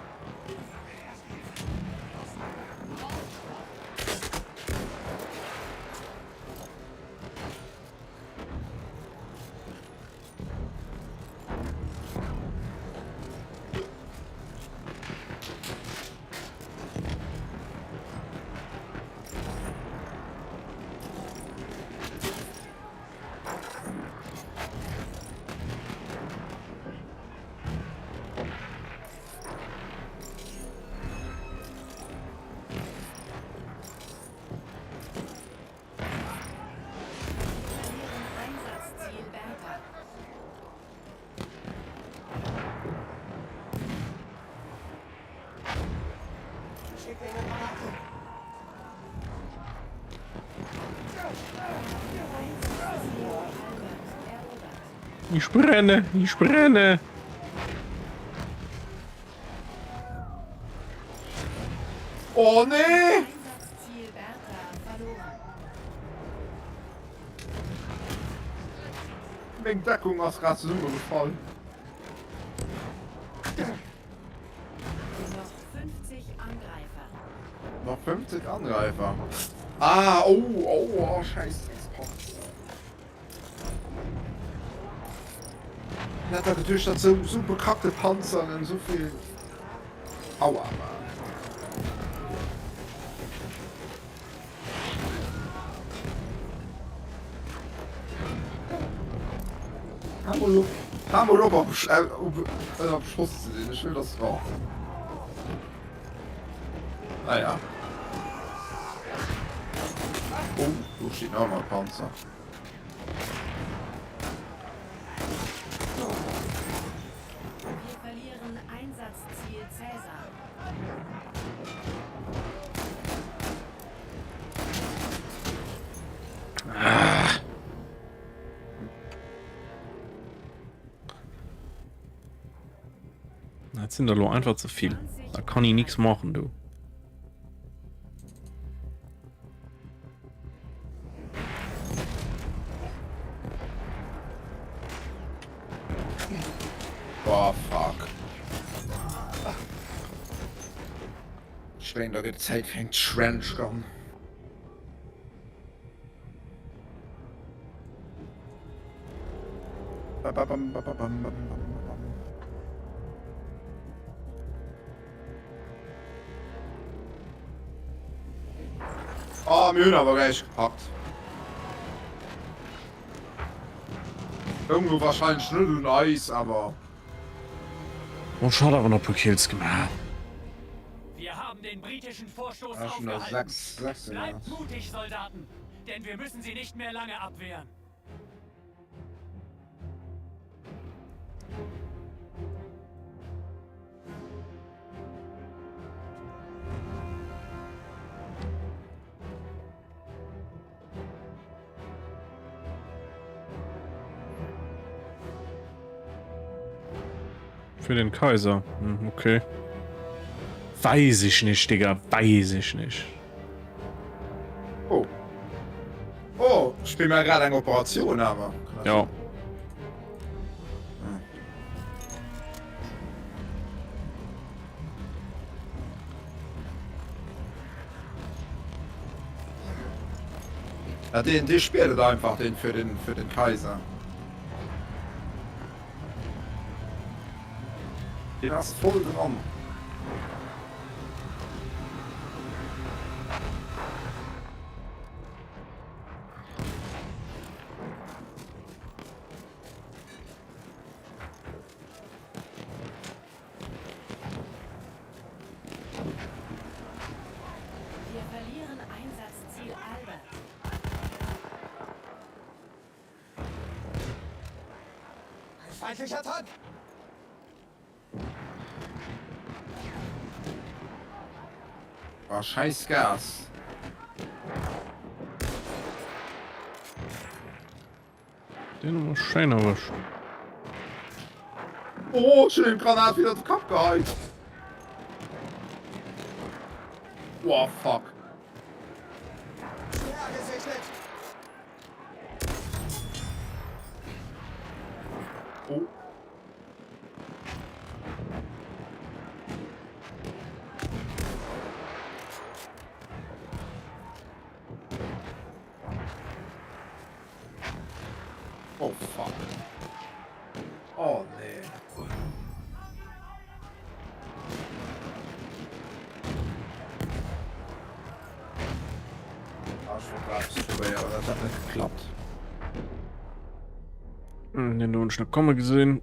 kriegt eine Granate. Ich brenne, ich brenne. Oh nee! Einsatzziel Bertha verloren. Wegen Deckung aus Rassum gefallen. Noch 50 Angreifer. Noch 50 Angreifer. Ah, oh, scheiße. Net dat natürlich dat so bekackte Panzer und so viel. Aua. Hammer Schuss zu sehen, ich will das auch. Naja. Oh, du steht auch mal Panzer. Wir verlieren Einsatzziel Cäsar. Jetzt sind da nur einfach zu viel. Da kann ich nichts machen, du. Boah, fuck. Ich denke, da die Zeit fängt Trench an. Ah, Mühlen aber gleich gepackt. Irgendwo wahrscheinlich schnell und Eis, aber. Und schade aber noch Kills gemacht. Wir haben den britischen Vorstoß Ja, schon noch aufgehalten. 6. Bleibt mutig, Soldaten, denn wir müssen sie nicht mehr lange abwehren. Für den Kaiser. Okay. Weiß ich nicht, Digga. Weiß ich nicht. Oh. Oh, ich bin mir gerade eine Operation, aber. Ja. Ja, die spielt einfach den für den Kaiser. Den hast voll dran. Wir verlieren Einsatzziel Albert. Ein feindlicher Tank. Oh, scheiß Gas. Den muss schön erwischen. Oh, schön Granat wieder zu Kopf gehalten. Wow, fuck. Schwer gesichtet. Oh. Oh, fuck. Oh, nee. Ja, aber das hat nicht geklappt. Den du schnell kommen gesehen.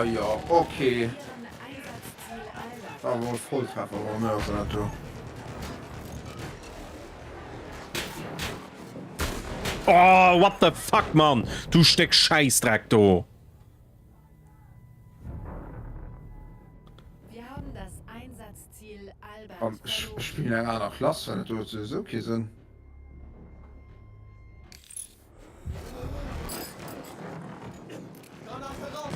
Ah ja, okay. Ihren Einsatzziel Albert. Da war Volltreffer, war mehr so nicht. Oh, what the fuck, Mann? Du steckst Scheißdreck, du. Wir haben das Einsatzziel Albert Ich verloren. spiele in einer Klasse, wenn du so okay sind. Granate raus!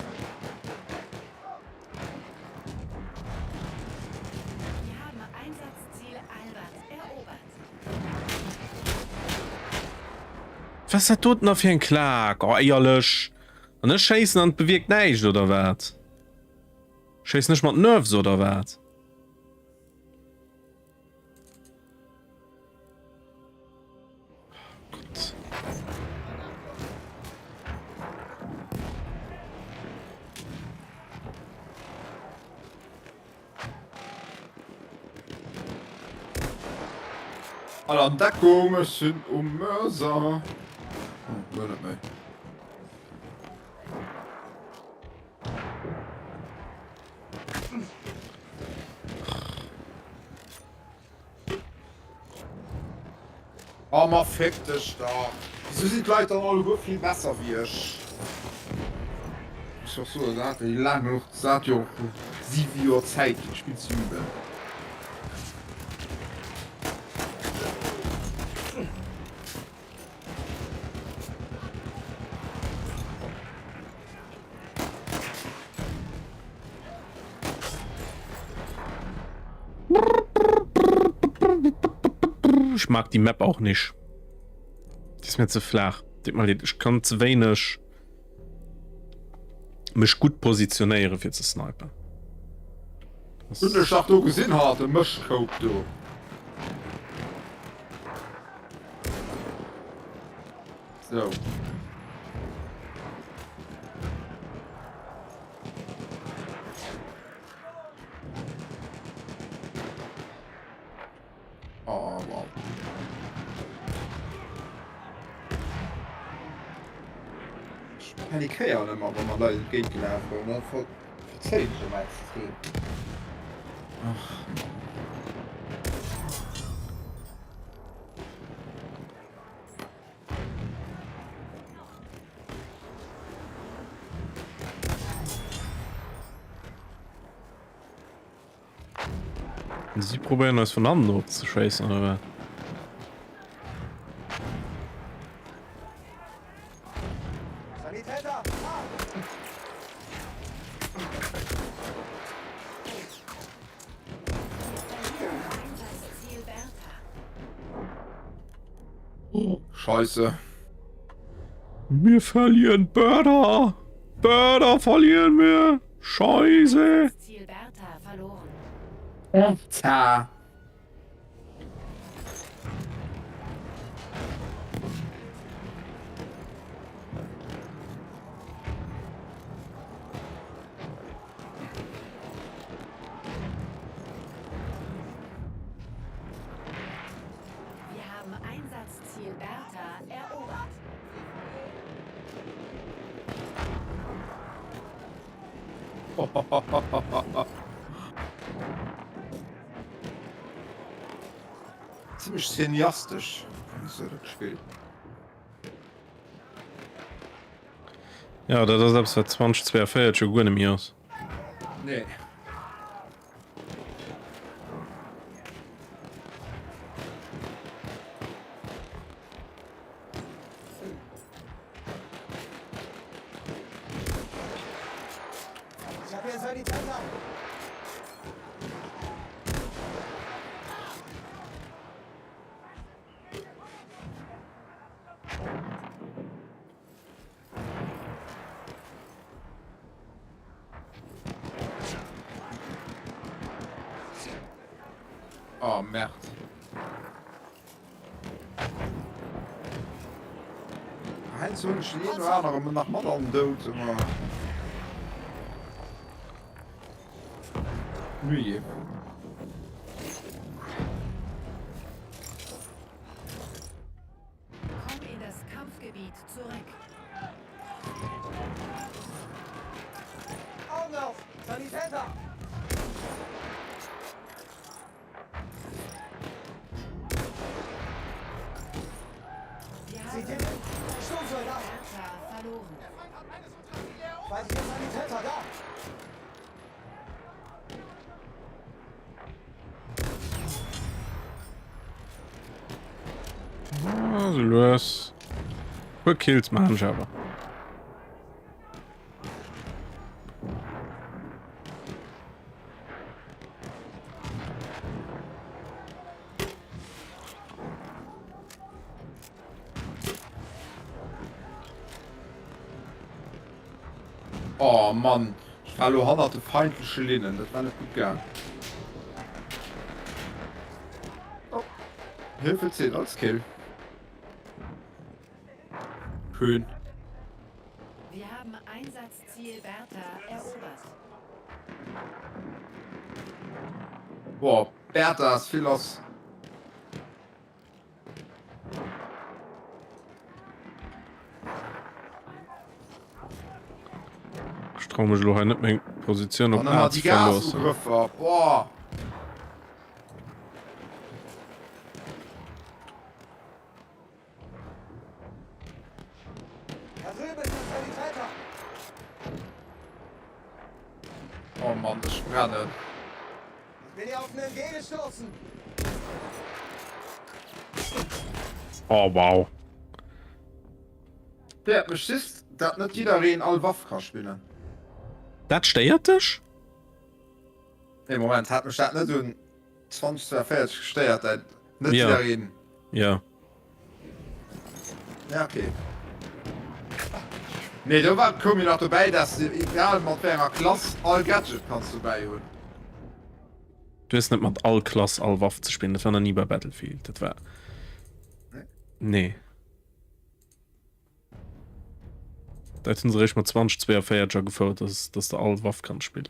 Wir haben Einsatzziel Albert erobert. Was ist das dort noch für ein Klag? Oh, ehrlich. Und das Scheißen und bewirkt nicht, oder was? Scheiß nicht mal Nerves, oder was? Gott. Alle Entdeckungen sind Mörser. Oh, würde mich. Oh, man fickt dich da. Wieso sieht Leute dann alle so viel besser wie ich? Ich hab so gesagt, wie lange noch sagt ihr 7 Uhr Zeit, ich spiel zu üben. Ich mag die Map auch nicht. Die ist mir zu flach. Ich kann zu wenig mich gut positionieren für zu snipen. Das Und ich hab du gesehen hatte, Mischcope, du. So. Oh, wow. Ich panikiere immer, wenn man Leute geht gelaufen und dann verzeiht ich immer extrem. Ach. Sie probieren das voneinander zu scheißen, oder was? Sanitäter! Einsatzziel Bertha. Scheiße. Wir verlieren Börder! Börder verlieren wir! Scheiße! Ziel Bertha verloren. Tja. Wir haben Einsatzziel Bertha erobert. Ziemlich cineastisch. So das Spiel. Ja, das ist selbst seit 2042 schon gut nicht mehr aus. Nee. Ich hab hier einen Sanitäter! Oh, merde. Heinz so geschnien war aber nach Modern dood immer. Wie? Komm in das Kampfgebiet zurück. Sanitäter! Wir Seht haben ihr den? Sturmsoldat! Bertha verloren. Feindlicher Sanitäter, da! Also los. Quick Kills machen ich aber. Oh Mann, ich verlo hunderte feindliche Linnen, das war nicht gut gern. Oh. Hilfe 10 als Kill. Schön. Wir haben Einsatzziel Bertha erobert. Boah, Bertha ist viel aus. Ich traue mich noch nicht mehr Position Und auf dann hat Arzt die verlassen. Gasangriffe. Boah. Da drüben ist der Sanitäter! Oh Mann, das brenne. Ich bin hier auf einen MG gestoßen! Oh wow. Der hat mich schist, dass nicht jeder in all Waffen kann spielen. Das steuert dich? Im Moment hat mich das nicht so ein 2042 gesteuert. Nicht Ja. jeder reden. Ja. Ja, okay. Nee, da war komm ich noch dabei, dass du egal mit welcher Klasse all Gadget kannst du beiholen. Du hast nicht mit all Klasse, all Waffen zu spielen. Das war noch nie bei Battlefield. Das war. Nee. Da hätten sie recht mal 2042 gefällt, dass du all Waffen kannst spielen.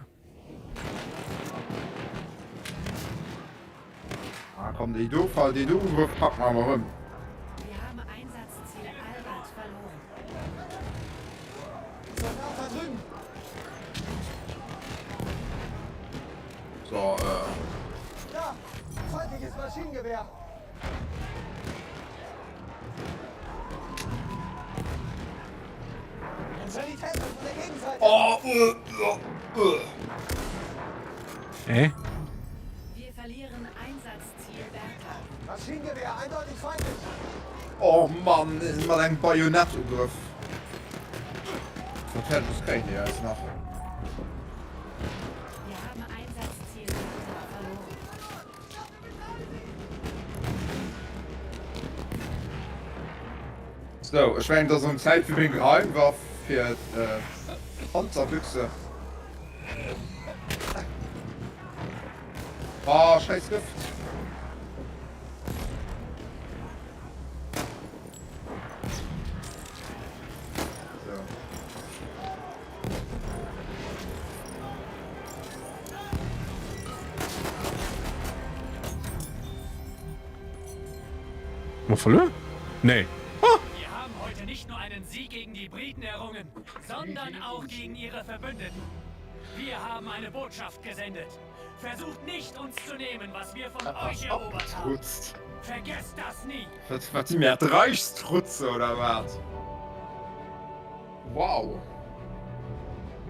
Ah, komm, die du packen wir mal rum. Wir haben Einsatzziel Albert verloren. Soldat da drüben! So, Da! Feindliches Maschinengewehr! Ein Sanitäter von der Gegenseite! Oh, Wir verlieren Einsatzziel Bertha. Maschinengewehr, eindeutig feindlich! oh Mann, ist mal ein Bajonettangriff. Das hätte ich kein hier jetzt noch. Wir haben Einsatzziel Bertha verloren. So, ich meine, das ist eine Zeit für den Geheimwaffe für Panzerbüchse. Ah, scheiß Gift. So. Mal verloren? Nee. Wir haben heute nicht nur einen Sieg gegen die Briten errungen, sondern auch gegen ihre Verbündeten. Wir haben eine Botschaft gesendet. Versucht nicht, uns zu nehmen, was wir von euch erobert haben. Trutzt. Vergesst das nie. Was die mehr Reichstrutze oder was? Wow.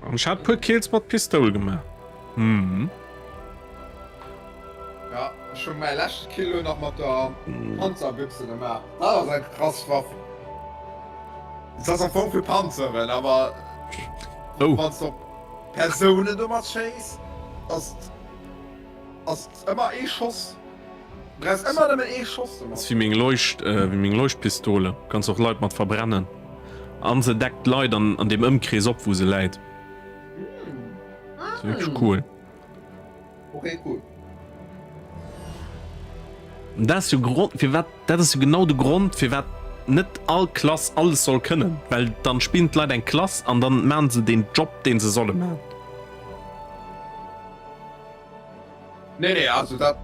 Und ich hab paar Kills mit Pistole gemacht. Mhm. Ja, schon mein letztes Kilo noch mit der Panzerbüchse gemacht. Das ist eine krasse Waffe. Das ist ein Punkt für Panzerin, aber Oh. wenn so Personen du machst scheiß, hast immer E-Schuss. Du hast immer damit E-Schuss zu Das ist machen. wie meine Leuchtpistole. Kannst auch Leute mit verbrennen. Und sie deckt Leute an dem Umkreis ab, wo sie leid. Das ist wirklich cool. Okay, cool. Und das ist ja Grund, für wat, das ist ja genau der Grund, für was nicht all Klasse alles soll können. Weil dann spielt leider ein Klasse und dann machen sie den Job, den sie sollen machen. Nee, also das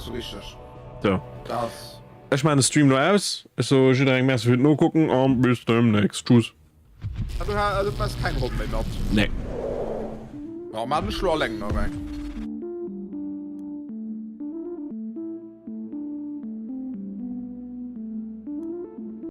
ist richtig. So. Das. Ich meine, Stream nur aus. Also, ich denke, merci für nur gucken und bis demnächst. Tschüss. Du hast kein Problem mehr gehabt. Nee. Ja, man schlo länger weg.